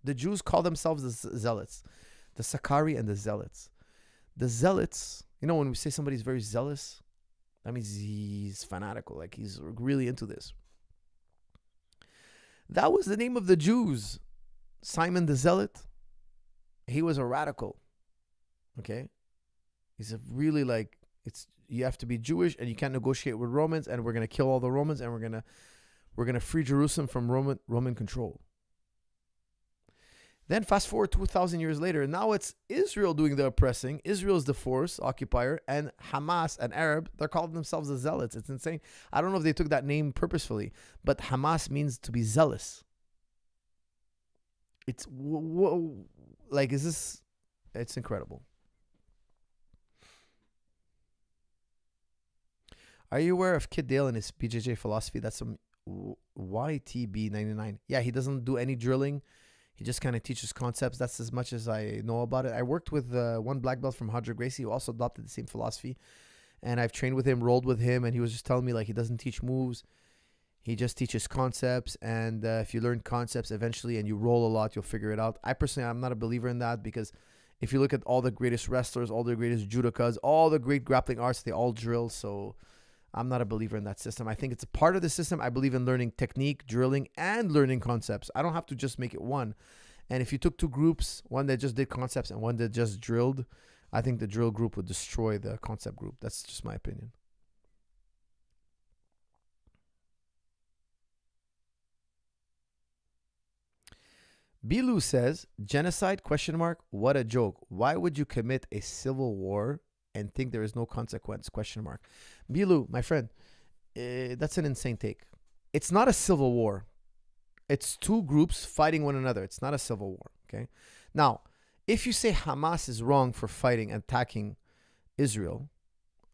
The Jews call themselves the zealots. The Sakari and the zealots. The zealots, you know, when we say somebody's very zealous, that means he's fanatical. Like he's really into this. That was the name of the Jews. Simon the Zealot. He was a radical. Okay? He's a really like, you have to be Jewish and you can't negotiate with Romans, and we're going to kill all the Romans, and we're going to free Jerusalem from Roman control. Then fast forward 2,000 years later, now it's Israel doing the oppressing. Israel's the force occupier, and Hamas, an Arab, they're calling themselves the zealots. It's insane. I don't know if they took that name purposefully, but Hamas means to be zealous. It's like, is this? It's incredible. Are you aware of Kid Dale and his BJJ philosophy? That's some YTB99. Yeah, he doesn't do any drilling. He just kind of teaches concepts. That's as much as I know about it. I worked with one black belt from Hadra Gracie who also adopted the same philosophy. And I've trained with him, rolled with him, and he was just telling me like he doesn't teach moves. He just teaches concepts. And if you learn concepts eventually and you roll a lot, you'll figure it out. I personally, I'm not a believer in that because if you look at all the greatest wrestlers, all the greatest judokas, all the great grappling arts, they all drill. So I'm not a believer in that system. I think it's a part of the system. I believe in learning technique, drilling, and learning concepts. I don't have to just make it one. And if you took two groups, one that just did concepts and one that just drilled, I think the drill group would destroy the concept group. That's just my opinion. Bilu says, genocide, ? What a joke. Why would you commit a civil war and think there is no consequence, ? Bilu, my friend, that's an insane take. It's not a civil war. It's two groups fighting one another. It's not a civil war, okay? Now, If you say Hamas is wrong for fighting and attacking Israel,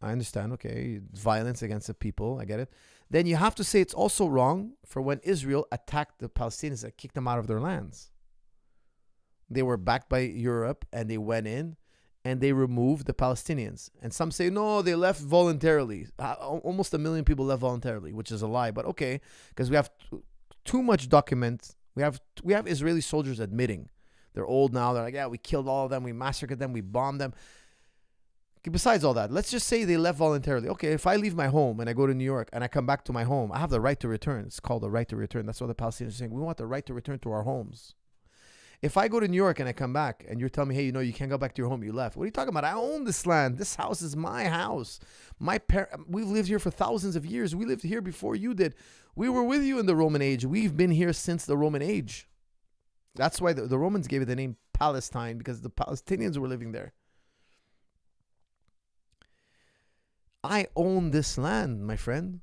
I understand, okay, violence against the people, I get it. Then you have to say it's also wrong for when Israel attacked the Palestinians and kicked them out of their lands. They were backed by Europe and they went in and they removed the Palestinians. And some say, no, they left voluntarily. Almost 1 million people left voluntarily, which is a lie. But okay, because we have too much document. We have Israeli soldiers admitting. They're old now. They're like, yeah, we killed all of them. We massacred them. We bombed them. Besides all that, let's just say they left voluntarily. Okay, if I leave my home and I go to New York and I come back to my home, I have the right to return. It's called the right to return. That's what the Palestinians are saying. We want the right to return to our homes. If I go to New York and I come back and you're telling me, hey, you can't go back to your home, you left. What are you talking about? I own this land. This house is my house. We've lived here for thousands of years. We lived here before you did. We were with you in the Roman age. We've been here since the Roman age. That's why the Romans gave it the name Palestine, because the Palestinians were living there. I own this land, my friend.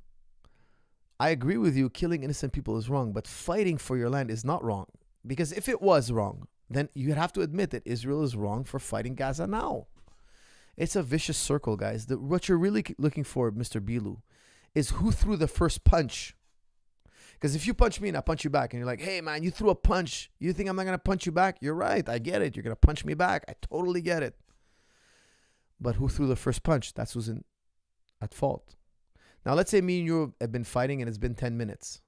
I agree with you, killing innocent people is wrong, but fighting for your land is not wrong. Because if it was wrong, then you'd have to admit that Israel is wrong for fighting Gaza now. It's a vicious circle, guys. What you're really looking for, Mr. Bilu, is who threw the first punch. Because if you punch me and I punch you back and you're like, hey, man, you threw a punch. You think I'm not going to punch you back? You're right. I get it. You're going to punch me back. I totally get it. But who threw the first punch? That's who's at fault. Now, let's say me and you have been fighting and it's been 10 minutes.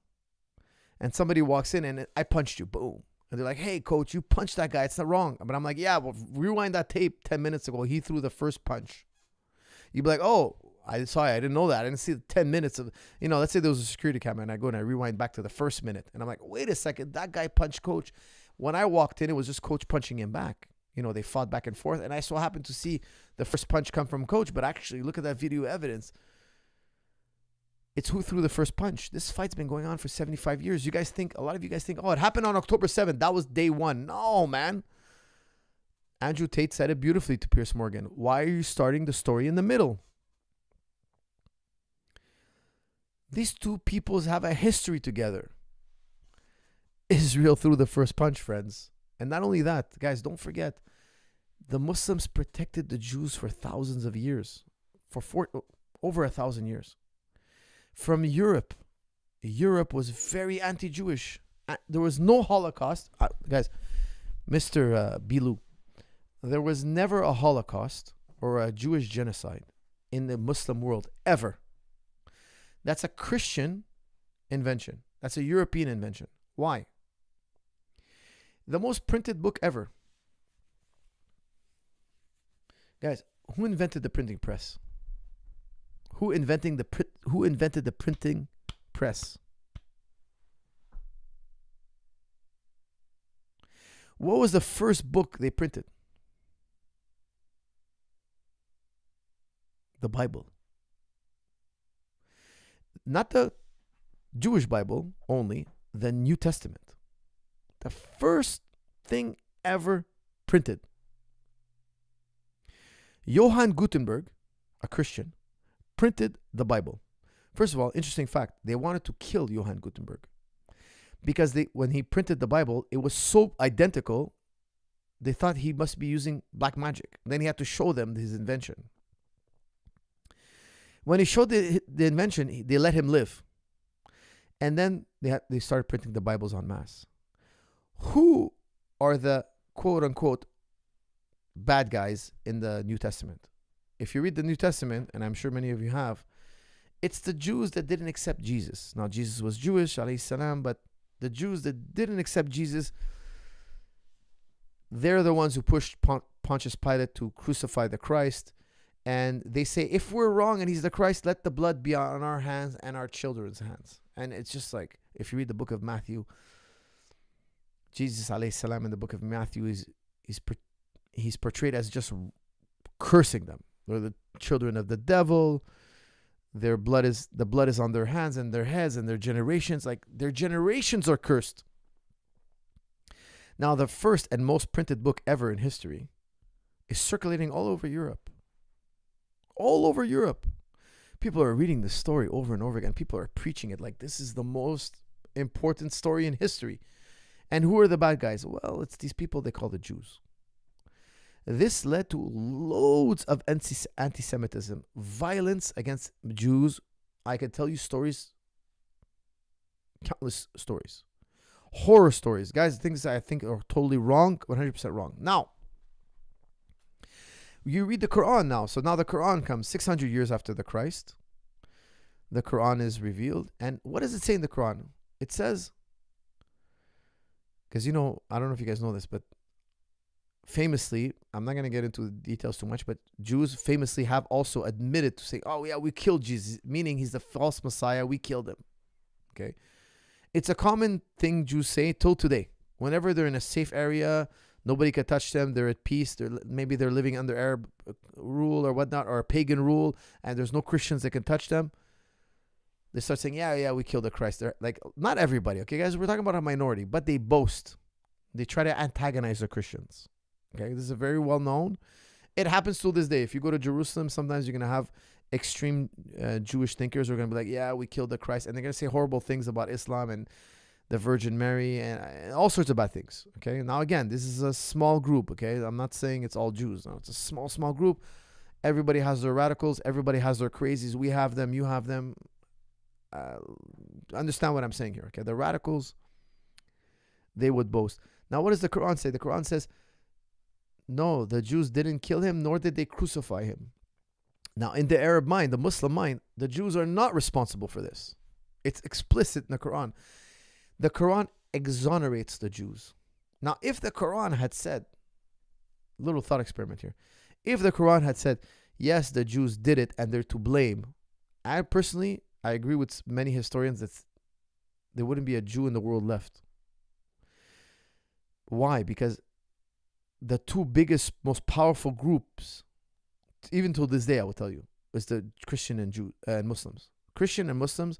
And somebody walks in and I punched you. Boom. And they're like, hey, coach, you punched that guy. It's not wrong. But I'm like, yeah, well, rewind that tape 10 minutes ago. He threw the first punch. You'd be like, oh, I didn't know that. I didn't see the 10 minutes of, let's say there was a security camera and I go and I rewind back to the first minute. And I'm like, wait a second, that guy punched coach. When I walked in, it was just coach punching him back. They fought back and forth. And I so happened to see the first punch come from coach. But actually, look at that video evidence. It's who threw the first punch. This fight's been going on for 75 years. A lot of you guys think, oh, it happened on October 7th. That was day one. No, man. Andrew Tate said it beautifully to Piers Morgan. Why are you starting the story in the middle? These two peoples have a history together. Israel threw the first punch, friends. And not only that, guys, don't forget, the Muslims protected the Jews for thousands of years. Over 1,000 years. From Europe was very anti-Jewish. There was no Holocaust. Guys, Mr. Bilu, there was never a Holocaust or a Jewish genocide in the Muslim world, ever. That's a Christian invention. That's a European invention. Why? The most printed book ever. Guys, who invented the printing press? Who invented the printing press? What was the first book they printed? The Bible. Not the Jewish Bible only, the New Testament. The first thing ever printed. Johann Gutenberg, a Christian, printed the Bible. First of all, interesting fact, they wanted to kill Johann Gutenberg because when he printed the Bible, it was so identical, they thought he must be using black magic. Then he had to show them his invention. When he showed the invention, they let him live. And then they started printing the Bibles en masse. Who are the quote-unquote bad guys in the New Testament? If you read the New Testament, and I'm sure many of you have, it's the Jews that didn't accept Jesus. Now, Jesus was Jewish, alayhi salam, but the Jews that didn't accept Jesus, they're the ones who pushed Pontius Pilate to crucify the Christ. And they say, if we're wrong and he's the Christ, let the blood be on our hands and our children's hands. And it's just like, if you read the book of Matthew, Jesus alayhi salam in the book of Matthew, he's portrayed as just cursing them. They're the children of the devil. The blood is on their hands and their heads and their generations. Like, their generations are cursed. Now, the first and most printed book ever in history is circulating all over Europe. All over Europe. People are reading this story over and over again. People are preaching it like this is the most important story in history. And who are the bad guys? Well, it's these people they call the Jews. This led to loads of anti-Semitism, violence against Jews. I could tell you stories, countless stories, horror stories. Guys, things that I think are totally wrong, 100% wrong. Now, you read the Quran now. So now the Quran comes 600 years after the Christ. The Quran is revealed. And what does it say in the Quran? It says, because I don't know if you guys know this, but famously, I'm not going to get into the details too much, but Jews famously have also admitted to say, oh yeah, we killed Jesus, meaning he's the false Messiah, we killed him. Okay. It's a common thing Jews say till today. Whenever they're in a safe area, nobody can touch them, they're at peace, maybe they're living under Arab rule or whatnot, or pagan rule, and there's no Christians that can touch them. They start saying, yeah, we killed the Christ. They're like, not everybody, okay, guys? We're talking about a minority, but they boast. They try to antagonize the Christians. Okay, this is very well known. It happens to this day. If you go to Jerusalem, sometimes you're going to have extreme Jewish thinkers who are going to be like, yeah, we killed the Christ. And they're going to say horrible things about Islam and the Virgin Mary and all sorts of bad things. Okay, now again, this is a small group. Okay, I'm not saying it's all Jews. No, it's a small group. Everybody has their radicals. Everybody has their crazies. We have them. You have them. Understand what I'm saying here. Okay, the radicals, they would boast. Now, what does the Quran say? The Quran says, no, the Jews didn't kill him, nor did they crucify him. Now, in the Arab mind, the Muslim mind, the Jews are not responsible for this. It's explicit in the Quran. The Quran exonerates the Jews. Now, if the Quran had said, little thought experiment here, if the Quran had said, yes, the Jews did it and they're to blame, I agree with many historians that there wouldn't be a Jew in the world left. Why? Because the two biggest, most powerful groups, even till this day, I will tell you, is the Christian and Muslims. Christian and Muslims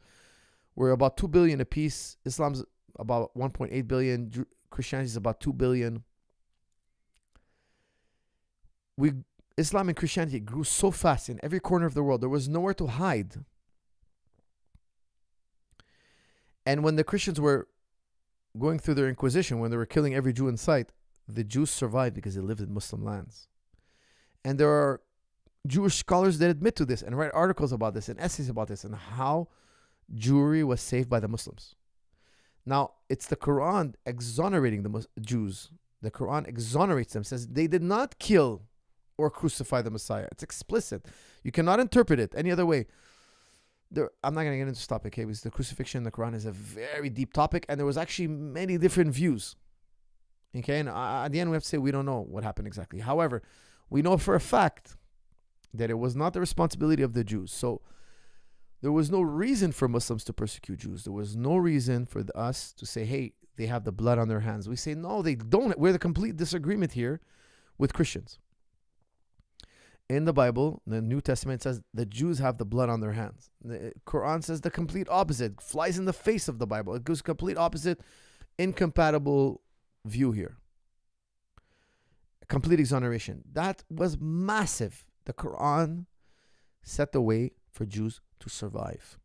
were about 2 billion apiece. Islam's about 1.8 billion. Christianity is about 2 billion. Islam and Christianity grew so fast in every corner of the world. There was nowhere to hide. And when the Christians were going through their Inquisition, when they were killing every Jew in sight, the Jews survived because they lived in Muslim lands. And there are Jewish scholars that admit to this and write articles about this and essays about this and how Jewry was saved by the Muslims. Now, it's the Quran exonerating the Jews. The Quran exonerates them, says they did not kill or crucify the Messiah. It's explicit. You cannot interpret it any other way. I'm not going to get into this topic, okay, because the crucifixion in the Quran is a very deep topic, and there was actually many different views. Okay, and at the end we have to say we don't know what happened exactly. However, we know for a fact that it was not the responsibility of the Jews. So there was no reason for Muslims to persecute Jews. There was no reason for us to say, hey, they have the blood on their hands. We say, no, they don't. We're the complete disagreement here with Christians. In the Bible, the New Testament says the Jews have the blood on their hands. The Quran says the complete opposite, flies in the face of the Bible. It goes complete opposite, incompatible view here. Complete exoneration. That was massive. The Quran set the way for Jews to survive.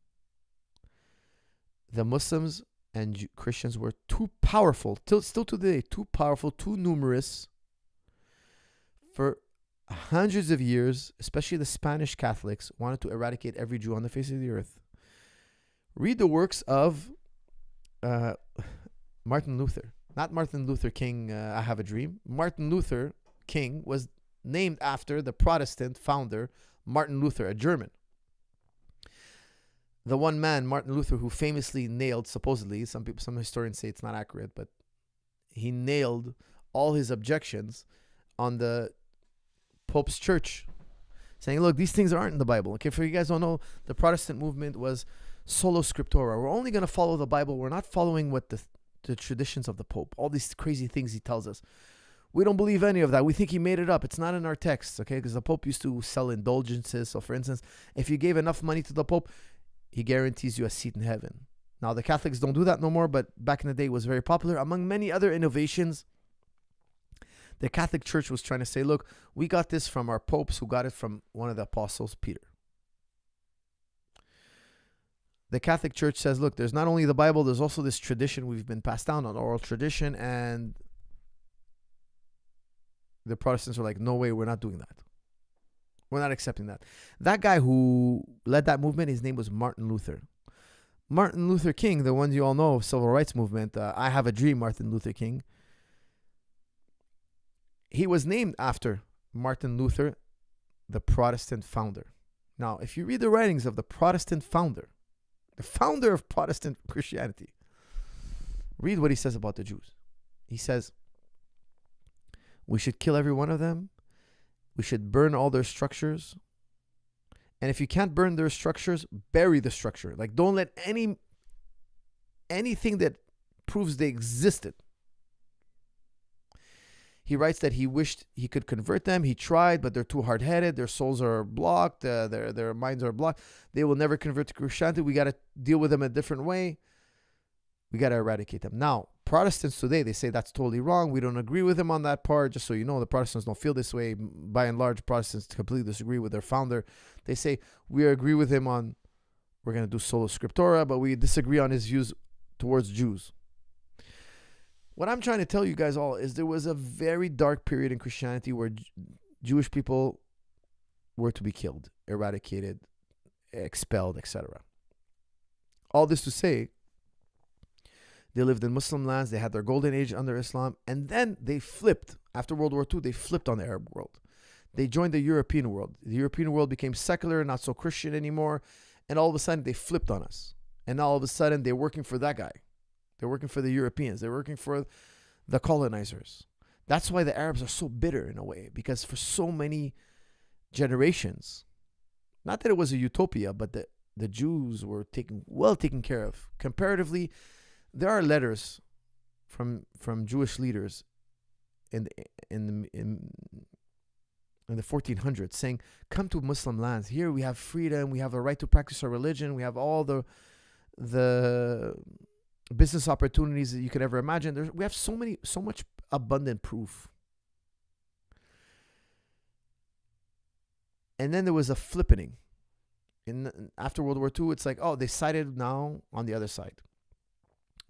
The Muslims and Christians were too powerful, still today, too powerful, too numerous for hundreds of years. Especially the Spanish Catholics wanted to eradicate every Jew on the face of the earth. Read the works of Martin Luther. Not Martin Luther King, I Have a Dream. Martin Luther King was named after the Protestant founder, Martin Luther, a German. The one man, Martin Luther, who famously nailed, supposedly, some historians say it's not accurate, but he nailed all his objections on the Pope's church, saying, look, these things aren't in the Bible. Okay, for you guys don't know, the Protestant movement was solo scriptura. We're only going to follow the Bible. We're not following what the traditions of the Pope, all these crazy things he tells us. We don't believe any of that. We think he made it up. It's not in our texts, okay? Because the Pope used to sell indulgences. So, for instance, if you gave enough money to the Pope, he guarantees you a seat in heaven. Now, the Catholics don't do that no more, but back in the day it was very popular. Among many other innovations, the Catholic Church was trying to say, look, we got this from our popes who got it from one of the apostles, Peter. The Catholic Church says, look, there's not only the Bible, there's also this tradition we've been passed down on oral tradition, and The Protestants were like, no way, we're not doing that. We're not accepting that. That guy who led that movement, his name was Martin Luther. Martin Luther King, the ones you all know, civil rights movement. I Have a Dream, Martin Luther King. He was named after Martin Luther, the Protestant founder. Now, if you read the writings of the Protestant founder, the founder of Protestant Christianity, read what he says about the Jews. He says, we should kill every one of them. We should burn all their structures. And if you can't burn their structures, bury the structure. Like, don't let anything that proves they existed. He writes that he wished he could convert them. He tried, but they're too hard-headed. Their souls are blocked. Their minds are blocked. They will never convert to Christianity. We got to deal with them a different way. We got to eradicate them. Now, Protestants today, they say that's totally wrong. We don't agree with them on that part. Just so you know, the Protestants don't feel this way. By and large, Protestants completely disagree with their founder. They say, we agree with him on, we're going to do sola scriptura, but we disagree on his views towards Jews. What I'm trying to tell you guys all is there was a very dark period in Christianity where Jewish people were to be killed, eradicated, expelled, etc. All this to say, they lived in Muslim lands. They had their golden age under Islam. And then they flipped. After World War II, they flipped on the Arab world. They joined the European world. The European world became secular, not so Christian anymore. And all of a sudden, they flipped on us. And all of a sudden, they're working for that guy. They're working for the Europeans. They're working for the colonizers. That's why the Arabs are so bitter in a way. Because for so many generations, not that it was a utopia, but the Jews were well taken care of. Comparatively, there are letters from Jewish leaders in the 1400s saying, come to Muslim lands. Here we have freedom. We have the right to practice our religion. We have all the business opportunities that you could ever imagine. We have so much abundant proof. And then there was a flippening. After World War II, it's like, oh, they sided now on the other side.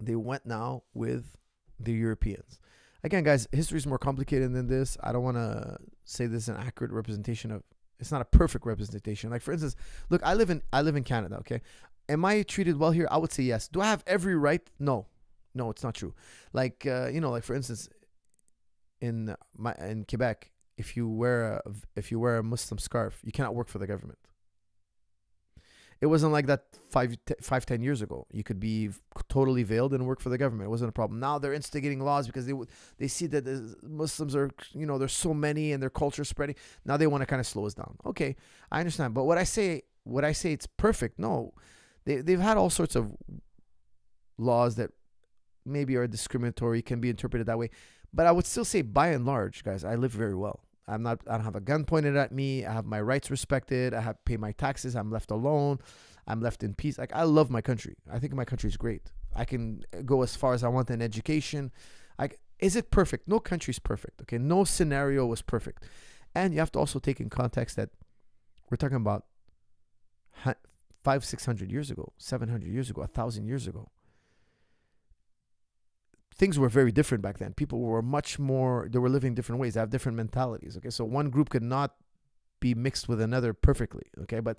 They went now with the Europeans. Again, guys, history is more complicated than this. I don't want to say this is an accurate representation of. It's not a perfect representation. Like, for instance, look, I live in Canada. Okay, am I treated well here? I would say yes. Do I have every right? No, it's not true. Like, like for instance, in Quebec, if you wear a Muslim scarf, you cannot work for the government. It wasn't like that 10 years ago. You could be totally veiled and work for the government. It wasn't a problem. Now they're instigating laws because they see that the Muslims are, there's so many and their culture spreading. Now they want to kind of slow us down. Okay, I understand. But what I say it's perfect. No, they've had all sorts of laws that maybe are discriminatory, can be interpreted that way. But I would still say, by and large, guys, I live very well. I don't have a gun pointed at me. I have my rights respected. I have pay my taxes. I'm left alone. I'm left in peace. Like, I love my country. I think my country is great. I can go as far as I want in education. Is it perfect? No country is perfect. Okay, no scenario was perfect. And you have to also take in context that we're talking about 500-600 years ago, 700 years ago, 1,000 years ago. Things were very different back then. People were they were living different ways. They have different mentalities. Okay, so one group could not be mixed with another perfectly. Okay, but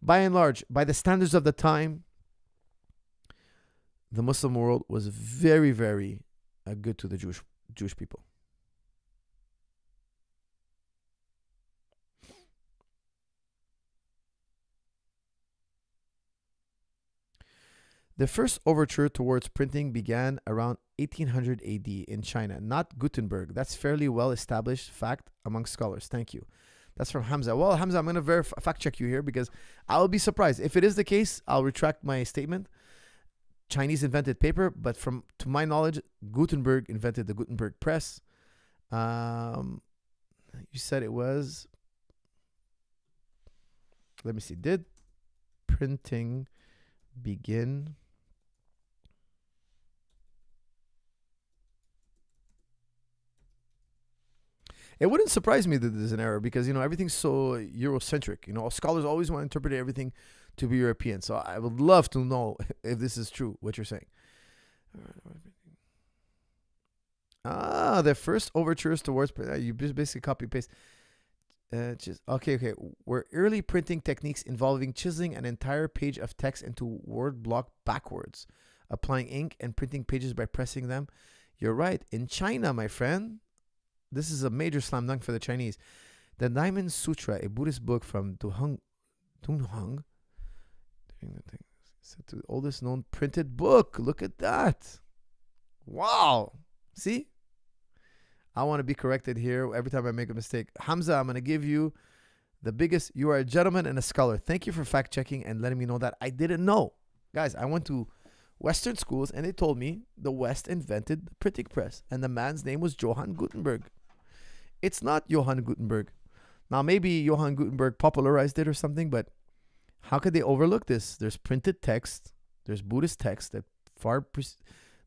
by and large, by the standards of the time, the Muslim world was very, very good to the Jewish people. The first overture towards printing began around 1800 AD in China, not Gutenberg. That's fairly well-established fact among scholars. Thank you. That's from Hamza. Well, Hamza, I'm going to fact check you here because I will be surprised. If it is the case, I'll retract my statement. Chinese invented paper, but to my knowledge, Gutenberg invented the Gutenberg press. You said it was, let me see, did printing begin It wouldn't surprise me that there's an error because, everything's so Eurocentric. Scholars always want to interpret everything to be European. So I would love to know if this is true, what you're saying. The first overtures towards you just basically copy paste. Okay. Were early printing techniques involving chiseling an entire page of text into word block backwards, applying ink and printing pages by pressing them. You're right. In China, my friend, this is a major slam dunk for the Chinese. The Diamond Sutra, a Buddhist book from Dunhuang, the oldest known printed book. Look at that. Wow. See? I want to be corrected here every time I make a mistake. Hamza, I'm going to give you the biggest. You are a gentleman and a scholar. Thank you for fact checking and letting me know that I didn't know. Guys, I went to Western schools and they told me the West invented the printing press and the man's name was Johann Gutenberg. It's not Johann Gutenberg. Now, maybe Johann Gutenberg popularized it or something, but how could they overlook this? There's printed text. There's Buddhist text that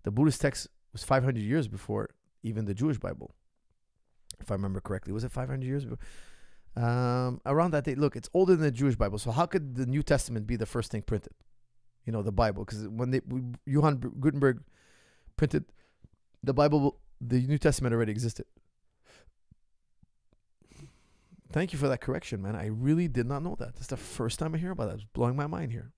the Buddhist text was 500 years before even the Jewish Bible, if I remember correctly. Was it 500 years ago? Around that date. Look, it's older than the Jewish Bible. So how could the New Testament be the first thing printed? You know, the Bible. Because when Johann Gutenberg printed the Bible, the New Testament already existed. Thank you for that correction, man. I really did not know that. That's the first time I hear about that. It's blowing my mind here.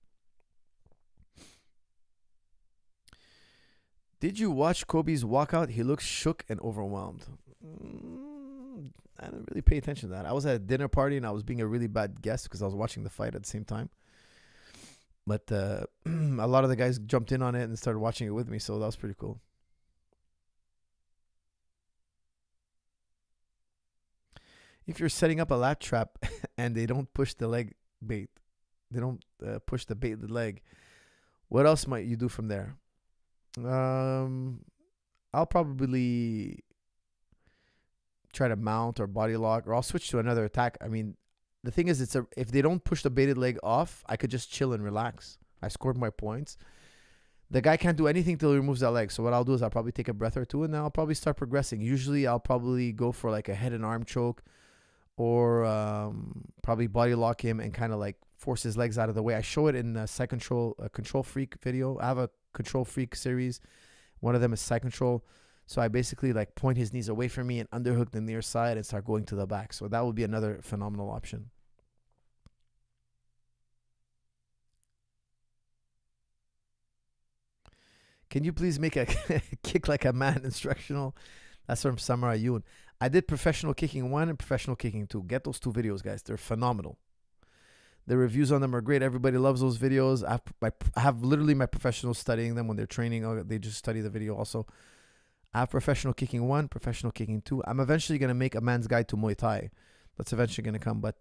Did you watch Colby's walkout? He looks shook and overwhelmed. I didn't really pay attention to that. I was at a dinner party and I was being a really bad guest because I was watching the fight at the same time. But a lot of the guys jumped in on it and started watching it with me, so that was pretty cool. If you're setting up a lat trap and they don't push the leg bait, they don't push the baited leg, what else might you do from there? I'll probably try to mount or body lock, or I'll switch to another attack. I mean, the thing is, if they don't push the baited leg off, I could just chill and relax. I scored my points. The guy can't do anything till he removes that leg. So what I'll do is I'll probably take a breath or two, and then I'll probably start progressing. Usually, I'll probably go for like a head and arm choke, or probably body lock him and kind of like force his legs out of the way. I show it in a side control, a control freak video. I have a control freak series. One of them is side control. So I basically like point his knees away from me and underhook the near side and start going to the back. So that would be another phenomenal option. Can you please make a kick like a man instructional? That's from Samara Yoon. I did professional kicking 1 and professional kicking 2. Get those 2 videos, guys. They're phenomenal. The reviews on them are great. Everybody loves those videos. I have literally my professionals studying them when they're training. They just study the video also. I have professional kicking 1, professional kicking 2. I'm eventually going to make a man's guide to Muay Thai. That's eventually going to come, but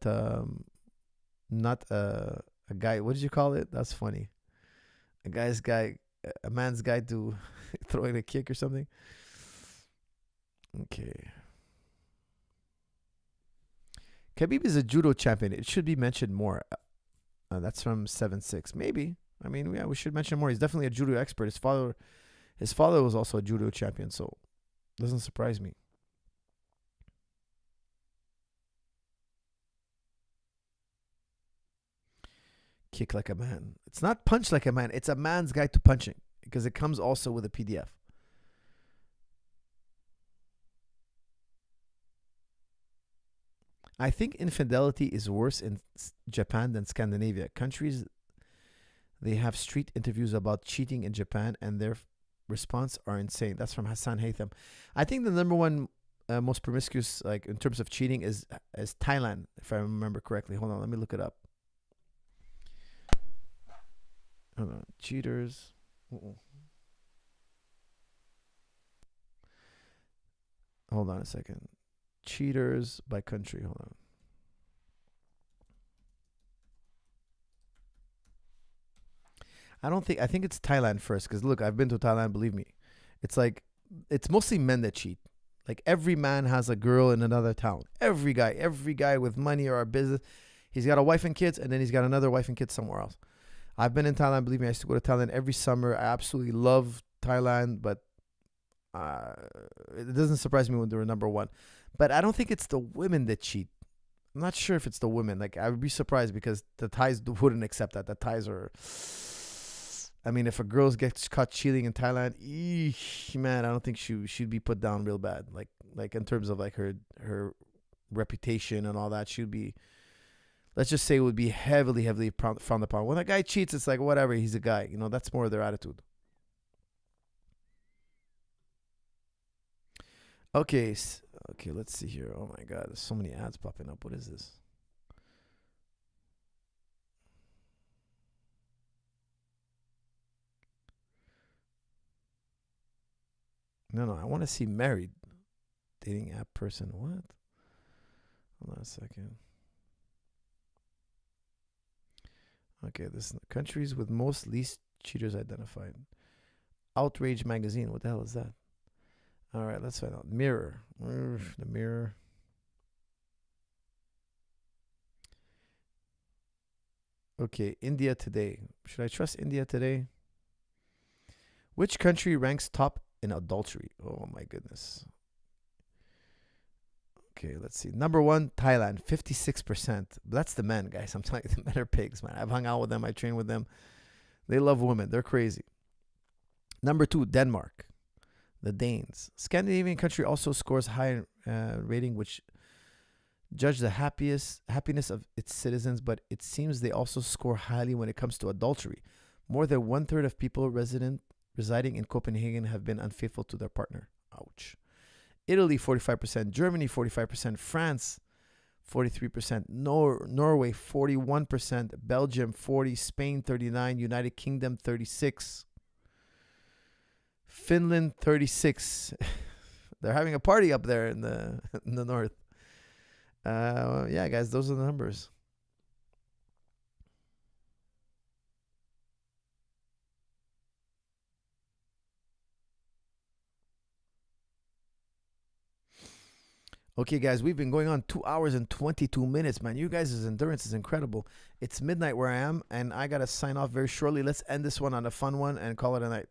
not a guy. What did you call it? That's funny. A man's guide to throwing a kick or something. Okay. Khabib is a judo champion. It should be mentioned more. That's from 7-6. Maybe. I mean, yeah, we should mention more. He's definitely a judo expert. His father was also a judo champion, so it doesn't surprise me. Kick like a man. It's not punch like a man. It's a man's guide to punching because it comes also with a PDF. I think infidelity is worse in Japan than Scandinavia. Countries, they have street interviews about cheating in Japan and their response are insane. That's from Hassan Haytham. I think the number one most promiscuous, like in terms of cheating, is Thailand, if I remember correctly. Hold on, let me look it up. Hold on, cheaters. Hold on a second. Cheaters by country. Hold on. I think it's Thailand first, because look, I've been to Thailand, believe me. It's like, it's mostly men that cheat. Like every man has a girl in another town. Every guy with money or a business, he's got a wife and kids, and then he's got another wife and kids somewhere else. I've been in Thailand, believe me, I used to go to Thailand every summer. I absolutely love Thailand, but it doesn't surprise me when they were number one. But I don't think it's the women that cheat. I'm not sure if it's the women. Like, I would be surprised because the Thais wouldn't accept that. The Thais are, I mean, if a girl gets caught cheating in Thailand, man, I don't think she'd be put down real bad. Like in terms of like her reputation and all that, she'd be. Let's just say it would be heavily frowned upon. When a guy cheats, it's like whatever. He's a guy. That's more their attitude. Okay, let's see here. Oh my God, there's so many ads popping up. What is this? No, I want to see married dating app person. What? Hold on a second. Okay, this countries with most least cheaters identified. Outrage magazine. What the hell is that? All right, let's find out. Mirror. The Mirror. Okay, India Today. Should I trust India Today? Which country ranks top in adultery? Oh my goodness. Okay, let's see. Number 1, Thailand, 56%. That's the men, guys. I'm telling you, the men are pigs, man. I've hung out with them. I train with them. They love women. They're crazy. Number 2, Denmark. The Danes. Scandinavian country also scores high rating, which judge the happiness of its citizens, but it seems they also score highly when it comes to adultery. More than 1/3 of people residing in Copenhagen have been unfaithful to their partner. Ouch. Italy, 45%. Germany, 45%. France, 43%. Norway, 41%. Belgium, 40%. Spain, 39%. United Kingdom, 36%. Finland, 36%. They're having a party up there in the north. Yeah, guys, those are the numbers. Okay, guys, we've been going on 2 hours and 22 minutes, man. You guys' endurance is incredible. It's midnight where I am, and I got to sign off very shortly. Let's end this one on a fun one and call it a night.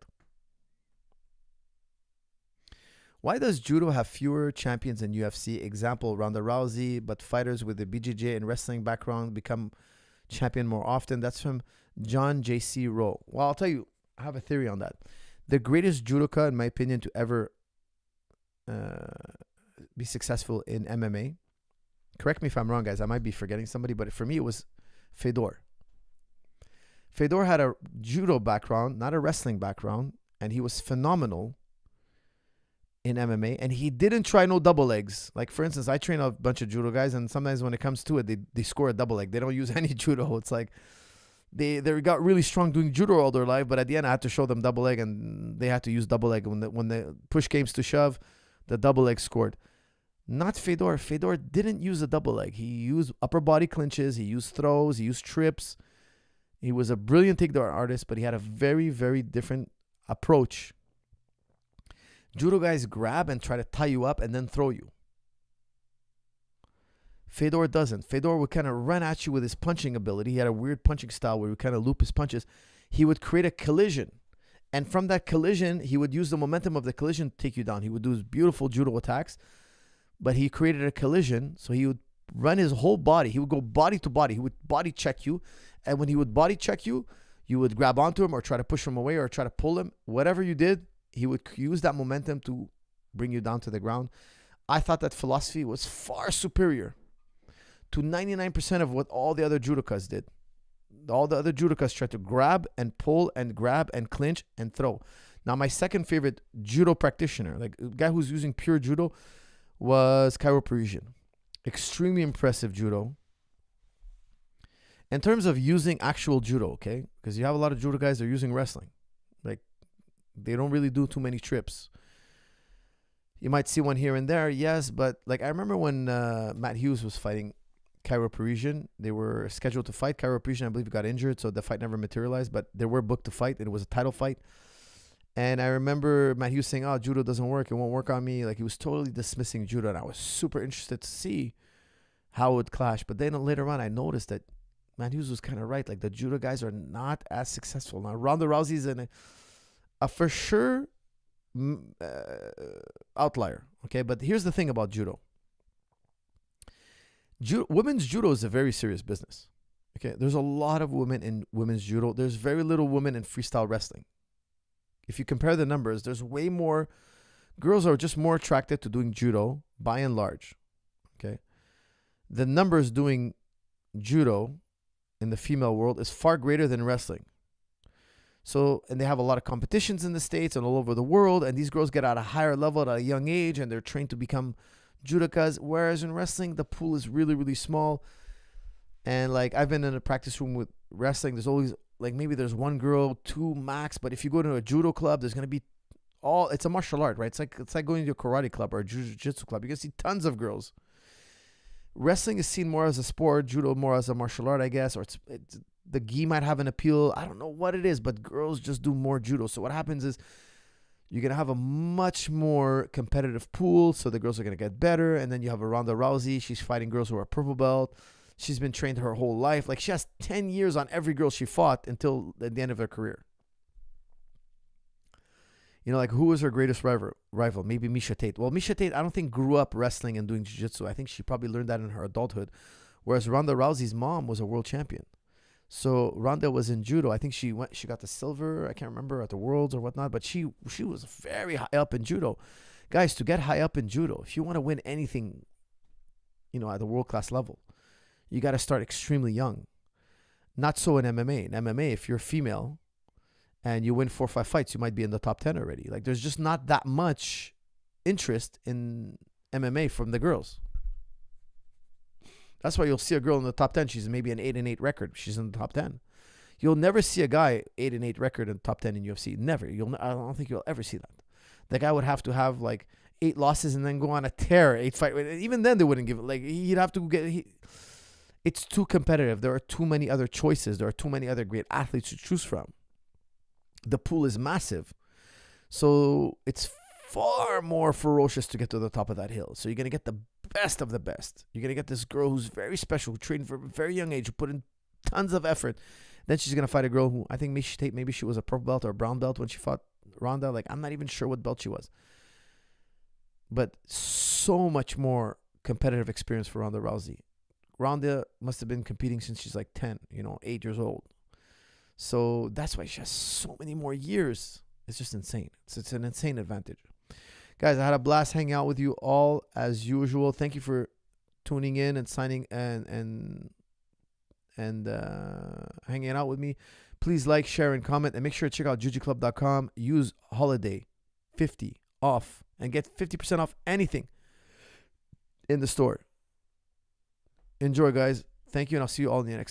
Why does judo have fewer champions in UFC? Example, Ronda Rousey, but fighters with a BJJ and wrestling background become champion more often? That's from John J.C. Rowe. Well, I'll tell you, I have a theory on that. The greatest judoka, in my opinion, to ever be successful in MMA. Correct me if I'm wrong, guys. I might be forgetting somebody, but for me, it was Fedor. Fedor had a judo background, not a wrestling background, and he was phenomenal in MMA, and he didn't try no double legs. Like, for instance, I train a bunch of judo guys, and sometimes when it comes to it, they score a double leg. They don't use any judo. It's like they got really strong doing judo all their life, but at the end, I had to show them double leg, and they had to use double leg. When the push came to shove, the double leg scored. Not Fedor. Fedor didn't use a double leg. He used upper body clinches. He used throws. He used trips. He was a brilliant takedown artist, but he had a very, very different approach. Judo guys grab and try to tie you up and then throw you. Fedor doesn't. Fedor would kind of run at you with his punching ability. He had a weird punching style where he would kind of loop his punches. He would create a collision. And from that collision, he would use the momentum of the collision to take you down. He would do his beautiful judo attacks. But he created a collision, so he would run his whole body. He would go body to body. He would body check you. And when he would body check you, you would grab onto him or try to push him away or try to pull him. Whatever you did, he would use that momentum to bring you down to the ground. I thought that philosophy was far superior to 99% of what all the other judokas did. All the other judokas tried to grab and pull and grab and clinch and throw. Now, my second favorite judo practitioner, like a guy who's using pure judo, was Cairo Parisian. Extremely impressive judo. In terms of using actual judo, okay? Because you have a lot of judo guys that are using wrestling. Like, they don't really do too many trips. You might see one here and there, yes, but like I remember when Matt Hughes was fighting Cairo Parisian, they were scheduled to fight. Cairo Parisian, I believe, got injured, so the fight never materialized, but they were booked to fight, and it was a title fight. And I remember Matt Hughes saying, oh, judo doesn't work. It won't work on me. Like, he was totally dismissing judo. And I was super interested to see how it would clash. But then later on, I noticed that Matt Hughes was kind of right. Like, the judo guys are not as successful. Now, Ronda Rousey's a for sure outlier. Okay, but here's the thing about judo. Women's judo is a very serious business. Okay, there's a lot of women in women's judo. There's very little women in freestyle wrestling. If you compare the numbers, there's way more. Girls are just more attracted to doing judo by and large. Okay, the numbers doing judo in the female world is far greater than wrestling. So, and they have a lot of competitions in the States and all over the world. And these girls get at a higher level at a young age and they're trained to become judokas. Whereas in wrestling, the pool is really, really small. And like I've been in a practice room with wrestling. There's always like maybe there's one girl, two max. But if you go to a judo club, there's gonna be it's a martial art, right? It's like going to a karate club or a jiu-jitsu club. You can see tons of girls. Wrestling is seen more as a sport, judo more as a martial art, I guess. Or the gi might have an appeal. I don't know what it is, but girls just do more judo. So what happens is you're gonna have a much more competitive pool. So the girls are gonna get better. And then you have a Ronda Rousey. She's fighting girls who are purple belt. She's been trained her whole life. Like she has 10 years on every girl she fought until the end of her career. You know, like who was her greatest rival? Maybe Misha Tate. Well, Misha Tate, I don't think grew up wrestling and doing jiu-jitsu. I think she probably learned that in her adulthood. Whereas Ronda Rousey's mom was a world champion. So Ronda was in judo. I think she got the silver. I can't remember at the Worlds or whatnot. But she was very high up in judo. Guys, to get high up in judo, if you want to win anything, you know, at the world-class level, you got to start extremely young. Not so in MMA. In MMA, if you're female and you win 4 or 5 fights, you might be in the top 10 already. Like there's just not that much interest in MMA from the girls. That's why you'll see a girl in the top 10. She's maybe an 8-8 record. She's in the top 10. You'll never see a guy 8-8 record in the top 10 in UFC. Never. I don't think you'll ever see that. The guy would have to have like 8 losses and then go on a tear, 8 fight. Even then they wouldn't give it. Like he'd have to get. It's too competitive. There are too many other choices. There are too many other great athletes to choose from. The pool is massive. So it's far more ferocious to get to the top of that hill. So you're going to get the best of the best. You're going to get this girl who's very special, who trained from a very young age, who put in tons of effort. Then she's going to fight a girl who I think maybe she was a purple belt or a brown belt when she fought Ronda. Like I'm not even sure what belt she was. But so much more competitive experience for Ronda Rousey. Ronda must have been competing since she's like 10, 8 years old. So that's why she has so many more years. It's just insane. It's an insane advantage. Guys, I had a blast hanging out with you all as usual. Thank you for tuning in and signing and hanging out with me. Please like, share, and comment. And make sure to check out jujiclub.com. Use holiday 50 off and get 50% off anything in the store. Enjoy, guys. Thank you, and I'll see you all in the next